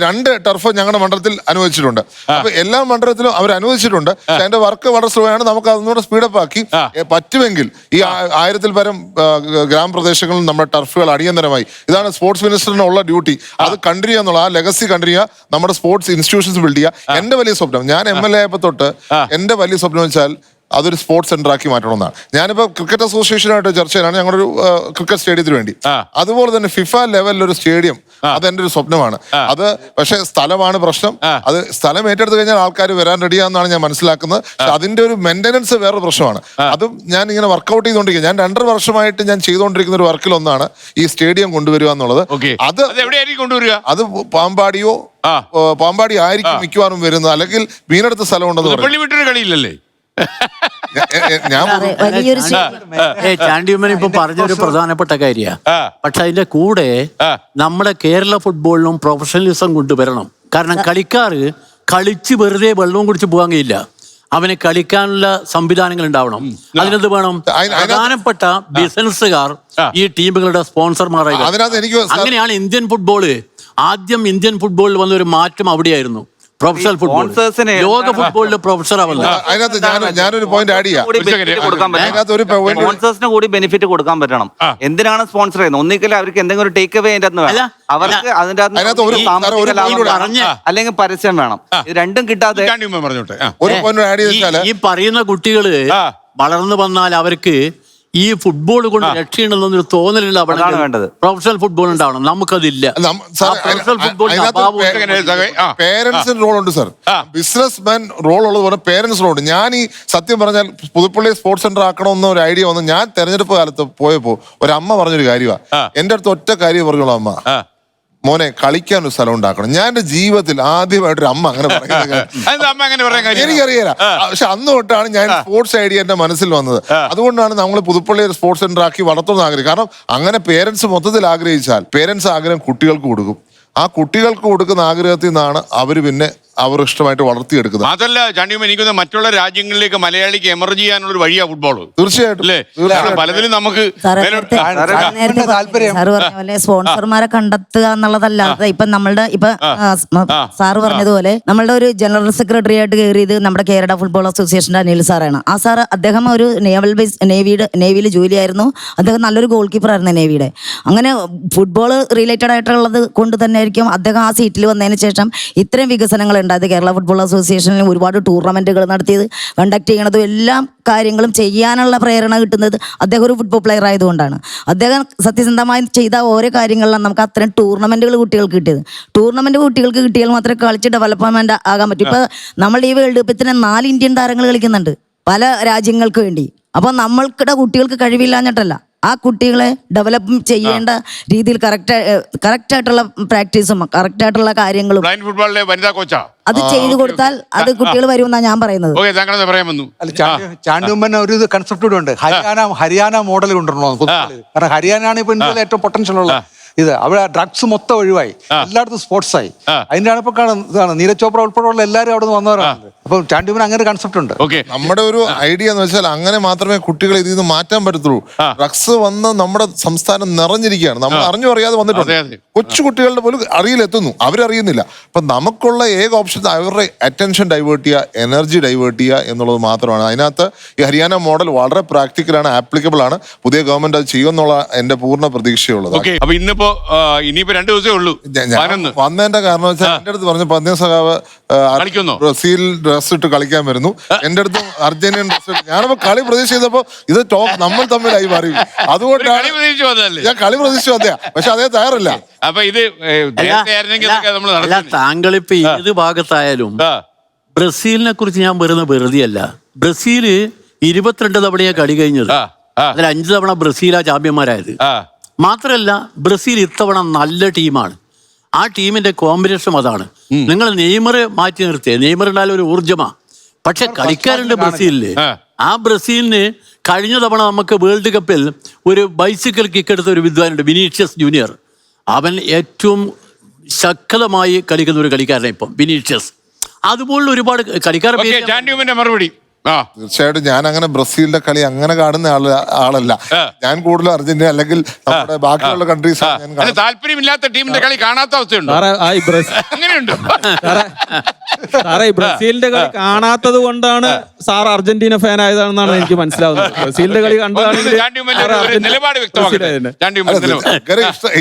രണ്ട് ടർഫ് ഞങ്ങളുടെ മണ്ഡലത്തിൽ അനുവദിച്ചിട്ടുണ്ട്. അപ്പൊ എല്ലാ മണ്ഡലത്തിലും അവർ അനുവദിച്ചിട്ടുണ്ട്. അതിന്റെ വർക്ക് വളരെ സ്ലോ ആണ്. നമുക്ക് അതൊന്നുകൂടെ സ്പീഡപ്പ് ആക്കി പറ്റുമെങ്കിൽ ഈ 1000-ൽ പരം ഗ്രാമപ്രദേശങ്ങളിൽ നമ്മുടെ ടർഫുകൾ അടിയന്തരമായി, ഇതാണ് സ്പോർട്സ് മിനിസ്റ്ററിനുള്ള ഡ്യൂട്ടി, അത് കണ്ടിന്യൂ എന്നുള്ള ആ ലെഗസി കണ്ടിന്യൂ ചെയ്യുക, നമ്മുടെ സ്പോർട്സ് ഇൻസ്റ്റിറ്റ്യൂഷൻസ് ബിൽഡ് ചെയ്യുക. എന്റെ വലിയ സ്വപ്നം, ഞാൻ MLA ആയപ്പോ തൊട്ട് എന്റെ വലിയ സ്വപ്നം വെച്ചാൽ അതൊരു സ്പോർട്സ് സെന്റർ ആക്കി മാറ്റണമെന്നാണ്. ഞാനിപ്പോ ക്രിക്കറ്റ് അസോസിയേഷനായിട്ട് ചർച്ച ചെയ്യാനാണ് ഞങ്ങളൊരു ക്രിക്കറ്റ് സ്റ്റേഡിയത്തിന് വേണ്ടി. അതുപോലെ തന്നെ ഫിഫ ലെവലിൽ ഒരു സ്റ്റേഡിയം, അത് എന്റെ ഒരു സ്വപ്നമാണ്. അത് പക്ഷേ സ്ഥലമാണ് പ്രശ്നം. അത് സ്ഥലം ഏറ്റെടുത്ത് കഴിഞ്ഞാൽ ആൾക്കാർ വരാൻ റെഡിയാണെന്നാണ് ഞാൻ മനസ്സിലാക്കുന്നത്. അതിന്റെ ഒരു മെയിൻ്റനൻസ് വേറൊരു പ്രശ്നമാണ്. അതും ഞാൻ ഇങ്ങനെ വർക്കൗട്ട് ചെയ്തുകൊണ്ടിരിക്കുക. ഞാൻ 2.5 വർഷമായിട്ട് ഞാൻ ചെയ്തുകൊണ്ടിരിക്കുന്ന ഒരു വർക്കിൽ ഒന്നാണ് ഈ സ്റ്റേഡിയം കൊണ്ടുവരിക എന്നുള്ളത്. അത് പാമ്പാടി ആയിരിക്കും മിക്കവാറും വരുന്നത്, അല്ലെങ്കിൽ വീണെടുത്ത സ്ഥലം ഉണ്ടെന്ന് കളിയില്ലല്ലേ. ചാണ്ടിയമ്മൻ ഇപ്പൊ പറഞ്ഞൊരു പ്രധാനപ്പെട്ട കാര്യമാണ്. പക്ഷെ അതിന്റെ കൂടെ നമ്മുടെ കേരള ഫുട്ബോളിനും പ്രൊഫഷണലിസം കൊണ്ടുവരണം. കാരണം കളിക്കാര് കളിച്ച് വെറുതെ വെള്ളവും കുടിച്ച് പോകാൻ കഴിയില്ല. അവന് കളിക്കാനുള്ള സംവിധാനങ്ങൾ ഉണ്ടാവണം. അതിനെന്ത് വേണം? പ്രധാനപ്പെട്ട ബിസിനസ്സുകാർ ഈ ടീമുകളുടെ സ്പോൺസർമാരായി. അങ്ങനെയാണ് ഇന്ത്യൻ ഫുട്ബോള്, ആദ്യം ഇന്ത്യൻ ഫുട്ബോളിൽ വന്ന ഒരു മാറ്റം അവിടെയായിരുന്നു. പ്രൊഫഷണൽ ഫുട്ബോൾ, ലോക ഫുട്ബോളിലെ പ്രൊഫസർ ആവല്ലോ. ഞാനൊരു പോയിന്റ് ആഡ് ചെയ്യാം. സ്പോൺസേഴ്സിന് കൂടി ബെനിഫിറ്റ് കൊടുക്കാൻ പറ്റണം. എന്തിനാണ് സ്പോൺസർ ചെയ്യുന്നത്? ഒന്നിക്കൽ അവർക്ക് എന്തെങ്കിലും ഒരു ടേക്ക് അവേ അവർക്ക് അതിന്റെ അല്ലെങ്കിൽ പരസ്യം വേണം. ഇത് രണ്ടും കിട്ടാതെ ഈ പറയുന്ന കുട്ടികള് വളർന്നു വന്നാൽ അവർക്ക് ഈ ഫുട്ബോൾ കൊണ്ട് രക്ഷയുണ്ടെന്നൊരു തോന്നലുള്ള വേണ്ടത്. പ്രൊഫഷണൽ ഫുട്ബോൾ ഉണ്ടാവണം. നമുക്കതില്ല. പ്രൊഫഷണൽ ഫുട്ബോളിന് പേരൻസിന് റോൾ ഉണ്ട് സാർ. ബിസിനസ് മാൻ റോൾ ഉള്ളതുപോലെ പേരൻസ് റോൾ ഉണ്ട്. ഞാൻ ഈ സത്യം പറഞ്ഞാൽ പുതുപ്പള്ളി സ്പോർട്സ് സെന്റർ ആക്കണമെന്ന ഒരു ഐഡിയ വന്നു. ഞാൻ തെരഞ്ഞെടുപ്പ് കാലത്ത് പോയപ്പോ ഒരു അമ്മ പറഞ്ഞൊരു കാര്യമാണ്. എന്റെ അടുത്ത് ഒറ്റ കാര്യം പറഞ്ഞോളൂ, അമ്മ മോനെ കളിക്കാൻ ഒരു സ്ഥലം ഉണ്ടാക്കണം. ഞാൻ എന്റെ ജീവിതത്തിൽ ആദ്യമായിട്ടൊരു അമ്മ അങ്ങനെ പറയുന്നത് എനിക്കറിയില്ല. പക്ഷെ അന്ന് തൊട്ടാണ് ഞാൻ സ്പോർട്സ് ഐഡിയ എന്റെ മനസ്സിൽ വന്നത്. അതുകൊണ്ടാണ് നമ്മൾ പുതുപ്പള്ളി ഒരു സ്പോർട്സ് സെന്റർ ആക്കി വളർത്തുന്ന ആഗ്രഹം. കാരണം അങ്ങനെ പേരൻസ് മൊത്തത്തിൽ ആഗ്രഹിച്ചാൽ പേരൻസ് ആഗ്രഹം കുട്ടികൾക്ക് കൊടുക്കും. ആ കുട്ടികൾക്ക് കൊടുക്കുന്ന ആഗ്രഹത്തിൽ നിന്നാണ് അവര് പിന്നെ അവർ ഇഷ്ടമായിട്ട് വളർത്തിയെടുക്കുന്നത്. അതല്ല ചാണ്ടിയമ്മ, എനിക്കൊന്ന് മറ്റുള്ള രാജ്യങ്ങളിലേക്ക് മലയാളിക്ക് എമർജ് ചെയ്യാനുള്ള ഒരു വഴിയാ ഫുട്ബോൾ. തീർച്ചയായിട്ടും പലതിലും നമുക്ക് സ്പോൺസർമാരെ കണ്ടെത്തുക എന്നുള്ളതല്ലാതെ ഇപ്പൊ നമ്മളുടെ സാറ് പറഞ്ഞതുപോലെ നമ്മളുടെ ഒരു ജനറൽ സെക്രട്ടറി ആയിട്ട് കയറിയത് നമ്മുടെ കേരള ഫുട്ബോൾ അസോസിയേഷന്റെ അനിൽ സാറാണ്. ആ സാർ അദ്ദേഹം ഒരു നേവിയിൽ ജോലിയായിരുന്നു. അദ്ദേഹം നല്ലൊരു ഗോൾ കീപ്പർ ആയിരുന്നു നേവിയുടെ. അങ്ങനെ ഫുട്ബോൾ റിലേറ്റഡ് ആയിട്ടുള്ളത് കൊണ്ട് തന്നെ ആയിരിക്കും അദ്ദേഹം ആ സീറ്റിൽ വന്നതിന് ശേഷം ഇത്രയും വികസനങ്ങൾ ഉണ്ടായത്. കേരള ഫുട്ബോൾ അസോസിയേഷനിൽ ഒരുപാട് ടൂർണമെന്റുകൾ നടത്തിയത്, കണ്ടക്ട് ചെയ്യണതും എല്ലാം കാര്യങ്ങളും ചെയ്യാനുള്ള പ്രേരണ കിട്ടുന്നത് അദ്ദേഹം ഒരു ഫുട്ബോൾ പ്ലെയർ ആയതുകൊണ്ടാണ്. അദ്ദേഹം സത്യസന്ധമായി ചെയ്ത ഓരോ കാര്യങ്ങളിലാണ് നമുക്ക് അത്രയും ടൂർണമെന്റുകൾ കുട്ടികൾക്ക് കിട്ടിയത്. ടൂർണമെന്റ് കുട്ടികൾക്ക് കിട്ടിയാൽ മാത്രമേ കളിച്ച് ഡെവലപ്മെന്റ് ആകാൻ പറ്റൂ. ഇപ്പൊ നമ്മൾ ഈ വേൾഡ് കപ്പിൽ തന്നെ 4 ഇന്ത്യൻ താരങ്ങൾ കളിക്കുന്നുണ്ട് പല രാജ്യങ്ങൾക്ക് വേണ്ടി. അപ്പൊ നമ്മൾക്കിടെ കുട്ടികൾക്ക് കഴിവില്ലാഞ്ഞിട്ടല്ല, ആ കുട്ടികളെ ഡെവലപ്പ് ചെയ്യേണ്ട രീതിയിൽ കറക്റ്റായിട്ടുള്ള പ്രാക്ടീസും കറക്റ്റായിട്ടുള്ള കാര്യങ്ങളും അത് ചെയ്തു കൊടുത്താൽ അത് കുട്ടികൾ വരുമെന്നാണ് ഞാൻ പറയുന്നത്. ചാണ്ടിയമ്മൻ ഒരു കൺസെപ്റ്റ് കൂടെ ഉണ്ട്. ഹരിയാന മോഡൽ കൊണ്ടുവരണോ? കാരണം ഹരിയാനയാണ് ഇപ്പൊ ഇന്ത്യയിലെ ഏറ്റവും പൊട്ടൻഷ്യൽ ഉള്ള ഇത്. അവിടെ ഡ്രഗ്സ് മൊത്തം ഒഴിവായി, എല്ലായിടത്തും സ്പോർട്സ് ആയി. അതിന്റെയാണ് ഇപ്പൊ ഇതാണ് നീരജ് ചോപ്ര ഉൾപ്പെടെയുള്ള എല്ലാവരും അവിടെ നിന്ന് വന്നവരാണ്. അപ്പൊ ചാണ്ടിയമ്മൻ അങ്ങനെ ഒരു കൺസെപ്റ്റ് ഉണ്ട്. നമ്മുടെ ഒരു ഐഡിയ എന്ന് വെച്ചാൽ അങ്ങനെ മാത്രമേ കുട്ടികളെ ഇതിൽ നിന്ന് മാറ്റാൻ പറ്റത്തുള്ളൂ. ഡ്രഗ്സ് വന്ന് നമ്മുടെ സംസ്ഥാനം നിറഞ്ഞിരിക്കുകയാണ്. നമ്മൾ അറിഞ്ഞു അറിയാതെ വന്നിട്ടുണ്ട്. കൊച്ചു കുട്ടികളുടെ പോലും അറിയിലെത്തുന്നു, അവരറിയുന്നില്ല. അപ്പൊ നമുക്കുള്ള ഏക ഓപ്ഷൻ അവരുടെ അറ്റൻഷൻ ഡൈവേർട്ട് ചെയ്യുക, എനർജി ഡൈവേർട്ട് ചെയ്യുക എന്നുള്ളത് മാത്രമാണ്. അതിനകത്ത് ഈ ഹരിയാന മോഡൽ വളരെ പ്രാക്ടിക്കലാണ്, ആപ്ലിക്കബിൾ ആണ്. പുതിയ ഗവൺമെന്റ് അത് ചെയ്യുമെന്നുള്ള എന്റെ പൂർണ്ണ പ്രതീക്ഷയുള്ളത്. ഇനിയിപ്പോ 2 ദിവസമേ ഉള്ളൂ. വന്നതിന്റെ കാരണം വെച്ചാൽ എന്റെ അടുത്ത് പറഞ്ഞു പന്ന്യ സഖാവ് ബ്രസീൽ ഡ്രസ് ഇട്ട് കളിക്കാൻ വരുന്നു. എന്റെ അടുത്ത് അർജന്റീൻ ഡ്രസ് ഇട്ട്. ഞാനിപ്പോ കളി പ്രതീക്ഷ ചെയ്തപ്പോ ഇത് നമ്മൾ തമ്മിലായി മാറി. അതുകൊണ്ടാണ് ഞാൻ കളി പ്രതീക്ഷിച്ചു വന്നയാ. പക്ഷെ അതേ തയ്യാറില്ല. അപ്പൊ ഇത് താങ്കളിപ്പോ ഏത് ഭാഗത്തായാലും ബ്രസീലിനെ കുറിച്ച് ഞാൻ വെറുതെയല്ല. ബ്രസീല് 22 തവണയാ കളി കഴിഞ്ഞത്. അതിൽ 5 തവണ ബ്രസീലാ ചാമ്പ്യന്മാരായത്. മാത്രല്ല ബ്രസീൽ ഇത്തവണ നല്ല ടീമാണ്. ആ ടീമിന്റെ കോമ്പിനേഷൻ അതാണ്. നിങ്ങൾ നെയ്മർ മാറ്റി നിർത്തിയ നെയ്മർ ഉണ്ടായാലും ഒരു ഊർജ്ജമാ. പക്ഷെ കളിക്കാരുണ്ട് ബ്രസീലില്. ആ ബ്രസീലിന് കഴിഞ്ഞ തവണ നമുക്ക് വേൾഡ് കപ്പിൽ ഒരു ബൈസിക്കിൾ കിക്ക് എടുത്ത ഒരു വിദ്വാനുണ്ട്, വിനീഷ്യസ് ജൂനിയർ. അവൻ ഏറ്റവും ശക്തമായി കളിക്കുന്ന ഒരു കളിക്കാരനാണ് ഇപ്പം വിനീഷ്യസ്. അതുപോലുള്ള ഒരുപാട് കളിക്കാർ. മറുപടി തീർച്ചയായിട്ടും ഞാൻ അങ്ങനെ ബ്രസീലിന്റെ കളി അങ്ങനെ കാണുന്ന ആളല്ല. ഞാൻ കൂടുതലും അർജന്റീന അല്ലെങ്കിൽ നമ്മുടെ ബാക്കിയുള്ള കൺട്രീസ് താല്പര്യമില്ലാത്ത ടീമിന്റെ കളി കാണാത്ത അവസ്ഥയുണ്ട്. അങ്ങനെയുണ്ട് സാറേ, ബ്രസീലിന്റെ കളി കാണാത്തത് കൊണ്ടാണ് സാർ അർജന്റീന ഫാൻ ആയതാണെന്നാണ് എനിക്ക് മനസ്സിലാവുന്നത്. ബ്രസീലിന്റെ കളി കണ്ടതാണെങ്കിൽ നിലപാട് വ്യക്തമാക്കട്ടെ.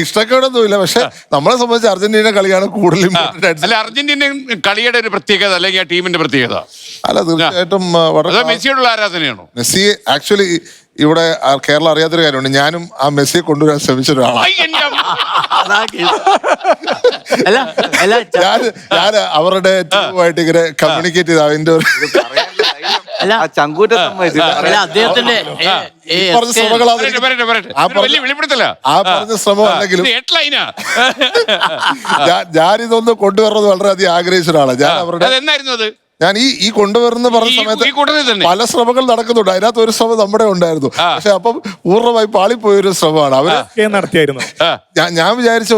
ഇഷ്ടക്കേടൊന്നുമില്ല, പക്ഷെ നമ്മളെ സംബന്ധിച്ച് അർജന്റീന കളിയാണ് കൂടുതൽ ഇമ്പോർട്ടന്റ് ആയിട്ട്. അല്ല, അർജന്റീന കളിയുടെ ഒരു പ്രത്യേകത അല്ലെങ്കിൽ ആ ടീമിന്റെ പ്രത്യേകത? അല്ല, തീർച്ചയായിട്ടും മെസ്സിയോടുള്ള ആരാധനയാണോ? മെസ്സി ആക്ച്വലി ഇവിടെ കേരളം അറിയാത്തൊരു കാര്യമുണ്ട്. ഞാനും ആ മെസ്സിയെ കൊണ്ടുവരാൻ ശ്രമിച്ച ഒരാളാണ്. ഞാൻ അവരുടെ ടീമുമായിട്ട് ഇങ്ങനെ കമ്മ്യൂണിക്കേറ്റ് ചെയ്ത് അതിന്റെ ഒരു ചങ്കൂറ്റ അദ്ദേഹത്തിന്റെ ആ പറഞ്ഞ ശ്രമം അല്ലെങ്കിലും ഞാനിതൊന്ന് കൊണ്ടുവരുന്നത് വളരെയധികം ആഗ്രഹിച്ച ഒരാളാണ്. ഞാൻ അവരുടെ ഞാൻ ഈ കൊണ്ടുവരുന്ന പറഞ്ഞ സമയത്ത് പല ശ്രമങ്ങൾ നടക്കുന്നുണ്ട്. അതിനകത്ത് ഒരു ശ്രമം നമ്മുടെ ഉണ്ടായിരുന്നു, പക്ഷെ അപ്പം പൂർണ്ണമായി പാളിപ്പോയൊരു ശ്രമമാണ് അവര് നടത്തിയായിരുന്നു. ഞാൻ വിചാരിച്ച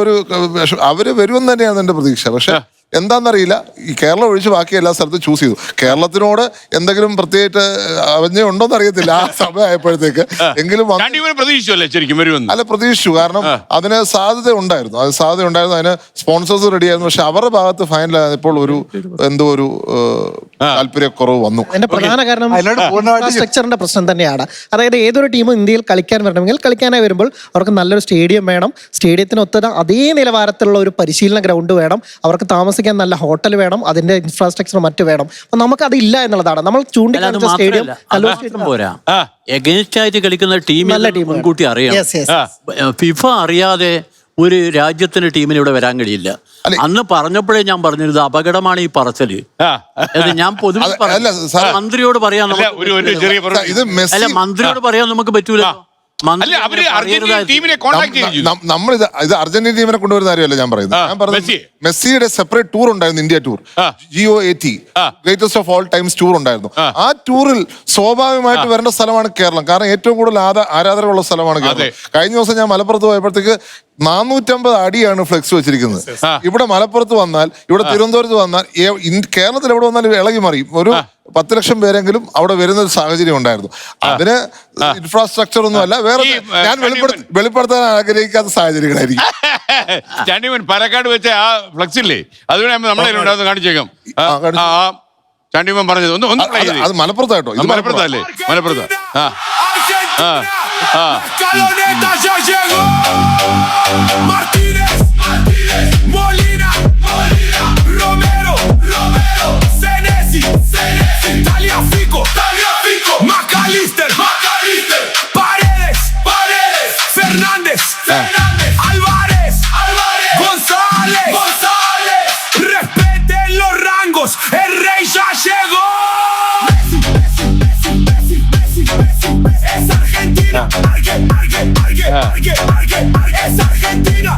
അവര് വരുമെന്ന് തന്നെയാണ് എന്റെ പ്രതീക്ഷ. പക്ഷെ എന്താണെന്നറിയില്ല, ഈ കേരളം ഒഴിച്ച് ബാക്കി എല്ലാ സ്ഥലത്തും ചൂസ് ചെയ്തു. കേരളത്തിനോട് എന്തെങ്കിലും പ്രത്യേകിച്ച് അവജ്ഞയുണ്ടോന്ന് അറിയത്തില്ല ആ സമയമായപ്പോഴത്തേക്ക്. എങ്കിലും അല്ല, പ്രതീക്ഷിച്ചു. കാരണം അതിന് സാധ്യത ഉണ്ടായിരുന്നു. അതിന് സ്പോൺസേഴ്സ് റെഡി ആയിരുന്നു. പക്ഷെ അവരുടെ ഭാഗത്ത് ഫൈനലായപ്പോൾ എന്തോ ഒരു താല്പര്യക്കുറവ് വന്നു. അതിന്റെ പ്രധാന കാരണം ഇൻഫ്രാസ്ട്രക്ചറിന്റെ പ്രശ്നം തന്നെയാണ്. അതായത് ഏതൊരു ടീമും ഇന്ത്യയിൽ കളിക്കാൻ വരണമെങ്കിൽ, കളിക്കാനായി വരുമ്പോൾ അവർക്ക് നല്ലൊരു സ്റ്റേഡിയം വേണം. സ്റ്റേഡിയത്തിന് ഒത്ത അതേ നിലവാരത്തിലുള്ള ഒരു പരിശീലന ഗ്രൗണ്ട് വേണം. അവർക്ക് താമസിക്കാൻ നല്ല ഹോട്ടൽ വേണം. അതിന്റെ ഇൻഫ്രാസ്ട്രക്ചർ മറ്റു വേണം. അപ്പൊ നമുക്ക് അതില്ല എന്നുള്ളതാണ് നമ്മൾ ചൂണ്ടിക്കാണിച്ച സ്റ്റേഡിയം. പോരാ, എഗൈൻസ്റ്റ് ആയിട്ട് കളിക്കുന്ന ടീം മുൻകൂട്ടി അറിയാം. ഫിഫ അറിയാതെ ഒരു രാജ്യത്തിന്റെ ടീമിന് ഇവിടെ വരാൻ കഴിയില്ല. അന്ന് പറഞ്ഞപ്പോഴേ ഞാൻ പറഞ്ഞത് അപകടമാണ് ഈ പറച്ചല്. ഞാൻ പൊതുവെ മന്ത്രിയോട് പറയാൻ മന്ത്രിയോട് പറയാൻ നമുക്ക് പറ്റൂല. ഇത് അർജന്റീന ടീമിനെ കൊണ്ടുവരുന്ന കാര്യമല്ല ഞാൻ പറയുന്നത്. മെസ്സിയുടെ സെപ്പറേറ്റ് ടൂർ ഉണ്ടായിരുന്നു, India tour, GOAT, greatest of all times tour ഉണ്ടായിരുന്നു. ആ ടൂറിൽ സ്വാഭാവികമായിട്ട് വരേണ്ട സ്ഥലമാണ് കേരളം. കാരണം ഏറ്റവും കൂടുതൽ ആരാധകരുള്ള സ്ഥലമാണ് കേരളം. കഴിഞ്ഞ ദിവസം ഞാൻ മലപ്പുറത്ത് പോയപ്പോഴത്തേക്ക് 450 അടിയാണ് ഫ്ലെക്സ് വെച്ചിരിക്കുന്നത്. ഇവിടെ മലപ്പുറത്ത് വന്നാൽ, ഇവിടെ തിരുവനന്തപുരത്ത് വന്നാൽ, കേരളത്തിൽ എവിടെ വന്നാലും ഇളകി മറിയും. ഒരു 10 ലക്ഷം പേരെങ്കിലും അവിടെ വരുന്ന ഒരു സാഹചര്യം ഉണ്ടായിരുന്നു. അതിന് ഇൻഫ്രാസ്ട്രക്ചർ ഒന്നും അല്ല, വേറെ ഞാൻ വെളിപ്പെടുത്താൻ ആഗ്രഹിക്കാത്ത സാഹചര്യങ്ങളായിരിക്കും. പാലക്കാട് വെച്ച ആ ഫ്ലെക്സ് ഇല്ലേ, അതുകൊണ്ട് നമ്മളെ കാണിച്ചേക്കാം. ചാണ്ടിമൻ പറഞ്ഞത് അത് മലപ്പുറത്തായിട്ടോ? ഇത് മലപ്പുറത്തല്ലേ? മലപ്പുറത്ത് Martínez, Molina, Romero, Senesi, Tagliafico, McAllister, Paredes, Fernández, Álvarez, González, respeten los rangos, el rey ya llegó. Es Argentina, es Argentina,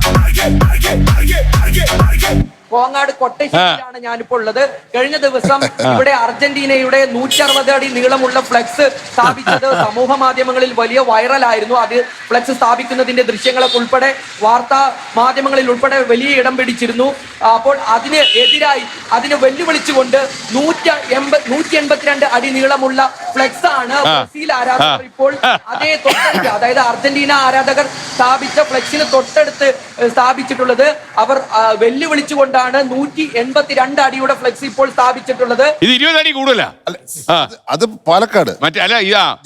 Kongad കൊട്ടശ്ശേരിയിലാണ് ഞാനിപ്പോൾ ഉള്ളത്. കഴിഞ്ഞ ദിവസം ഇവിടെ അർജന്റീനയുടെ 160 അടി നീളമുള്ള ഫ്ലെക്സ് സ്ഥാപിച്ചത് സമൂഹ മാധ്യമങ്ങളിൽ വലിയ വൈറലായിരുന്നു. അത് ഫ്ലെക്സ് സ്ഥാപിക്കുന്നതിന്റെ ദൃശ്യങ്ങളൊക്കെ ഉൾപ്പെടെ വാർത്താ മാധ്യമങ്ങളിൽ ഉൾപ്പെടെ വലിയ ഇടം പിടിച്ചിരുന്നു. അപ്പോൾ അതിന് എതിരായി, അതിനെ വെല്ലുവിളിച്ചുകൊണ്ട് 182 അടി നീളമുള്ള ഫ്ലെക്സ് ആണ് ബ്രസീൽ ആരാധകർ ഇപ്പോൾ അതേ തൊട്ടടുത്ത്, അതായത് അർജന്റീന ആരാധകർ സ്ഥാപിച്ച ഫ്ലെക്സിന് തൊട്ടടുത്ത് സ്ഥാപിച്ചിട്ടുള്ളത്. അവർ വെല്ലുവിളിച്ചുകൊണ്ടാണ് 182 അടിയുടെ ഫ്ലെക്സ് ഇപ്പോൾ സ്ഥാപിച്ചിട്ടുള്ളത്. ഇത് 20 അടി കൂടുതല. അത് പാലക്കാട്.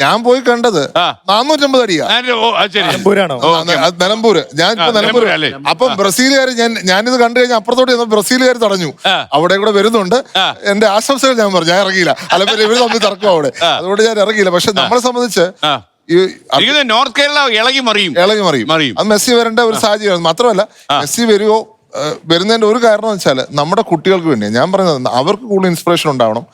ഞാൻ പോയി കണ്ടത് 450 അടിയാ. നിലമ്പൂര്. അപ്പം ബ്രസീലുകാർ, ഞാനിത് കണ്ടു കഴിഞ്ഞാൽ അപ്പുറത്തോട്ട് ബ്രസീലുകാർ തടഞ്ഞു. അവിടെ കൂടെ വരുന്നുണ്ട്. എന്റെ ആശംസകൾ ഞാൻ പറഞ്ഞു. ഞാൻ ഇറങ്ങിയില്ല, അല്ലെങ്കിൽ ഇവര് തമ്മിൽ തർക്കം അവിടെ. അതുകൊണ്ട് ഞാൻ ഇറങ്ങിയില്ല. പക്ഷെ നമ്മളെ സംബന്ധിച്ച് നോർത്ത് കേരള ഇളകി മറിയും. അത് മെസ്സി വരേണ്ട ഒരു സാഹചര്യം. മാത്രമല്ല, മെസ്സി വരുമോ വരുന്നതിന്റെ ഒരു കാരണം എന്ന് വെച്ചാൽ നമ്മുടെ കുട്ടികൾക്ക് വേണ്ടി ഞാൻ പറയുന്നത്, അവർക്ക് കൂടുതൽ ഇൻസ്പിറേഷൻ ഉണ്ടാവണം.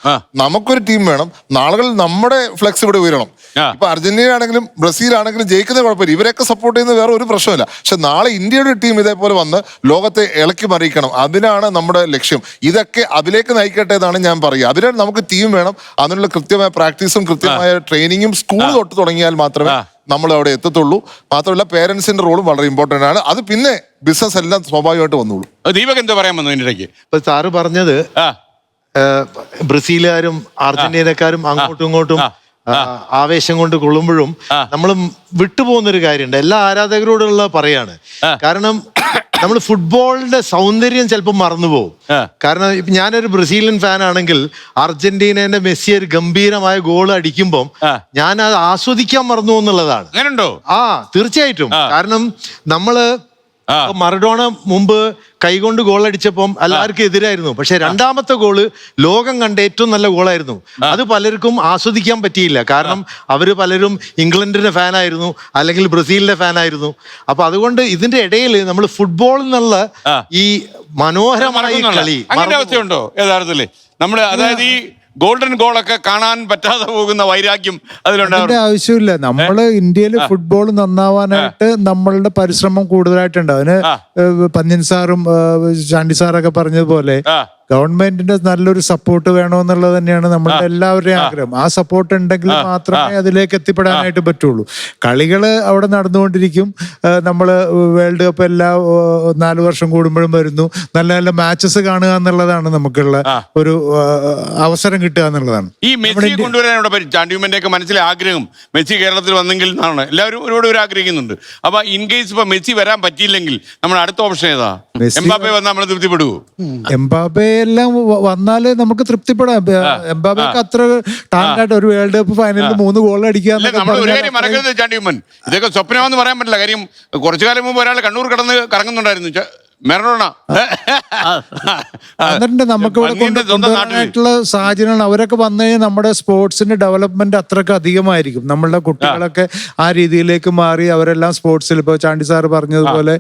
നമുക്കൊരു ടീം വേണം. നാളുകളിൽ നമ്മുടെ ഫ്ലെക്സ് ഇവിടെ ഉയരണം. ഇപ്പൊ അർജന്റീന ആണെങ്കിലും ബ്രസീൽ ആണെങ്കിലും ജയിക്കുന്ന കുഴപ്പമില്ല, ഇവരൊക്കെ സപ്പോർട്ട് ചെയ്യുന്ന വേറെ ഒരു പ്രശ്നമില്ല. പക്ഷെ നാളെ ഇന്ത്യയുടെ ടീം ഇതേപോലെ വന്ന് ലോകത്തെ ഇളക്കി മറിയിക്കണം. അതിനാണ് നമ്മുടെ ലക്ഷ്യം. ഇതൊക്കെ അതിലേക്ക് നയിക്കട്ടെ എന്നാണ് ഞാൻ പറയുക. അതിനാണ് നമുക്ക് ടീം വേണം. അതിനുള്ള കൃത്യമായ പ്രാക്ടീസും കൃത്യമായ ട്രെയിനിങ്ങും സ്കൂൾ തൊട്ട് തുടങ്ങിയാൽ മാത്രമേ നമ്മൾ അവിടെ എത്തത്തുള്ളൂ. മാത്രമല്ല, പേരൻസിന്റെ റോളും വളരെ ഇമ്പോർട്ടന്റ് ആണ്. അത് പിന്നെ ബിസിനസ് എല്ലാം സ്വാഭാവികമായിട്ട് വന്നോളൂ. ദീപക് എന്താ പറയാൻ വന്നു ഇതിന്റെ ഇടയ്ക്ക്? ഇപ്പൊ സാറ് പറഞ്ഞത് ബ്രസീലുകാരും അർജന്റീനക്കാരും അങ്ങോട്ടും ഇങ്ങോട്ടും ആവേശം കൊണ്ട് കൊള്ളുമ്പോഴും നമ്മൾ വിട്ടുപോകുന്നൊരു കാര്യമുണ്ട്. എല്ലാ ആരാധകരോടുള്ള പറയാണ്. കാരണം നമ്മൾ ഫുട്ബോളിന്റെ സൗന്ദര്യം ചിലപ്പോൾ മറന്നുപോകും. കാരണം ഇപ്പൊ ഞാനൊരു ബ്രസീലിയൻ ഫാൻ ആണെങ്കിൽ അർജന്റീനന്റെ മെസ്സി ഒരു ഗംഭീരമായ ഗോൾ അടിക്കുമ്പോൾ ഞാൻ അത് ആസ്വദിക്കാൻ മറന്നു എന്നുള്ളതാണ്. തീർച്ചയായിട്ടും. കാരണം നമ്മള് മറഡോണ മുമ്പ് കൈകൊണ്ട് ഗോൾ അടിച്ചപ്പം എല്ലാവർക്കും എതിരായിരുന്നു. പക്ഷെ രണ്ടാമത്തെ ഗോള് ലോകം കണ്ട ഏറ്റവും നല്ല ഗോളായിരുന്നു. അത് പലർക്കും ആസ്വദിക്കാൻ പറ്റിയില്ല. കാരണം അവര് പലരും ഇംഗ്ലണ്ടിന്റെ ഫാനായിരുന്നു, അല്ലെങ്കിൽ ബ്രസീലിന്റെ ഫാനായിരുന്നു. അപ്പൊ അതുകൊണ്ട് ഇതിന്റെ ഇടയിൽ നമ്മൾ ഫുട്ബോൾ എന്നുള്ള ഈ മനോഹരമായ കളി അങ്ങനെ അവസ്ഥയുണ്ടോ യഥാർത്ഥത്തില്? നമ്മള് അതായത് ഈ ഗോൾഡൻ ഗോളൊക്കെ കാണാൻ പറ്റാതെ പോകുന്ന വൈരാഗ്യം അതിലുണ്ടാവും. ആവശ്യമില്ല. നമ്മള് ഇന്ത്യയില് ഫുട്ബോൾ നന്നാവാനായിട്ട് നമ്മളുടെ പരിശ്രമം കൂടുതലായിട്ടുണ്ട്. അതിന് പന്ന്യൻ സാറും ചാണ്ടി സാറൊക്കെ പറഞ്ഞതുപോലെ ഗവൺമെന്റിന്റെ നല്ലൊരു സപ്പോർട്ട് വേണമെന്നുള്ളത് തന്നെയാണ് നമ്മളുടെ എല്ലാവരുടെയും ആഗ്രഹം. ആ സപ്പോർട്ട് ഉണ്ടെങ്കിൽ മാത്രമേ അതിലേക്ക് എത്തിപ്പെടാനായിട്ട് പറ്റുള്ളൂ. കളികള് അവിടെ നടന്നുകൊണ്ടിരിക്കും. നമ്മള് വേൾഡ് കപ്പ് എല്ലാ 4 വർഷം കൂടുമ്പോഴും വരുന്നു. നല്ല നല്ല മാച്ചസ് കാണുക എന്നുള്ളതാണ് നമുക്കുള്ള ഒരു അവസരം കിട്ടുക എന്നുള്ളതാണ്. ഈ മെസ്സിയെ കൊണ്ടുവരാനുള്ള ചാണ്ടിയുമ്മന്റെ ഒക്കെ മനസ്സിലെ ആഗ്രഹം മെസ്സി കേരളത്തിൽ വന്നെങ്കിൽ എന്നാണ് എല്ലാവരും ഒരുപാട് ആഗ്രഹിക്കുന്നുണ്ട്. അപ്പൊ ഇൻ കേസ് ഇപ്പൊ മെസ്സി വരാൻ പറ്റിയില്ലെങ്കിൽ നമ്മുടെ അടുത്ത ഓപ്ഷൻ ഏതാ? എംബാപ്പെ വന്നാൽ നമ്മൾ തൃപ്തിപ്പെടുവോ? എംബാപ്പെ എല്ലാം വന്നാല് നമുക്ക് തൃപ്തിപ്പെടാം. എംബാപ്പയ്ക്ക് അത്ര ടാലന്റായിട്ട് ഒരു വേൾഡ് കപ്പ് ഫൈനലിൽ 3 ഗോൾ അടിക്കുക. ഒരു കാര്യം മറക്കരുത് ചാണ്ടിയുമ്മൻ, ഇതൊക്കെ സ്വപ്നമാണെന്ന് പറയാൻ പറ്റില്ല. കാര്യം കുറച്ചു കാലം മുമ്പ് ഒരാൾ കണ്ണൂർ കിടന്ന് കറങ്ങുന്നുണ്ടായിരുന്നു, മെറഡോണ. എന്നിട്ട് നമുക്ക് ഇവിടെ കൊണ്ടുവരാനായിട്ടുള്ള സാഹചര്യങ്ങൾ അവരൊക്കെ വന്നു കഴിഞ്ഞാൽ നമ്മുടെ സ്പോർട്സിന്റെ ഡെവലപ്മെന്റ് അത്രയ്ക്ക് അധികമായിരിക്കും. നമ്മളുടെ കുട്ടികളൊക്കെ ആ രീതിയിലേക്ക് മാറി അവരെല്ലാം സ്പോർട്സിൽ, ഇപ്പോൾ ചാണ്ടി സാറ് പറഞ്ഞതുപോലെ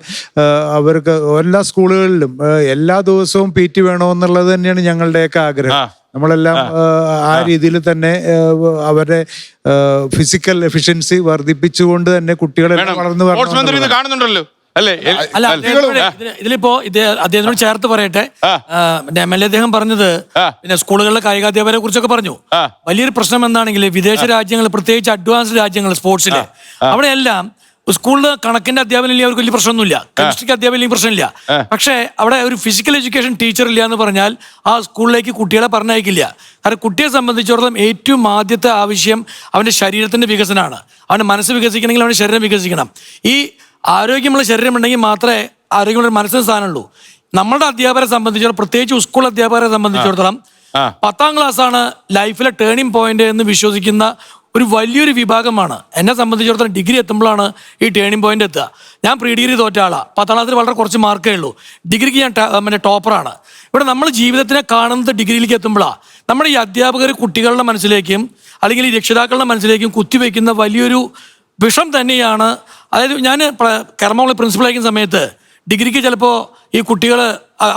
അവർക്ക് എല്ലാ സ്കൂളുകളിലും എല്ലാ ദിവസവും PT വേണമെന്നുള്ളത് തന്നെയാണ് ഞങ്ങളുടെയൊക്കെ ആഗ്രഹം. നമ്മളെല്ലാം ആ രീതിയിൽ തന്നെ അവരുടെ ഫിസിക്കൽ എഫിഷ്യൻസി വർദ്ധിപ്പിച്ചുകൊണ്ട് തന്നെ കുട്ടികളെല്ലാം വളർന്നു വരണം. കാണുന്നുണ്ടല്ലോ. അല്ല, ഇതിലിപ്പോ അദ്ദേഹത്തിനോട് ചേർത്ത് പറയട്ടെ, MLA അദ്ദേഹം പറഞ്ഞത് പിന്നെ സ്കൂളുകളിലെ കായികാധ്യാപകരെ കുറിച്ചൊക്കെ പറഞ്ഞു. വലിയൊരു പ്രശ്നം എന്താണെങ്കിൽ വിദേശ രാജ്യങ്ങൾ, പ്രത്യേകിച്ച് അഡ്വാൻസ്ഡ് രാജ്യങ്ങൾ സ്പോർട്സില്, അവിടെയെല്ലാം സ്കൂളിൽ കണക്കിന്റെ അധ്യാപനം ഇല്ല, അവർക്ക് വലിയ പ്രശ്നമൊന്നുമില്ല. കെമിസ്ട്രിക്ക് അധ്യാപനം ഇല്ലെങ്കിൽ പ്രശ്നമില്ല. പക്ഷേ അവിടെ ഒരു ഫിസിക്കൽ എഡ്യൂക്കേഷൻ ടീച്ചർ ഇല്ല എന്ന് പറഞ്ഞാൽ ആ സ്കൂളിലേക്ക് കുട്ടികളെ പറഞ്ഞയക്കില്ല. കാരണം കുട്ടിയെ സംബന്ധിച്ചിടത്തോളം ഏറ്റവും ആദ്യത്തെ ആവശ്യം അവന്റെ ശരീരത്തിന്റെ വികസനമാണ്. അവന്റെ മനസ്സ് വികസിക്കണമെങ്കിൽ അവന്റെ ശരീരം വികസിക്കണം. ഈ ആരോഗ്യമുള്ള ശരീരം ഉണ്ടെങ്കിൽ മാത്രമേ ആരോഗ്യമുള്ള മനസ്സിന് സ്ഥാനമുള്ളൂ. നമ്മളുടെ അധ്യാപകരെ സംബന്ധിച്ചിടത്തോളം, പ്രത്യേകിച്ച് സ്കൂൾ അധ്യാപകരെ സംബന്ധിച്ചിടത്തോളം 10ാം ക്ലാസ്സാണ് ലൈഫിലെ ടേണിംഗ് പോയിന്റ് എന്ന് വിശ്വസിക്കുന്ന ഒരു വലിയൊരു വിഭാഗമാണ്. എന്നെ സംബന്ധിച്ചിടത്തോളം ഡിഗ്രി എത്തുമ്പോഴാണ് ഈ ടേണിംഗ് പോയിന്റ് എത്തുക. ഞാൻ പ്രീ ഡിഗ്രി തോറ്റ ആളാണ്. 10ാം ക്ലാസ്സിൽ വളരെ കുറച്ച് മാർക്കേ ഉള്ളൂ. ഡിഗ്രിക്ക് ഞാൻ ടോപ്പറാണ്. ഇവിടെ നമ്മൾ ജീവിതത്തിനെ കാണുന്നത് ഡിഗ്രിയിലേക്ക് എത്തുമ്പോഴാണ്. നമ്മുടെ ഈ അധ്യാപകർ കുട്ടികളുടെ മനസ്സിലേക്കും അല്ലെങ്കിൽ ഈ രക്ഷിതാക്കളുടെ മനസ്സിലേക്കും കുത്തിവെക്കുന്ന വലിയൊരു വിഷം തന്നെയാണ്. അതായത് ഞാൻ കർമ്മമുള്ള പ്രിൻസിപ്പളായിരിക്കുന്ന സമയത്ത് ഡിഗ്രിക്ക് ചിലപ്പോൾ ഈ കുട്ടികൾ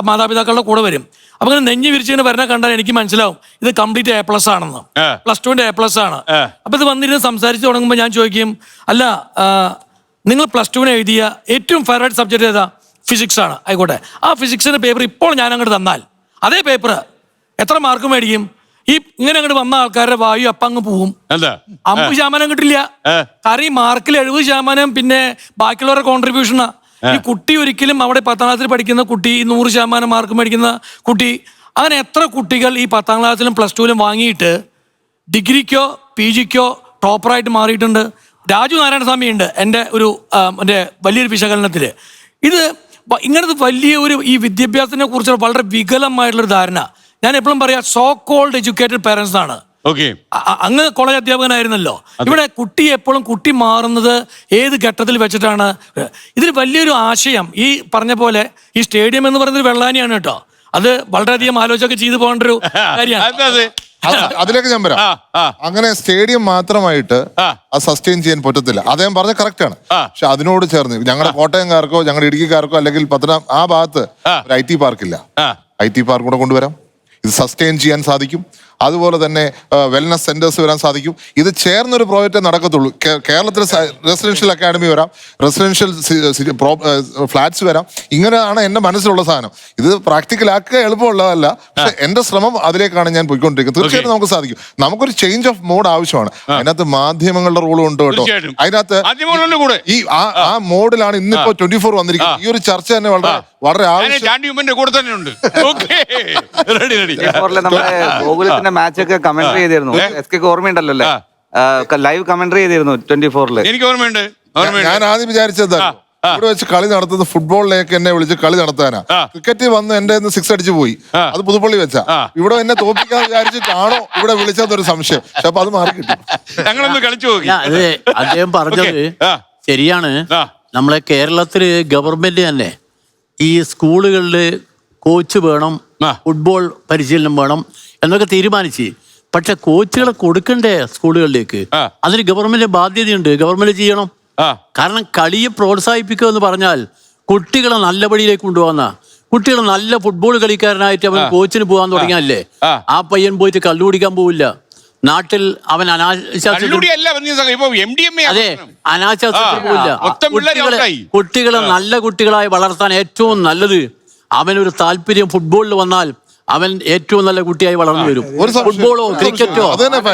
മാതാപിതാക്കളുടെ കൂടെ വരും. അപ്പൊ ഇങ്ങനെ നെഞ്ഞ് വിരിച്ചിങ്ങനെ വരണ കണ്ടാൽ എനിക്ക് മനസ്സിലാവും ഇത് കംപ്ലീറ്റ് A+ ആണെന്ന്, +2ന്റെ A+ ആണ്. അപ്പൊ ഇത് വന്നിരുന്ന് സംസാരിച്ച് തുടങ്ങുമ്പോൾ ഞാൻ ചോദിക്കും, അല്ല നിങ്ങൾ +2 എഴുതിയ ഏറ്റവും ഫേവറേറ്റ് സബ്ജക്ട് ഏതാ? ഫിസിക്സ് ആണ്. ആയിക്കോട്ടെ, ആ ഫിസിക്സിന്റെ പേപ്പർ ഇപ്പോൾ ഞാൻ അങ്ങോട്ട് തന്നാൽ അതേ പേപ്പർ എത്ര മാർക്ക് മേടിക്കും? ഈ ഇങ്ങനെ അങ്ങോട്ട് വന്ന ആൾക്കാരുടെ വായു അപ്പം അങ്ങ് പോവും. 50% കിട്ടില്ല. കാരണം ഈ മാർക്കിൽ 70% പിന്നെ ബാക്കിയുള്ളവരുടെ കോൺട്രിബ്യൂഷനാ. ഈ കുട്ടി ഒരിക്കലും അവിടെ 10ാം ക്ലാസ്സിൽ പഠിക്കുന്ന കുട്ടി, 100% മാർക്ക് മേടിക്കുന്ന കുട്ടി, അങ്ങനെ എത്ര കുട്ടികൾ ഈ 10ാം ക്ലാസ്സിലും +2ലും വാങ്ങിയിട്ട് ഡിഗ്രിക്കോ PGക്കോ ടോപ്പറായിട്ട് മാറിയിട്ടുണ്ട്. രാജു നാരായണസ്വാമി ഉണ്ട് എൻ്റെ വലിയൊരു വിശകലനത്തിൽ. ഇത് ഇങ്ങനത്തെ വലിയ ഈ വിദ്യാഭ്യാസത്തിനെ കുറിച്ച് വളരെ വികലമായിട്ടുള്ളൊരു ധാരണ. ഞാൻ എപ്പോഴും പറയാം, സോ കോൾഡ് എഡ്യൂക്കേറ്റഡ് പേരൻസ് ആണ്. അങ്ങ് കോളേജ് അധ്യാപകനായിരുന്നല്ലോ. ഇവിടെ കുട്ടി എപ്പോഴും കുട്ടി മാറുന്നത് ഏത് ഘട്ടത്തിൽ വെച്ചിട്ടാണ്? ഇതിൽ വലിയൊരു ആശയം ഈ പറഞ്ഞ പോലെ ഈ സ്റ്റേഡിയം എന്ന് പറയുന്നത് വെള്ളാനിയാണ് കേട്ടോ. അത് വളരെയധികം ആലോചനയൊക്കെ ചെയ്തു പോകേണ്ട ഒരു കാര്യമാണ്. അതിലേക്ക് ഞാൻ വരാം. അങ്ങനെ സ്റ്റേഡിയം മാത്രമായിട്ട് അത് സസ്റ്റെയിൻ ചെയ്യാൻ പറ്റത്തില്ല. അദ്ദേഹം പറഞ്ഞ കറക്റ്റ് ആണ്. പക്ഷെ അതിനോട് ചേർന്ന് ഞങ്ങളുടെ കോട്ടയംകാർക്കോ ഞങ്ങളുടെ ഇടുക്കിക്കാർക്കോ അല്ലെങ്കിൽ ആ ഭാഗത്ത് ഒരു IT പാർക്കില്ല. IT പാർക്ക് കൂടെ കൊണ്ടുവരാം. ഇത് സസ്റ്റെയിൻ ചെയ്യാൻ സാധിക്കും. അതുപോലെ തന്നെ വെൽനസ് സെന്റേഴ്സ് വരാൻ സാധിക്കും. ഇത് ചേർന്നൊരു പ്രോജക്റ്റേ നടക്കത്തുള്ളൂ. കേരളത്തിൽ റെസിഡൻഷ്യൽ അക്കാഡമി വരാം, റെസിഡൻഷ്യൽ ഫ്ലാറ്റ്സ് വരാം. ഇങ്ങനെയാണ് എൻ്റെ മനസ്സിലുള്ള സാധനം. ഇത് പ്രാക്ടിക്കലാക്കുക എളുപ്പമുള്ളതല്ല. പക്ഷെ എൻ്റെ ശ്രമം അതിലേക്കാണ് ഞാൻ പോയിക്കൊണ്ടിരിക്കുന്നത്. തീർച്ചയായിട്ടും നമുക്ക് സാധിക്കും. നമുക്കൊരു ചേഞ്ച് ഓഫ് മോഡ് ആവശ്യമാണ്. അതിനകത്ത് മാധ്യമങ്ങളുടെ റോളും ഉണ്ട് കേട്ടോ. അതിനകത്ത് ഈ ആ മോഡിലാണ് ഇന്നിപ്പോ 24 വന്നിരിക്കുന്നത്. ഈ ഒരു ചർച്ച തന്നെ വളരെ വളരെ ചാണ്ടിയുമ്മന്റെ കൂടെ തന്നെ ഉണ്ട്. Ready ready. നമ്മുടെ ഗോകുലത്തിന്റെ മാച്ചൊക്കെ കമന്ററി ചെയ്തിരുന്നു. SK ഓർമ്മയുണ്ടല്ലോ അല്ലേ? ലൈവ് കമന്ററി ചെയ്തിരുന്നു 24-ല്. എനിക്ക് ഓർമ്മയുണ്ട്. ഞാൻ ആദ്യം വിചാരിച്ചത് ഇവിടെ വെച്ച് കളി നടത്തുന്ന ഫുട്ബോളിലേക്ക് എന്നെ വിളിച്ച് കളി നടത്താനാ. ക്രിക്കറ്റ് വന്ന് എന്റെ 6 അടിച്ചു പോയി. അത് പുതുപ്പള്ളി വെച്ചാ. ഇവിടെ എന്നെ തോപ്പിക്കാൻ വിചാരിച്ചിട്ടാണോ ഇവിടെ വിളിച്ചതെന്നൊരു സംശയം. പക്ഷെ അപ്പൊ അത് മാറി കിട്ടും. ഞങ്ങളൊന്ന് കളിച്ചു നോക്കി. അദ്ദേഹം പറഞ്ഞത് ശരിയാണ്. നമ്മളെ കേരളത്തില് ഗവൺമെന്റ് തന്നെ ഈ സ്കൂളുകളിൽ കോച്ച് വേണം, ഫുട്ബോൾ പരിശീലനം വേണം എന്നൊക്കെ തീരുമാനിച്ച്. പക്ഷെ കോച്ചുകളെ കൊടുക്കണ്ടേ സ്കൂളുകളിലേക്ക്? അതിന് ഗവൺമെന്റ് ബാധ്യതയുണ്ട്. ഗവൺമെന്റ് ചെയ്യണം. കാരണം കളിയെ പ്രോത്സാഹിപ്പിക്കുക എന്ന് പറഞ്ഞാൽ കുട്ടികളെ നല്ല പടിയിലേക്ക് കൊണ്ടുപോകുന്ന, കുട്ടികൾ നല്ല ഫുട്ബോൾ കളിക്കാരനായിട്ട് അവൻ കോച്ചിന് പോകാൻ തുടങ്ങിയല്ലേ ആ പയ്യൻ പോയിട്ട് കള്ളു കുടിക്കാൻ പോവില്ല. നാട്ടിൽ അവൻ അനാശാസ്യത്തിൽ പോവില്ല. കുട്ടികളെ നല്ല കുട്ടികളായി വളർത്താൻ ഏറ്റവും നല്ലത് അവനൊരു താല്പര്യം ഫുട്ബോളിൽ വന്നാൽ അവൻ ഏറ്റവും നല്ല കുട്ടിയായി വളർന്നു വരും. ഫുട്ബോളോ ക്രിക്കറ്റോ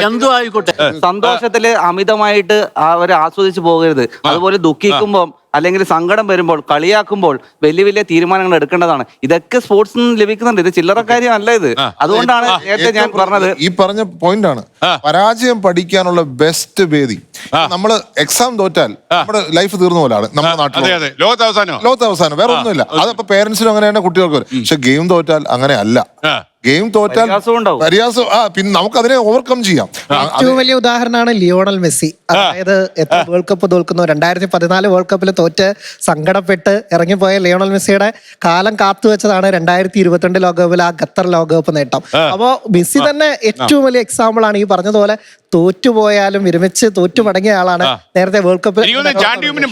എന്തോ ആയിക്കോട്ടെ. സന്തോഷത്തില് അമിതമായിട്ട് അവരെ ആസ്വദിച്ചു പോകരുത്. അതുപോലെ ദുഃഖിക്കുമ്പോൾ അല്ലെങ്കിൽ സങ്കടം വരുമ്പോൾ, കളിയാക്കുമ്പോൾ വലിയ വലിയ തീരുമാനങ്ങൾ എടുക്കേണ്ടതാണ്. ഇതൊക്കെ സ്പോർട്സിൽ നിന്ന് ലഭിക്കുന്നുണ്ട്. ഇത് ചില്ലറ കാര്യമല്ല ഇത്. അതുകൊണ്ടാണ് നേരത്തെ ഞാൻ പറഞ്ഞത്. ഈ പറഞ്ഞ പോയിന്റ് ആണ് പരാജയം പഠിക്കാനുള്ള ബെസ്റ്റ് വേദി. നമ്മള് എക്സാം തോറ്റാൽ നമ്മുടെ ലൈഫ് തീർന്ന പോലാണ് നമ്മുടെ നാട്ടിൽ. ലോകത്ത് അവസാനം വേറെ ഒന്നുമില്ല. അതപ്പോ പേരൻസിനും അങ്ങനെയാണ്, കുട്ടികൾക്ക്. പക്ഷെ ഗെയിം തോറ്റാൽ അങ്ങനെ അല്ല. ഗെയിം തോറ്റാൽ പരിഹാസം. പിന്നെ നമുക്ക് അതിനെ ഓവർകം ചെയ്യാം. ഏറ്റവും വലിയ ഉദാഹരണമാണ് ലിയോണൽ മെസ്സി. അതായത് എത്ര വേൾഡ് കപ്പ് തോൽക്കുന്നു. 2014 വേൾഡ് കപ്പിൽ തോറ്റ് സങ്കടപ്പെട്ട് ഇറങ്ങിപ്പോയ ലിയോണൽ മെസ്സിയുടെ കാലം കാത്തുവെച്ചതാണ് 2022 ലോകകപ്പിൽ ആ ഖത്തർ ലോകകപ്പ് നേട്ടം. അപ്പോ മെസ്സി തന്നെ ഏറ്റവും വലിയ എക്സാമ്പിൾ ആണ്. ഈ പറഞ്ഞതുപോലെ തോറ്റുപോയാലും വിരമിച്ച് തോറ്റു മടങ്ങിയ ആളാണ്. നേരത്തെ വേൾഡ് കപ്പിൽ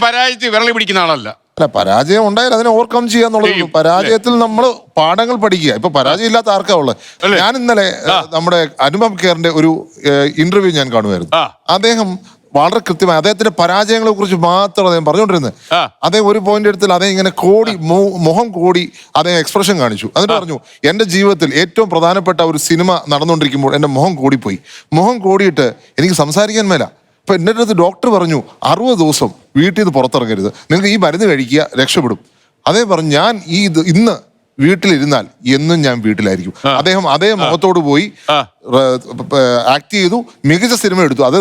പരാജയത്തിൽ വിരളി പിടിക്കുന്ന ആളല്ല. അല്ല, പരാജയം ഉണ്ടായാൽ അതിനെ ഓവർകം ചെയ്യാന്നുള്ളൂ. പരാജയത്തിൽ നമ്മൾ പാഠങ്ങൾ പഠിക്കുക. ഇപ്പൊ പരാജയം ഇല്ലാത്ത ആർക്കാ ഉള്ളത്? ഞാൻ ഇന്നലെ നമ്മുടെ അനുപം ഖേറിന്റെ ഒരു ഇന്റർവ്യൂ ഞാൻ കാണുമായിരുന്നു. അദ്ദേഹം വളരെ കൃത്യമായി അദ്ദേഹത്തിന്റെ പരാജയങ്ങളെ കുറിച്ച് മാത്രം അദ്ദേഹം പറഞ്ഞുകൊണ്ടിരുന്നത്. അദ്ദേഹം ഒരു പോയിന്റ് എടുത്താൽ അദ്ദേഹം ഇങ്ങനെ മുഖം കോടി അദ്ദേഹം എക്സ്പ്രഷൻ കാണിച്ചു. എന്നിട്ട് പറഞ്ഞു, എന്റെ ജീവിതത്തിൽ ഏറ്റവും പ്രധാനപ്പെട്ട ഒരു സിനിമ നടന്നുകൊണ്ടിരിക്കുമ്പോൾ എന്റെ മുഖം കോടിപ്പോയി. മുഖം കോടിയിട്ട് എനിക്ക് സംസാരിക്കാൻ മേല. അപ്പൊ എൻ്റെ അടുത്ത് ഡോക്ടർ പറഞ്ഞു 60 ദിവസം വീട്ടിൽ നിന്ന് പുറത്തിറങ്ങരുത്, നിങ്ങൾക്ക് ഈ മരുന്ന് കഴിക്കുക, രക്ഷപ്പെടും. അതേ പറഞ്ഞു, ഞാൻ ഇന്ന് വീട്ടിലിരുന്നാൽ എന്നും ഞാൻ വീട്ടിലായിരിക്കും. അദ്ദേഹം അതേ മുഖത്തോട് പോയി ആക്ട് ചെയ്തു, മികച്ച സിനിമ എടുത്തു. അത്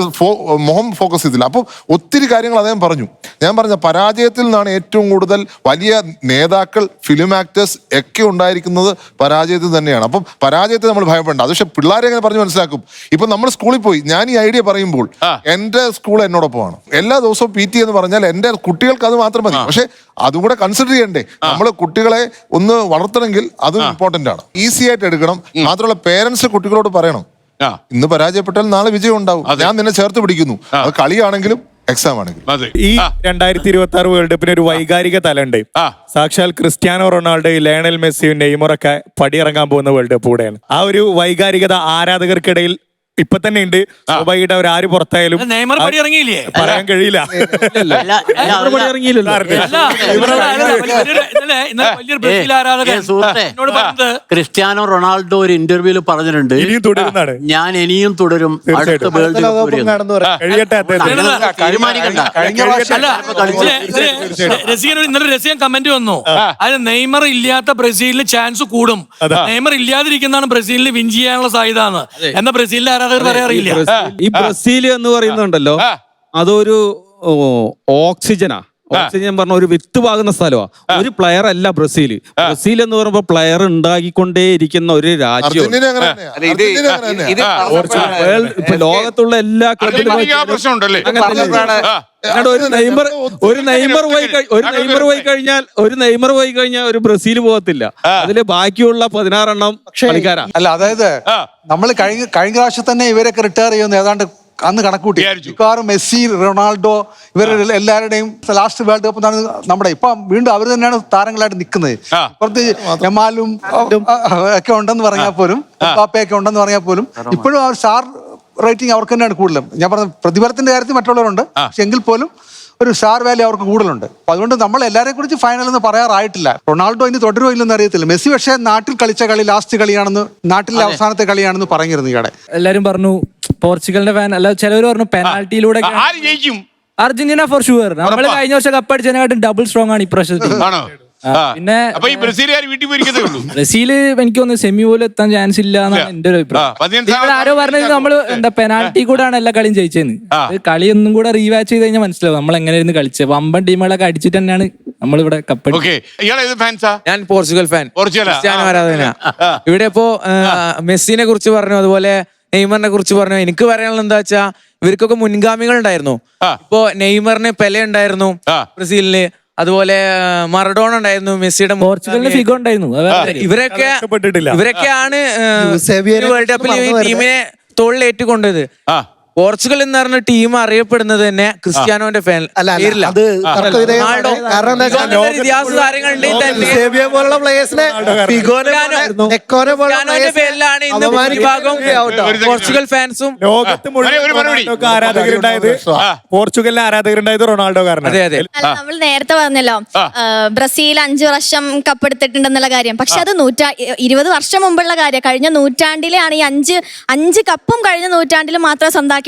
മുഖം ഫോക്കസ് ചെയ്തില്ല. അപ്പം ഒത്തിരി കാര്യങ്ങൾ അദ്ദേഹം പറഞ്ഞു. ഞാൻ പറഞ്ഞ പരാജയത്തിൽ നിന്നാണ് ഏറ്റവും കൂടുതൽ വലിയ നേതാക്കൾ, ഫിലിം ആക്ടേഴ്സ് ഒക്കെ ഉണ്ടായിരിക്കുന്നത് പരാജയത്തിൽ തന്നെയാണ്. അപ്പം പരാജയത്തെ നമ്മൾ ഭയപ്പെടേണ്ട. അത് പക്ഷെ പിള്ളേരെ എങ്ങനെ പറഞ്ഞു മനസ്സിലാക്കും? ഇപ്പൊ നമ്മൾ സ്കൂളിൽ പോയി ഞാൻ ഈ ഐഡിയ പറയുമ്പോൾ എന്റെ സ്കൂൾ എന്നോടൊപ്പമാണ്. എല്ലാ ദിവസവും PT എന്ന് പറഞ്ഞാൽ എന്റെ കുട്ടികൾക്ക് അത് മാത്രം മതി. പക്ഷെ അതും കൂടെ കൺസിഡർ ചെയ്യണ്ടേ? നമ്മൾ കുട്ടികളെ ഒന്ന് വളർത്തണമെങ്കിൽ അതും ഇമ്പോർട്ടന്റ് ആണ്. ഈസി ആയിട്ട് എടുക്കണം. മാത്രമല്ല പേരൻസ് കുട്ടികളോട് പറയണം, ഇന്ന് പരാജയപ്പെട്ടാൽ നാളെ വിജയം ഉണ്ടാവും. ഞാൻ നിന്നെ ചേർത്ത് പിടിക്കുന്നു. അത് കളിയാണെങ്കിലും എക്സാം ആണെങ്കിലും. ഈ 2026 വേൾഡ് കപ്പിന് ഒരു വൈകാരിക തലമുണ്ട്. സാക്ഷാൽ ക്രിസ്ത്യാനോ റൊണാൾഡോ, ലയണൽ മെസ്സിയും നെയ്മറൊക്കെ പടിയിറങ്ങാൻ പോകുന്ന വേൾഡ് കപ്പ് കൂടെയാണ്. ആ ഒരു വൈകാരികത ആരാധകർക്കിടയിൽ ഇപ്പൊ തന്നെ ഉണ്ട്. സ്വാഭാവികമായിട്ട് അവർ ആര് പുറത്തായാലും നെയ്മർ പടി ഇറങ്ങിയില്ലേ പറയാൻ കഴിയില്ല. ക്രിസ്ത്യാനോ റൊണാൾഡോ ഒരു ഇന്റർവ്യൂല് പറഞ്ഞിട്ടുണ്ട്, ഇനിയും തുടരുന്നതാണ്, ഞാൻ ഇനിയും തുടരും. അടുത്ത വേൾഡ് കപ്പ് ഇന്നലെ രസികൻ കമന്റ് വന്നു, അത് നെയ്മർ ഇല്ലാത്ത ബ്രസീലിന് ചാൻസ് കൂടും, നെയ്മർ ഇല്ലാതിരിക്കുന്നതാണ് ബ്രസീലിന് വിൻ ചെയ്യാനുള്ള സാധ്യത എന്ന ബ്രസീലിന്റെ ഈ ബ്രസീൽ എന്ന് പറയുന്നുണ്ടല്ലോ, അതൊരു ഓക്സിജനാ. ഓക്സിജൻ പറഞ്ഞ ഒരു വിത്ത് പാകുന്ന സ്ഥലമാണ്. ഒരു പ്ലെയർ അല്ല ബ്രസീൽ. ബ്രസീൽ എന്ന് പറയുമ്പോ പ്ലെയർ ഉണ്ടാക്കിക്കൊണ്ടേയിരിക്കുന്ന ഒരു രാജ്യം. ലോകത്തുള്ള എല്ലാ ക്ലബിലും ഒരു നെയ്മർ പോയി കഴിഞ്ഞാൽ ഒരു ബ്രസീൽ പോകത്തില്ല. അതില് ബാക്കിയുള്ള 16 എണ്ണം കളിക്കാരാ. അല്ല, അതായത് നമ്മൾ കഴിഞ്ഞ പ്രാവശ്യം തന്നെ ഇവരൊക്കെ റിട്ടയർ ചെയ്യുന്ന ഏതാണ്ട് അന്ന് കണക്കൂട്ടി. മിക്കവാറും മെസ്സി, റൊണാൾഡോ ഇവർ എല്ലാവരുടെയും ലാസ്റ്റ് വേൾഡ് കപ്പ് നമ്മുടെ ഇപ്പൊ വീണ്ടും അവർ തന്നെയാണ് താരങ്ങളായിട്ട് നിൽക്കുന്നത്. ഇപ്പുറത്ത് എമാലും ഒക്കെ ഉണ്ടെന്ന് പറഞ്ഞാൽ പോലും, എംബാപ്പയൊക്കെ ഉണ്ടെന്ന് പറഞ്ഞാൽ പോലും ഇപ്പോഴും ആ സ്റ്റാർ റേറ്റിംഗ് അവർക്ക് തന്നെയാണ് കൂടുതലും. ഞാൻ പറഞ്ഞ പ്രതിഫലത്തിന്റെ കാര്യത്തിൽ മറ്റുള്ളവരുണ്ട്, പക്ഷെ എങ്കിൽ പോലും ഒരു സ്റ്റാർ വാല്യൂ അവർക്ക് കൂടുതലുണ്ട്. അപ്പൊ അതുകൊണ്ട് നമ്മൾ എല്ലാവരെ കുറിച്ച് ഫൈനൽ എന്ന് പറയാറായിട്ടില്ല. റൊണാൾഡോ ഇനി തുടരുമോ ഇല്ലെന്ന് അറിയത്തില്ല. മെസ്സി പക്ഷേ നാട്ടിൽ കളിച്ച കളി ലാസ്റ്റ് കളിയാണെന്ന്, നാട്ടിലെ അവസാനത്തെ കളിയാണെന്ന് പറഞ്ഞിരുന്നു ഈയിടെ. എല്ലാരും പറഞ്ഞു പോർച്ചുഗലിന്റെ ഫാൻ അല്ല, ചിലവർ പറഞ്ഞു പെനാൽറ്റിയിലൂടെ ജയിക്കും അർജന്റീന ഫോർ ഷുവർ. നമ്മൾ കഴിഞ്ഞ വർഷം കപ്പ് അടിച്ചതിനെക്കാട്ടും ഡബിൾ സ്ട്രോങ് ആണ് ഇപ്രാവശ്യത്തിൽ. പിന്നെ അപ്പൊ ഈ ബ്രസീലുകാർ വീട്ടിൽ പോയിരിക്കതേ ഉള്ളൂ. ബ്രസീല് എനിക്ക് തോന്നുന്നു സെമി പോലും എത്താൻ ചാൻസ് ഇല്ല എന്നാണ് എന്റെ ഒരു അഭിപ്രായം. ഇവിടെ ആരോ പറഞ്ഞത് നമ്മള് എന്താ പെനാൽറ്റി കൂടെയാണ് എല്ലാ കളിയും ജയിച്ചതെന്ന്. കളി ഒന്നും കൂടെ റീവാച്ച് ചെയ്ത് കഴിഞ്ഞാൽ മനസ്സിലാവും നമ്മൾ എങ്ങനെയായിരുന്നു കളിച്ചത്. വമ്പൻ ടീമുകളൊക്കെ അടിച്ചിട്ട് തന്നെയാണ് നമ്മളിവിടെ കപ്പടി. ഞാൻ പോർച്ചുഗൽ ഫാൻ, ക്രിസ്ത്യാനോ ആരാധന. ഇവിടെ ഇപ്പോ മെസ്സിനെ കുറിച്ച് പറഞ്ഞു, അതുപോലെ നെയ്മറിനെ കുറിച്ച് പറഞ്ഞു. എനിക്ക് പറയാനുള്ളത് എന്താ വെച്ചാ ഇവർക്കൊക്കെ മുൻഗാമികൾ ഉണ്ടായിരുന്നു. ഇപ്പോ നെയ്മറിന് പെലെ ഉണ്ടായിരുന്നു ബ്രസീലിന്, അതുപോലെ മറഡോണ ഉണ്ടായിരുന്നു, മെസ്സിയുടെ പോർച്ചുഗലിന് ഫിഗോ ഉണ്ടായിരുന്നു. ഇവരൊക്കെയാണ് വേൾഡ് കപ്പിൽ ഈ ടീമിനെ തോളിലേറ്റുകൊണ്ടത്. പോർച്ചുഗൽ എന്ന് പറഞ്ഞ ടീം അറിയപ്പെടുന്നത് തന്നെ ക്രിസ്ത്യാനോന്റെ ഫാൻ ഇതിഹാസ താരങ്ങളുണ്ടെങ്കിൽ പേരിലാണ് ഇന്ന് ഭൂരിഭാഗം പോർച്ചുഗൽ ഫാൻസും പോർച്ചുഗലിലെ ആരാധകരുണ്ടായത് റൊണാൾഡോ കാരണം. അതെ അതെ, നമ്മൾ നേരത്തെ പറഞ്ഞല്ലോ ബ്രസീൽ 5 വർഷം കപ്പെടുത്തിട്ടുണ്ടെന്നുള്ള കാര്യം. പക്ഷെ അത് 20 വർഷം മുമ്പുള്ള കാര്യം. കഴിഞ്ഞ നൂറ്റാണ്ടിലാണ് ഈ 5 കപ്പും കഴിഞ്ഞ നൂറ്റാണ്ടിൽ മാത്രമേ സ്വന്തമാക്കിയിട്ടുള്ളൂ.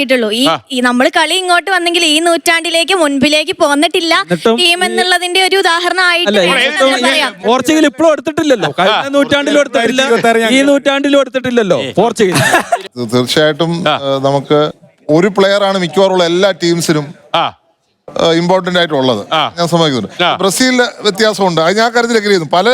ഈ നമ്മൾ കളി ഇങ്ങോട്ട് വന്നെങ്കിൽ ഈ നൂറ്റാണ്ടിലേക്ക് മുൻപിലേക്ക് പോന്നിട്ടില്ല ടീം എന്നുള്ളതിന്റെ ഒരു ഉദാഹരണമായിട്ട് പോർച്ചുഗൽ ഇപ്പോഴും എടുത്തിട്ടില്ലല്ലോ. കഴിഞ്ഞ നൂറ്റാണ്ടിലും എടുത്തിട്ടില്ല, ഈ നൂറ്റാണ്ടിലും എടുത്തിട്ടില്ലല്ലോ പോർച്ചുഗൽ. തീർച്ചയായിട്ടും നമുക്ക് ഒരു പ്ലെയർ ആണ് മിക്കവാറുള്ള എല്ലാ ടീംസിനും ഇമ്പോർട്ടന്റ് ആയിട്ടുള്ളത്. ഞാൻ സമ്മതിക്കുന്നുണ്ട്. ബ്രസീലിലെ വ്യത്യാസമുണ്ട്, അത് ഞാൻ കാര്യത്തിൽ എങ്ങനെ ചെയ്യുന്നു. പല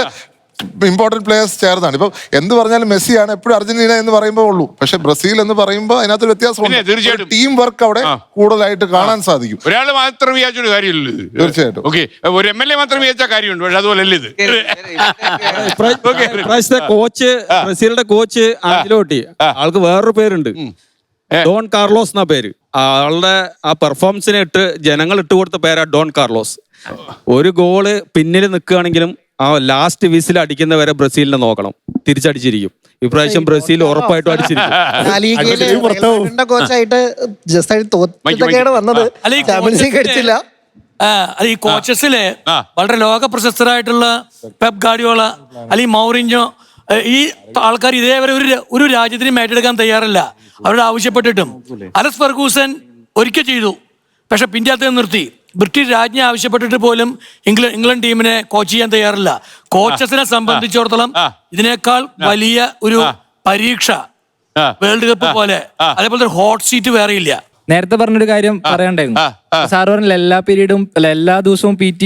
ഇമ്പോർട്ടന്റ് പ്ലേയേഴ്സ് ചേർന്നാണ്. ഇപ്പൊ എന്ത് പറഞ്ഞാലും മെസ്സിയാണ് എപ്പോഴും അർജന്റീന എന്ന് പറയുമ്പോൾ ഉള്ളൂ. പക്ഷെ ബ്രസീൽ എന്ന് പറയുമ്പോൾ അതിനകത്തൊരു വ്യത്യാസമുണ്ട്. തീർച്ചയായിട്ടും ടീം വർക്ക് അവിടെ കൂടുതലായിട്ട് കാണാൻ സാധിക്കും. ഒരാൾ മാത്രം വിചാരിച്ചൊരു കാര്യമില്ല ഇത്. തീർച്ചയായിട്ടും ഒരു MLA മാത്രം വിചാരിച്ച കാര്യമുണ്ട്. പക്ഷെ അതുപോലെ ഇത് കോച്ച്, ബ്രസീലിന്റെ കോച്ച് ആഞ്ചലോട്ടി, ആൾക്ക് വേറൊരു പേരുണ്ട്, ഡോൺ കാർലോസ് എന്നാ പേര്. ആളുടെ ആ പെർഫോമൻസിനെ ജനങ്ങൾ ഇട്ടുകൊടുത്ത പേരാ ഡോൺ കാർലോസ്. ഒരു ഗോള് പിന്നിൽ നിൽക്കുകയാണെങ്കിലും ആ ലാസ്റ്റ് വിസിൽ അടിക്കുന്നവരെ ബ്രസീലിനെ നോക്കണം, തിരിച്ചടിച്ചിരിക്കും. ഇപ്രാവശ്യം ബ്രസീൽ ഉറപ്പായിട്ടും അടിച്ചിരിക്കും. അത് ഈ കോച്ചസില് വളരെ ലോക പ്രശസ്തരായിട്ടുള്ള പെപ് ഗാർഡിയോള അല്ലെങ്കിൽ മൗറിഞ്ഞോ, ഈ ആൾക്കാർ ഇതേവരെ ഒരു രാജ്യത്തിനും ഏറ്റെടുക്കാൻ തയ്യാറല്ല. അവരോട് ആവശ്യപ്പെട്ടിട്ടും അലക്സ് ഫെർഗൂസൻ ഒരിക്കൽ ചെയ്തു, പക്ഷെ പിന്നാത്ത നിർത്തി. ബ്രിട്ടീഷ് രാജ്ഞി ആവശ്യപ്പെട്ടിട്ട് പോലും ഇംഗ്ലണ്ട് ടീമിനെ കോച്ച് ചെയ്യാൻ തയ്യാറില്ല. കോച്ചസിനെ സംബന്ധിച്ചിടത്തോളം ഇതിനേക്കാൾ വലിയ ഒരു പരീക്ഷ വേൾഡ് കപ്പ് പോലെ, അതേപോലെ ഹോട്ട് സീറ്റ് വേറെ ഇല്ല. നേരത്തെ പറഞ്ഞൊരു കാര്യം പറയണ്ടായിരുന്നു. സാറ് പറഞ്ഞില്ല എല്ലാ പീരീഡും അല്ല എല്ലാ ദിവസവും PT.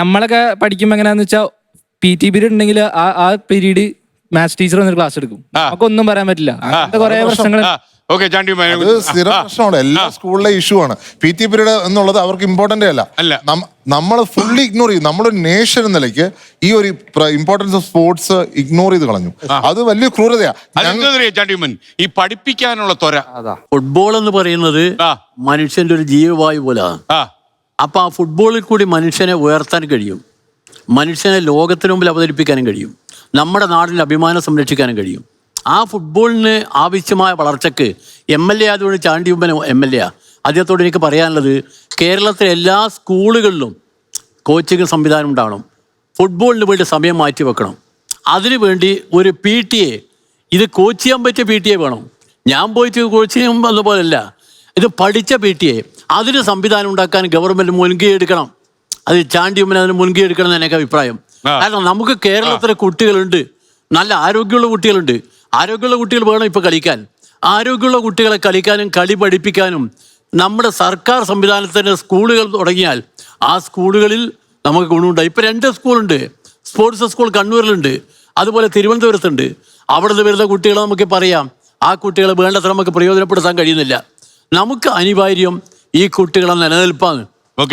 നമ്മളൊക്കെ പഠിക്കുമ്പോ എങ്ങനെയാന്ന് വെച്ചാൽ PT പീരീഡ് ഉണ്ടെങ്കിൽ ആ പീരീഡ് മാത്സ് ടീച്ചർ വന്നൊരു ക്ലാസ് എടുക്കും. നമുക്കൊന്നും പറയാൻ പറ്റില്ല. അങ്ങനത്തെ കുറെ പ്രശ്നങ്ങൾ സ്ഥിരം പ്രശ്നമാണ്. എല്ലാ സ്കൂളിലെ ഇഷ്യൂ ആണ് PT പീരീഡ് എന്നുള്ളത്. അവർക്ക് ഇമ്പോർട്ടന്റ് അല്ല. നമ്മൾ ഫുള്ളി ഇഗ്നോർ ചെയ്യും. നമ്മളൊരു നേഷൻ എന്ന നിലയ്ക്ക് ഈ ഒരു ഇമ്പോർട്ടൻസ് ഓഫ് സ്പോർട്സ് ഇഗ്നോർ ചെയ്ത് കളഞ്ഞു. അത് വലിയ ക്രൂരതയാ. ഈ പഠിപ്പിക്കാനുള്ള ത്വര. ഫുട്ബോൾ എന്ന് പറയുന്നത് മനുഷ്യന്റെ ഒരു ജീവവായു പോലാണ്. അപ്പൊ ആ ഫുട്ബോളിൽ കൂടി മനുഷ്യനെ ഉയർത്താൻ കഴിയും, മനുഷ്യനെ ലോകത്തിന് മുമ്പിൽ അവതരിപ്പിക്കാനും കഴിയും, നമ്മുടെ നാടിന്റെ അഭിമാനം സംരക്ഷിക്കാനും കഴിയും. ആ ഫുട്ബോളിന് ആവശ്യമായ വളർച്ചയ്ക്ക് MLA ആയതുകൊണ്ട് ചാണ്ടിയുമ്പൻ MLA അദ്ദേഹത്തോട് എനിക്ക് പറയാനുള്ളത്, കേരളത്തിലെ എല്ലാ സ്കൂളുകളിലും കോച്ചിങ് സംവിധാനം ഉണ്ടാവണം. ഫുട്ബോളിന് വേണ്ടി സമയം മാറ്റി വെക്കണം. അതിനുവേണ്ടി ഒരു PTA, ഇത് കോച്ച് ചെയ്യാൻ പറ്റിയ PTA വേണം. ഞാൻ പോയിട്ട് കോച്ച് ചെയ്യാൻ വന്ന പോലല്ല, ഇത് പഠിച്ച PTA. അതിന് സംവിധാനം ഉണ്ടാക്കാൻ ഗവൺമെന്റ് മുൻകൈ എടുക്കണം. അത് ചാണ്ടിയുമ്പൻ അതിന് മുൻകൈ എടുക്കണം എന്ന് എനിക്ക് അഭിപ്രായം. കാരണം നമുക്ക് കേരളത്തിലെ കുട്ടികളുണ്ട്, നല്ല ആരോഗ്യമുള്ള കുട്ടികളുണ്ട്. ആരോഗ്യമുള്ള കുട്ടികൾ വേണം ഇപ്പോൾ കളിക്കാൻ. ആരോഗ്യമുള്ള കുട്ടികളെ കളിക്കാനും കളി പഠിപ്പിക്കാനും നമ്മുടെ സർക്കാർ സംവിധാനത്തിൻ്റെ സ്കൂളുകൾ തുടങ്ങിയാൽ ആ സ്കൂളുകളിൽ നമുക്ക് ഗുണമുണ്ടായി. ഇപ്പോൾ 2 സ്കൂളുണ്ട്. സ്പോർട്സ് സ്കൂൾ കണ്ണൂരിലുണ്ട്, അതുപോലെ തിരുവനന്തപുരത്തുണ്ട്. അവിടെ നിന്ന് വരുന്ന കുട്ടികളെ നമുക്ക് പറയാം, ആ കുട്ടികളെ വേണ്ടത്ര നമുക്ക് പ്രയോജനപ്പെടുത്താൻ കഴിയുന്നില്ല. നമുക്ക് അനിവാര്യം ഈ കുട്ടികളെ നിലനിൽപ്പാണ്.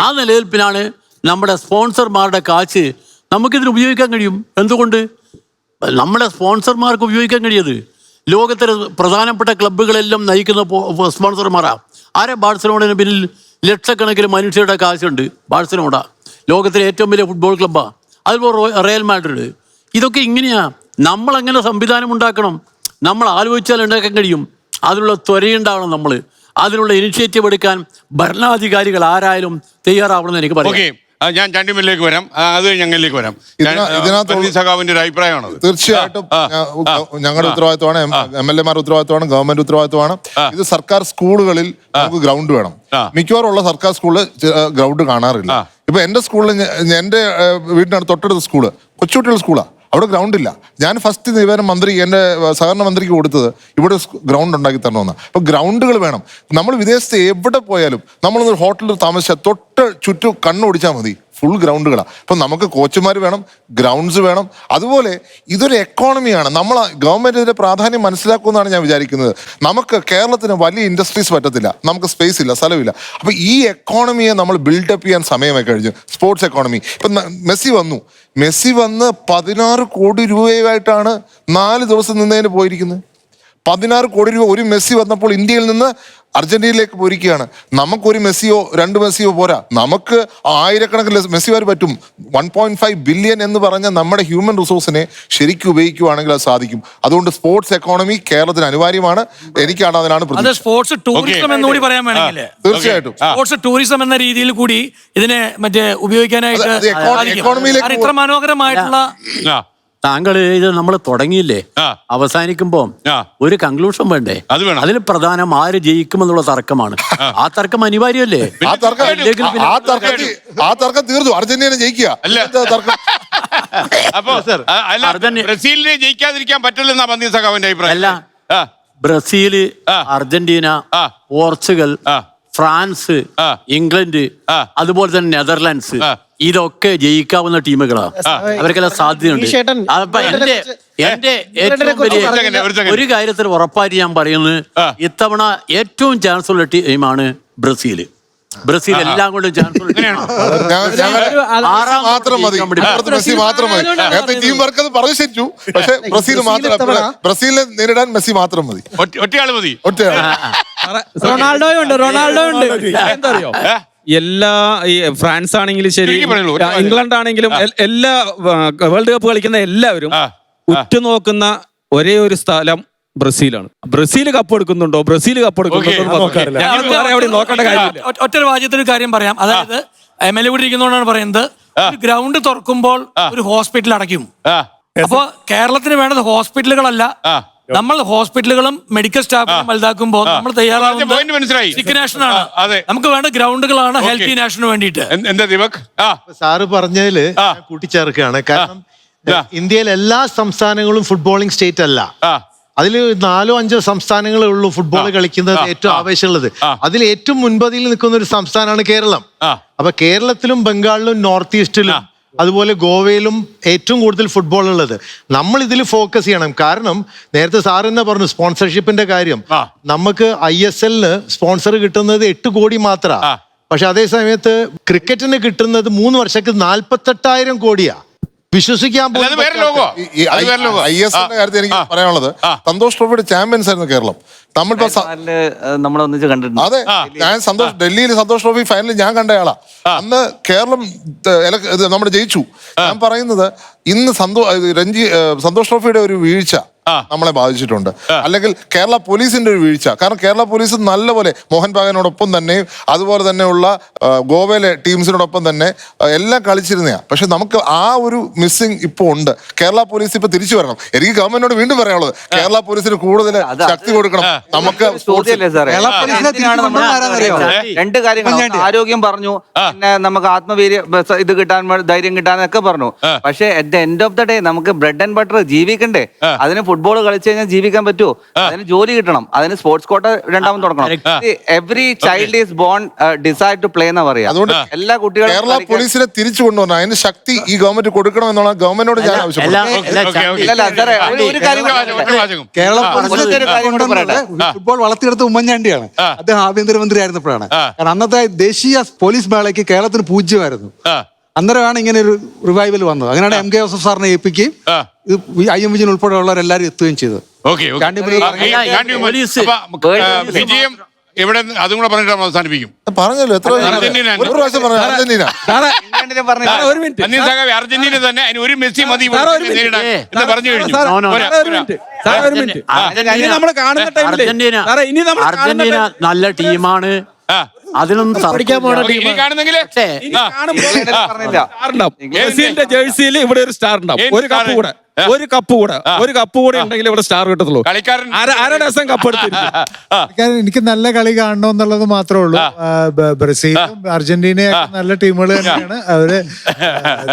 ആ നിലനിൽപ്പിനാണ് നമ്മുടെ സ്പോൺസർമാരുടെ കാശ് നമുക്കിതിന് ഉപയോഗിക്കാൻ കഴിയും. എന്തുകൊണ്ട്? നമ്മുടെ സ്പോൺസർമാർക്ക് ഉപയോഗിക്കാൻ കഴിയത് ലോകത്തിലെ പ്രധാനപ്പെട്ട ക്ലബ്ബുകളെല്ലാം നയിക്കുന്ന സ്പോൺസർമാരാണ്. ബാഴ്സലോണന് പിന്നിൽ ലക്ഷക്കണക്കിന് മനുഷ്യരുടെ കാശുണ്ട്. ബാഴ്സലോണ ലോകത്തിലെ ഏറ്റവും വലിയ ഫുട്ബോൾ ക്ലബ്ബാണ്. അതുപോലെ റയൽ മാഡ്രിഡ്. ഇതൊക്കെ ഇങ്ങനെയാ. നമ്മളെങ്ങനെ സംവിധാനം ഉണ്ടാക്കണം, നമ്മൾ ആലോചിച്ചാൽ ഉണ്ടാക്കാൻ കഴിയും. അതിനുള്ള ത്വരയുണ്ടാവണം. നമ്മൾ അതിനുള്ള ഇനിഷ്യേറ്റീവ് എടുക്കാൻ ഭരണാധികാരികൾ ആരായാലും തയ്യാറാവണമെന്ന് എനിക്ക് പറയാം. ഞാൻ ചാണ്ടിമലിലേക്ക് വരാം, അത് ഞങ്ങളിലേക്ക് വരാം. സഖാവിന്റെ ഒരു അഭിപ്രായമാണത്. തീർച്ചയായിട്ടും ഞങ്ങളുടെ ഉത്തരവാദിത്വമാണ്, MLA-മാരുടെ ഉത്തരവാദിത്വമാണ്, ഗവൺമെന്റ് ഉത്തരവാദിത്വമാണ്. ഇത് സർക്കാർ സ്കൂളുകളിൽ നമുക്ക് ഗ്രൗണ്ട് വേണം. മിക്കവാറും ഉള്ള സർക്കാർ സ്കൂളിൽ ഗ്രൗണ്ട് കാണാറില്ല. ഇപ്പൊ എന്റെ സ്കൂളിൽ, എന്റെ വീടിനടുത്ത് തൊട്ടടുത്ത സ്കൂള് കൊച്ചുകുട്ടികളുടെ സ്കൂളാണ്, അവിടെ ഗ്രൗണ്ട് ഇല്ല. ഞാൻ ഫസ്റ്റ് നിവേദനം എന്റെ സഹകരണ മന്ത്രിക്ക് കൊടുത്തത് ഇവിടെ ഗ്രൗണ്ട് ഉണ്ടാക്കി തരണമെന്ന്. അപ്പൊ ഗ്രൗണ്ടുകൾ വേണം. നമ്മൾ വിദേശത്ത് എവിടെ പോയാലും നമ്മളൊരു ഹോട്ടലിൽ താമസിച്ചാൽ തൊട്ട് ചുറ്റും കണ്ണോടിച്ചാൽ മതി, ഫുൾ ഗ്രൗണ്ടുകളാണ്. അപ്പൊ നമുക്ക് കോച്ചുമാർ വേണം, ഗ്രൗണ്ട്സ് വേണം. അതുപോലെ ഇതൊരു എക്കോണമിയാണ്. നമ്മൾ ഗവൺമെന്റ് ഇതിന്റെ പ്രാധാന്യം മനസ്സിലാക്കുമെന്നാണ് ഞാൻ വിചാരിക്കുന്നത്. നമുക്ക് കേരളത്തിന് വലിയ ഇൻഡസ്ട്രീസ് പറ്റത്തില്ല, നമുക്ക് സ്പേസ് ഇല്ല, സ്ഥലമില്ല. അപ്പൊ ഈ എക്കോണമിയെ നമ്മൾ ബിൽഡപ്പ് ചെയ്യാൻ സമയമായി കഴിഞ്ഞു. Sports economy. ഇപ്പൊ മെസ്സി വന്ന് 16 കോടി രൂപയായിട്ടാണ് 4 ദിവസം നിന്നതിന് പോയിരിക്കുന്നത്. 16 കോടി രൂപ ഒരു മെസ്സി വന്നപ്പോൾ ഇന്ത്യയിൽ നിന്ന് അർജന്റീനയിലേക്ക് പോയിരിക്കുകയാണ്. നമുക്കൊരു മെസ്സിയോ 2 മെസ്സിയോ പോരാ, നമുക്ക് ആയിരക്കണക്കിന് മെസ്സിമാർ പറ്റും. 1.5 ബില്യൺ എന്ന് പറഞ്ഞ നമ്മുടെ ഹ്യൂമൻ റിസോഴ്സിനെ ശരിക്കും ഉപയോഗിക്കുകയാണെങ്കിൽ അത് സാധിക്കും. അതുകൊണ്ട് സ്പോർട്സ് എക്കോണമി കേരളത്തിന് അനിവാര്യമാണ്. എനിക്കാണ് അതിനാണ് സ്പോർട്സ് ടൂറിസം എന്നുകൂടി പറയാൻ വേണമെങ്കിൽ തീർച്ചയായിട്ടും സ്പോർട്സ് ടൂറിസം എന്ന രീതിയിൽ കൂടി ഇതിനെ ഉപയോഗിക്കാനായിട്ട് ഇത്ര മനോഹരമായിട്ടുള്ള താങ്കൾ ഇത് നമ്മൾ തുടങ്ങിയില്ലേ, അവസാനിക്കുമ്പോ ഒരു കൺക്ലൂഷൻ വേണ്ടേ? അതിൽ പ്രധാനം ആര് ജയിക്കുമെന്നുള്ള തർക്കമാണ്. ആ തർക്കം അനിവാര്യമല്ലേ? ആ തർക്കം തീർന്നു. അർജന്റീന ജയിക്കുക. അപ്പൊ ബ്രസീലിനെ ജയിക്കാതിരിക്കാൻ പറ്റില്ലെന്നാ പന്നി സഖാവിന്റെ അഭിപ്രായം. അല്ല, Brazil, Argentina, Portugal, France, England, അതുപോലെ തന്നെ നെതർലാൻഡ്സ്, ഇതൊക്കെ ജയിക്കാവുന്ന ടീമുകളാണ്. അവർക്കെല്ലാം സാധ്യതയുണ്ട്. അപ്പൊ എന്റെ ഏറ്റവും വലിയ ഒരു കാര്യത്തിൽ ഉറപ്പായിട്ട് ഞാൻ പറയുന്നത്, ഇത്തവണ ഏറ്റവും ചാൻസ് ഉള്ള ടീമാണ് ബ്രസീൽ. ബ്രസീൽ എല്ലാം കൊണ്ടും ചാൻസ് ഉള്ള ബ്രസീലിനെ നേരിടാൻ മെസ്സി മാത്രം മതി. ഒറ്റയാൾ മതി. റൊണാൾഡോ ഉണ്ട്. എന്താ അറിയോ, എല്ലാ ഈ ഫ്രാൻസ് ആണെങ്കിലും ശരി, ഇംഗ്ലണ്ട് ആണെങ്കിലും എല്ലാ വേൾഡ് കപ്പ് കളിക്കുന്ന എല്ലാവരും ഉറ്റുനോക്കുന്ന ഒരേ ഒരു സ്ഥലം ബ്രസീലാണ്. ബ്രസീൽ കപ്പ് എടുക്കുന്നുണ്ടോ, ബ്രസീൽ കപ്പ് എടുക്കുന്നുണ്ടോ നോക്കേണ്ട കാര്യമില്ല. ഒറ്റ വാചകത്തിന് കാര്യം പറയാം. അതായത് MLA കൂടി ഇരിക്കുന്നതുകൊണ്ടാണ് പറയുന്നത്, ഗ്രൗണ്ട് തുറക്കുമ്പോൾ ഒരു ഹോസ്പിറ്റൽ അടയ്ക്കും. അപ്പോ കേരളത്തിന് വേണ്ടത് ഹോസ്പിറ്റലുകളല്ല, നമ്മൾ ഹോസ്പിറ്റലുകളും മെഡിക്കൽ സ്റ്റാഫും വലുതാക്കുമ്പോൾ നമ്മൾ തയ്യാറാവുന്നത് സിക്ക് നാഷനാണ്. നമുക്ക് വേണ്ട ഗ്രൗണ്ടുകളാണ് ഹെൽത്തി നാഷന് വേണ്ടിയിട്ട്. എന്താ ദീപക് സാറ് പറഞ്ഞതില് കൂട്ടിച്ചേർക്കുകയാണ്. കാരണം ഇന്ത്യയിലെ എല്ലാ സംസ്ഥാനങ്ങളും ഫുട്ബോളിംഗ് സ്റ്റേറ്റ് അല്ല. അതിൽ 4-5 സംസ്ഥാനങ്ങളേ ഉള്ളൂ ഫുട്ബോൾ കളിക്കുന്നത് ഏറ്റവും ആവേശമുള്ളത്. അതിൽ ഏറ്റവും മുൻപതിയിൽ നിൽക്കുന്ന ഒരു സംസ്ഥാനമാണ് കേരളം. അപ്പൊ കേരളത്തിലും ബംഗാളിലും നോർത്ത് ഈസ്റ്റിലും അതുപോലെ ഗോവയിലും ഏറ്റവും കൂടുതൽ ഫുട്ബോൾ ഉള്ളത്. നമ്മൾ ഇതിൽ ഫോക്കസ് ചെയ്യണം. കാരണം നേരത്തെ സാർ തന്നെ പറഞ്ഞു സ്പോൺസർഷിപ്പിന്റെ കാര്യം. നമുക്ക് ISL-ന് സ്പോൺസർ കിട്ടുന്നത് 8 കോടി മാത്രമാണ്. പക്ഷെ അതേ സമയത്ത് ക്രിക്കറ്റിന് കിട്ടുന്നത് 3 വർഷക്ക് 48,000 കോടിയാ. വിശ്വസിക്കാൻ ISL-ന്റെ കാര്യത്തിൽ എനിക്ക് പറയാനുള്ളത്, സന്തോഷ് ട്രോഫിയുടെ ചാമ്പ്യൻസ് ആയിരുന്നു കേരളം. നമ്മളൊന്നിച്ച് കണ്ടിട്ടുണ്ട്. അതെ, ഞാൻ ഡൽഹിയിൽ സന്തോഷ് ട്രോഫി ഫൈനലിൽ ഞാൻ കണ്ടയാളാ. അന്ന് കേരളം നമ്മൾ ജയിച്ചു. ഞാൻ പറയുന്നത് ഇന്ന് സന്തോഷ് ട്രോഫിയുടെ ഒരു വീഴ്ച നമ്മളെ ബാധിച്ചിട്ടുണ്ട്. അല്ലെങ്കിൽ കേരള പോലീസിന്റെ ഒരു വീഴ്ച. കാരണം കേരള പോലീസ് നല്ലപോലെ മോഹൻ ബാഗനോടൊപ്പം തന്നെ അതുപോലെ തന്നെയുള്ള ഗോവയിലെ ടീംസിനോടൊപ്പം തന്നെ എല്ലാം കളിച്ചിരുന്നയാ. പക്ഷെ നമുക്ക് ആ ഒരു മിസ്സിങ് ഇപ്പൊ ഉണ്ട്. കേരള പോലീസ് ഇപ്പൊ തിരിച്ചു വരണം. എനിക്ക് ഗവൺമെന്റിനോട് വീണ്ടും പറയാനുള്ളത്, കേരള പോലീസിന് കൂടുതൽ ശക്തി കൊടുക്കണം. നമുക്ക് രണ്ട് കാര്യങ്ങൾ, ആരോഗ്യം പറഞ്ഞു, പിന്നെ നമുക്ക് ആത്മവീര്യ ഇത് കിട്ടാൻ ധൈര്യം കിട്ടാനൊക്കെ പറഞ്ഞു. പക്ഷെ at the end of the day നമുക്ക് ബ്രെഡ് ആൻഡ് ബട്ടർ ജീവിക്കണ്ടേ? അതിന് ഫുട്ബോൾ കളിച്ചു കഴിഞ്ഞാൽ ജീവിക്കാൻ പറ്റുമോ? അതിന് ജോലി കിട്ടണം. അതിന് സ്പോർട്സ് കോട്ട രണ്ടാമത് തുടങ്ങണം. Every child is born decide to play എന്ന് പറയാം. അതുകൊണ്ട് എല്ലാ കുട്ടികളും കേരള പോലീസിനെ തിരിച്ചു കൊണ്ടുവരണം. അതിന് ശക്തി ഈ ഗവൺമെന്റ് കൊടുക്കണം എന്നുള്ള ഗവൺമെന്റിനോട് ഞാൻ ഫുട്ബോൾ വളർത്തിയെടുത്ത ഉമ്മൻചാണ്ടിയാണ്. അദ്ദേഹം ആഭ്യന്തരമന്ത്രി ആയിരുന്നപ്പോഴാണ്. കാരണം അന്നത്തെ ദേശീയ പോലീസ് മേളയ്ക്ക് കേരളത്തിന് പൂജ്യമായിരുന്നു. അന്നേരമാണ് ഇങ്ങനെ ഒരു റിവൈവൽ വന്നത്. അങ്ങനെയാണ് MK ജോസഫ് സാറിനെ ഏൽപ്പിക്കുകയും IM വിജയൻ ഉൾപ്പെടെയുള്ളവരെല്ലാവരും എത്തുകയും ചെയ്തത്. വിജയം എവിടെ അതും കൂടെ പറഞ്ഞിട്ട് അവസാനിപ്പിക്കും. പറഞ്ഞല്ലോ, എത്ര അർജന്റീന തന്നെ അതിന് ഒരു മെസ്സി മതി നേരിടാൻ എന്ന് പറഞ്ഞു കഴിഞ്ഞു. അർജന്റീന നല്ല ടീമാണ്. അതിനൊന്നും പഠിക്കാൻ പോണ ഓക്കേ, ഇനി കാണുന്നെങ്കിൽ പറഞ്ഞില്ല ബ്രസീലിന്റെ ജേഴ്സിയിൽ ഇവിടെ ഒരു സ്റ്റാർ ഉണ്ടാവും. ഒരു കപ്പ് കൂടെ ഉണ്ടെങ്കിൽ ഇവിടെ സ്റ്റാർ കിട്ടത്തുള്ളൂ. കളിക്കാരൻ ആരുടെ കപ്പ് എടുത്തിരിക്കും. എനിക്ക് നല്ല കളി കാണണം എന്നുള്ളത് മാത്രമേ ഉള്ളൂ. ബ്രസീലും അർജന്റീനയും നല്ല ടീമുകൾ തന്നെയാണ്. അവര്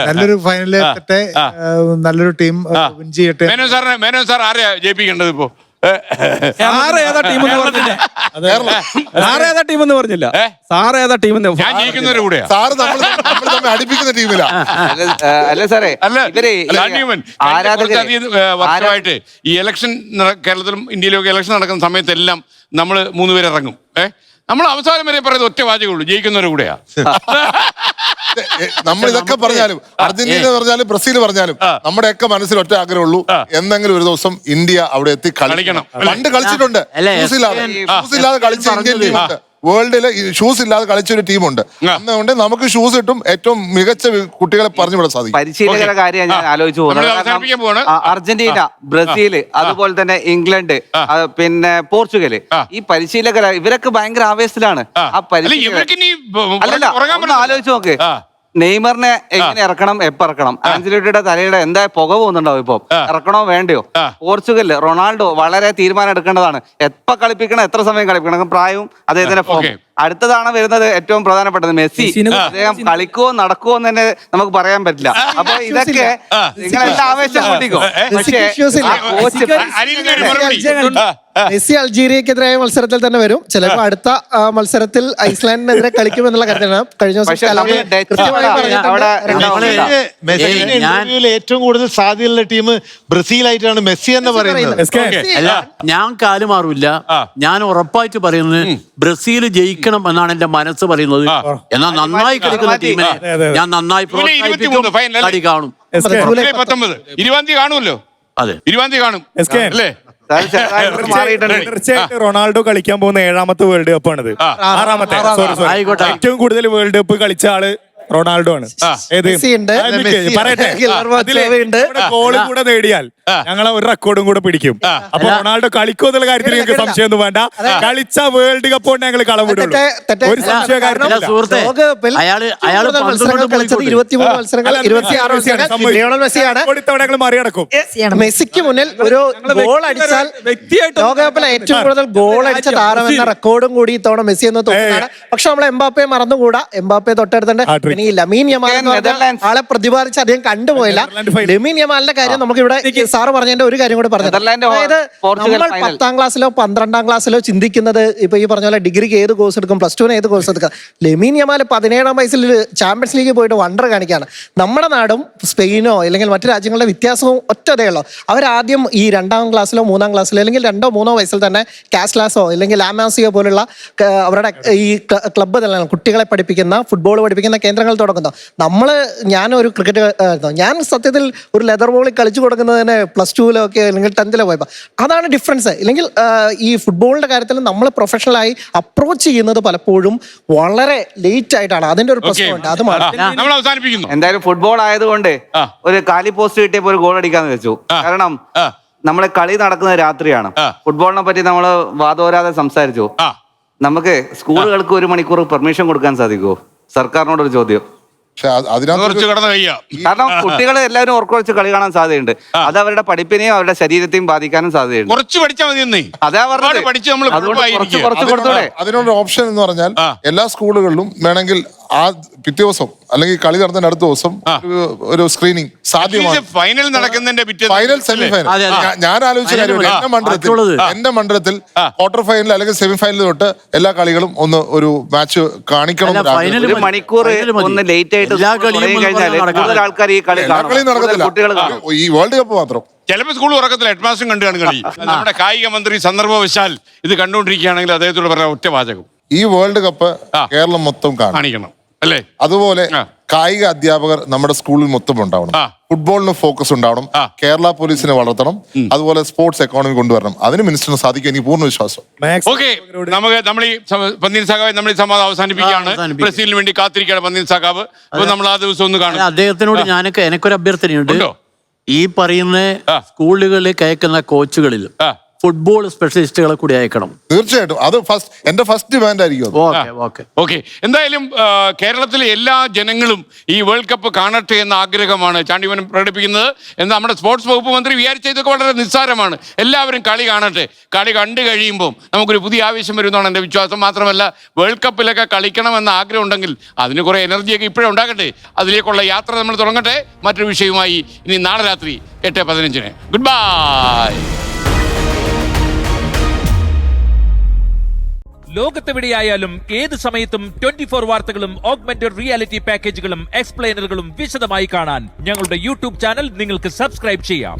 നല്ലൊരു ഫൈനലിൽ എത്തട്ടെ, നല്ലൊരു ടീം വിൻ ചെയ്യട്ടെ. മേനോൻ സാർ ആരെയാ ജയിപ്പിക്കേണ്ടത് ഇപ്പോ? സാറ് ഏതാ ടീം എന്ന് പറഞ്ഞില്ല. സാറ് ഏതാ ടീം ഞാൻ ജയിക്കുന്നവരുടെ കൂടെയാ. സാറ് നമ്മൾ തമ്മിൽ അടുപ്പിക്കുന്ന ടീമിലാ. അല്ല സാറേ, ഇവരെ വർഷമായിട്ട് ഈ ഇലക്ഷൻ കേരളത്തിലും ഇന്ത്യയിലും ഒക്കെ ഇലക്ഷൻ നടക്കുന്ന സമയത്തെല്ലാം നമ്മൾ 3 പേര് ഇറങ്ങും. നമ്മൾ അവസാനം വരെ പറയുന്നത് ഒറ്റ വാചകമുള്ളൂ, ജയിക്കുന്നവരുടെ കൂടെയാ. നമ്മൾ ഇതൊക്കെ പറഞ്ഞാലും അർജന്റീന പറഞ്ഞാലും ബ്രസീൽ പറഞ്ഞാലും നമ്മുടെയൊക്കെ മനസ്സിൽ ഒറ്റ ആഗ്രഹമുള്ളൂ, എന്തെങ്കിലും ഒരു ദിവസം ഇന്ത്യ അവിടെ എത്തി കളിക്കണം. പണ്ട് കളിച്ചിട്ടുണ്ട്, ഷൂസ് ഇല്ലാതെ കളിച്ച ഇന്ത്യൻ ടീമുണ്ട്. വേൾഡില് ഷൂസ് ഇല്ലാതെ കളിച്ചൊരു ടീമുണ്ട്. അതുകൊണ്ട് നമുക്ക് ഷൂസ് കിട്ടും, ഏറ്റവും മികച്ച കുട്ടികളെ പറഞ്ഞു വിടാൻ സാധിക്കും. പരിശീലകരുടെ കാര്യം ഞാൻ ആലോചിച്ചു പോകുന്നത്. അർജന്റീന, ബ്രസീൽ, അതുപോലെ തന്നെ ഇംഗ്ലണ്ട്, പിന്നെ പോർച്ചുഗല്, ഈ പരിശീലകർ ഇവരൊക്കെ ഭയങ്കര ആവേശത്തിലാണ്. ആ അല്ലല്ല, ഒന്ന് ആലോചിച്ച് നോക്ക്. നെയ്മറിനെ എങ്ങനെ ഇറക്കണം, എപ്പോ ഇറക്കണം? ആഞ്ചലോട്ടിയുടെ തലയുടെ എന്താ പുക പോകുന്നുണ്ടാവും ഇപ്പൊ, ഇറക്കണോ വേണ്ടയോ? പോർച്ചുഗലില് റൊണാൾഡോ വളരെ തീരുമാനം എടുക്കേണ്ടതാണ്, എപ്പോ കളിപ്പിക്കണം, എത്ര സമയം കളിപ്പിക്കണം, പ്രായവും അദ്ദേഹത്തിന്റെ ഫോം. അടുത്തതാണ് വരുന്നത് ഏറ്റവും പ്രധാനപ്പെട്ടത് മെസ്സി. അദ്ദേഹം കളിക്കുവോ നടക്കുവോ എന്ന് തന്നെ നമുക്ക് പറയാൻ പറ്റില്ല. അപ്പൊ ഇതൊക്കെ നിങ്ങളെല്ലാം ആവേശം കൂട്ടിക്കോ. പക്ഷേ മെസ്സി അൾജീരിയക്കെതിരായ മത്സരത്തിൽ തന്നെ വരും. ചിലപ്പോൾ അടുത്ത മത്സരത്തിൽ ഐസ്ലാൻഡിനെതിരെ കളിക്കുമെന്നുള്ള കാര്യത്തിലാണ് കഴിഞ്ഞ ദിവസം ഏറ്റവും കൂടുതൽ സാധ്യതയുള്ള ടീം ബ്രസീലായിട്ടാണ് മെസ്സി എന്ന് പറയുന്നത്. ഞാൻ കാലുമാറില്ല. ഞാൻ ഉറപ്പായിട്ട് പറയുന്നത് ബ്രസീൽ ജയിക്കണം എന്നാണ് എന്റെ മനസ്സ് പറയുന്നത്. എന്നാൽ നന്നായി കളിക്കുന്ന ടീമിനെ ഞാൻ നന്നായി കളി കാണും. 20 കാണുമല്ലോ. അതെ, 20 കാണും അല്ലേ? തീർച്ചയായിട്ടും റൊണാൾഡോ കളിക്കാൻ പോകുന്ന 7ാമത്തെ വേൾഡ് കപ്പ് ആണിത്. 6ാമത്തെ ഏറ്റവും കൂടുതൽ വേൾഡ് കപ്പ് കളിച്ച ആള് റൊണാൾഡോ ആണ്. പറയട്ടെ, ഗോളും കൂടെ നേടിയാൽ ഞങ്ങളെ ഒരു റെക്കോർഡും കൂടെ പിടിക്കും. അപ്പൊ റൊണാൾഡോ കളിക്കോ എന്നുള്ള കാര്യത്തിൽ നിങ്ങൾക്ക് സംശയമൊന്നും വേണ്ട. കളിച്ച വേൾഡ് കപ്പ് കൊണ്ട് ഞങ്ങൾ കളം വിടുള്ളൂ. ഒരു സംശയ കാര്യത്തില്ല. മറികടക്കും. മെസ്സിക്ക് മുന്നിൽ ഒരു ഗോൾ അടിച്ചാൽ ലോകകപ്പിലെ ഏറ്റവും കൂടുതൽ ഗോൾ അടിച്ച താരം എന്ന റെക്കോർഡും കൂടി ഇത്തവണ മെസ്സി എന്ന് തോന്നുന്നതാണ്. പക്ഷെ നമ്മൾ എംബാപ്പയെ മറന്നുകൂടാ. എംബാപ്പയെ തൊട്ടടുത്തണ്ട് ഇനി ലമീൻ യമാൽ ആളെ പ്രതിപാദിച്ച് അധികം കണ്ടുപോയില്ല. ലമീൻ യമാലിന്റെ കാര്യം നമുക്ക് ഇവിടെ സാറ് പറഞ്ഞതിന്റെ ഒരു കാര്യം കൂടി പറഞ്ഞു. അതായത് നമ്മൾ 10ാം ക്ലാസ്സിലോ 12ാം ക്ലാസ്സിലോ ചിന്തിക്കുന്നത് ഇപ്പൊ ഈ പറഞ്ഞ പോലെ ഡിഗ്രിക്ക് ഏത് കോഴ്സ് എടുക്കും, +2 ഏത് കോഴ്സ് എടുക്കാം. ലമീൻ യമാൽ 17ാം വയസ്സിൽ ചാമ്പ്യൻസ് ലീഗിൽ പോയിട്ട് വണ്ടർ കാണിക്കുകയാണ്. നമ്മുടെ നാടും സ്പെയിനോ അല്ലെങ്കിൽ മറ്റു രാജ്യങ്ങളുടെ വ്യത്യാസവും ഒറ്റതേ ഉള്ളൂ. അവരാദ്യം ഈ 2ാം ക്ലാസ്സിലോ 3ാം ക്ലാസ്സിലോ അല്ലെങ്കിൽ 2ഓ 3ഓ വയസ്സിൽ തന്നെ കാസ്ലാസോ അല്ലെങ്കിൽ ലാമാസിയോ പോലുള്ള അവരുടെ ഈ ക്ലബ്ബ് തന്നെ കുട്ടികളെ പഠിപ്പിക്കുന്ന ഫുട്ബോൾ പഠിപ്പിക്കുന്ന കേന്ദ്രങ്ങൾ തുടങ്ങുന്നു. ഞാനൊരു ക്രിക്കറ്റ് ഞാൻ സത്യത്തിൽ ഒരു ലെതർ ബോളിൽ കളിച്ചു കൊടുക്കുന്നതിന് +2-ലോ ഒക്കെ അല്ലെങ്കിൽ 10th-ലോ പോയപ്പോൾ അതാണ് ഡിഫറൻസ്. അല്ലെങ്കിൽ ഈ ഫുട്ബോളിന്റെ കാര്യത്തിൽ നമ്മൾ പ്രൊഫഷണലായി അപ്രോച്ച് ചെയ്യുന്നത് പലപ്പോഴും വളരെ ലേറ്റ് ആയിട്ടാണ്. അതിന്റെ ഒരു പ്രശ്നമുണ്ട്. അത് നമ്മൾ അവസാനിപ്പിക്കുന്നു. എന്തായാലും ഫുട്ബോൾ ആയതുകൊണ്ട് ഒരു കാലി പോസ്റ്റ് കിട്ടിയപ്പോൾ ഒരു ഗോൾ അടിക്കാന്ന് വെച്ചു. കാരണം നമ്മളെ കളി നടക്കുന്നത് രാത്രിയാണ്. ഫുട്ബോളിനെ പറ്റി നമ്മൾ വാദോരാതെ സംസാരിച്ചു. നമുക്ക് സ്കൂളുകൾക്ക് 1 മണിക്കൂർ പെർമിഷൻ കൊടുക്കാൻ സാധിക്കുമോ? സർക്കാരിനോടൊരു ചോദ്യം. കാരണം കുട്ടികൾ എല്ലാവരും ഉറക്കൊഴിച്ച് കളി കാണാൻ സാധ്യതയുണ്ട്. അത് അവരുടെ പഠിപ്പിനെയും അവരുടെ ശരീരത്തെയും ബാധിക്കാനും സാധ്യതയുണ്ട്. കുറച്ച് പഠിച്ചാൽ മതി. അതാ പറഞ്ഞത്. അതിനുള്ള ഓപ്ഷൻ എന്ന് പറഞ്ഞാൽ എല്ലാ സ്കൂളുകളിലും വേണമെങ്കിൽ ആ പിറ്റേ ദിവസം അല്ലെങ്കിൽ കളി നടന്നതിന് അടുത്ത ദിവസം ഒരു സ്ക്രീനിങ് സാധ്യമാണ്. ഫൈനൽ നടക്കുന്നതിന്റെ ഫൈനൽ സെമി ഫൈനൽ ഞാൻ ആലോചിച്ച കാര്യം എന്റെ മണ്ഡലത്തിൽ ക്വാർട്ടർ ഫൈനൽ അല്ലെങ്കിൽ സെമി ഫൈനൽ തൊട്ട് എല്ലാ കളികളും ഒരു മാച്ച് കാണിക്കണം. 1 മണിക്കൂർ ഒന്ന് ലേറ്റ് ആയിട്ട് കൂടുതൽ ആൾക്കാർ ഈ കളി നടക്കത്തില്ല. ഈ വേൾഡ് കപ്പ് മാത്രം ചിലപ്പോൾ സ്കൂൾ ഉറക്കത്തിൽ ഹെഡ്മാസ്റ്റർ കണ്ടു കാണും കളി. നമ്മുടെ കായിക മന്ത്രി സന്ദർഭവശാൽ ഇത് കണ്ടുകൊണ്ടിരിക്കുകയാണെങ്കിൽ അദ്ദേഹത്തോട് പറയാൻ ഒറ്റ വാചകം, ഈ വേൾഡ് കപ്പ് കേരളം മൊത്തം കാണിക്കണം അല്ലേ? അതുപോലെ കായിക അധ്യാപകർ നമ്മുടെ സ്കൂളിൽ മൊത്തം ഉണ്ടാവണം. ഫുട്ബോളിന് ഫോക്കസ് ഉണ്ടാവണം. കേരള പോലീസിനെ വളർത്തണം. അതുപോലെ സ്പോർട്സ് എക്കോണമി കൊണ്ടുവരണം. അതിന് മിനിസ്റ്ററിന് സാധിക്കും, എനിക്ക് പൂർണ്ണ വിശ്വാസം. ഓക്കെ, നമ്മൾ ഈ പന്തീൻ സഖാവ് നമ്മൾ ഈ സംവാദം അവസാനിപ്പിക്കുകയാണ്. ബ്രസീലിന് വേണ്ടി കാത്തിരിക്കുകയാണ് പന്തീൻ സഖാവ്. അപ്പൊ നമ്മൾ ആ ദിവസം ഒന്ന് കാണും. അദ്ദേഹത്തിനോട് എനിക്കൊരു അഭ്യർത്ഥനയുണ്ട്. ഈ പറയുന്ന സ്കൂളുകളിൽ കയക്കുന്ന കോച്ചുകളിൽ ഫുട്ബോൾ സ്പെഷ്യലിസ്റ്റുകളെ കൂടി അയക്കണം. തീർച്ചയായിട്ടും അത് എന്റെ ഫസ്റ്റ് ഡിമാൻഡ് ആയിരിക്കും. ഓക്കെ. എന്തായാലും കേരളത്തിലെ എല്ലാ ജനങ്ങളും ഈ വേൾഡ് കപ്പ് കാണട്ടെ എന്ന ആഗ്രഹമാണ് ചാണ്ടിമൻ പ്രകടിപ്പിക്കുന്നത് എന്ന് നമ്മുടെ സ്പോർട്സ് വകുപ്പ് മന്ത്രി വിചാരിച്ച ഇതൊക്കെ വളരെ നിസ്സാരമാണ്. എല്ലാവരും കളി കാണട്ടെ. കളി കണ്ടു കഴിയുമ്പോൾ നമുക്കൊരു പുതിയ ആവേശം വരുമെന്നാണ് എൻ്റെ വിശ്വാസം. മാത്രമല്ല വേൾഡ് കപ്പിലൊക്കെ കളിക്കണമെന്ന ആഗ്രഹം ഉണ്ടെങ്കിൽ അതിന് കുറെ എനർജിയൊക്കെ ഇപ്പോഴേ ഉണ്ടാകട്ടെ. അതിലേക്കുള്ള യാത്ര നമ്മൾ തുടങ്ങട്ടെ. മറ്റൊരു വിഷയവുമായി ഇനി നാളെ രാത്രി 8:15. Good bye. ലോകത്തെവിടെയായാലും ഏത് സമയത്തും 24 വാർത്തകളും ഓഗ്മെന്റഡ് റിയാലിറ്റി പാക്കേജുകളും എക്സ്പ്ലെയിനറുകളും വിശദമായി കാണാൻ ഞങ്ങളുടെ യൂട്യൂബ് ചാനൽ നിങ്ങൾക്ക് സബ്സ്ക്രൈബ് ചെയ്യാം.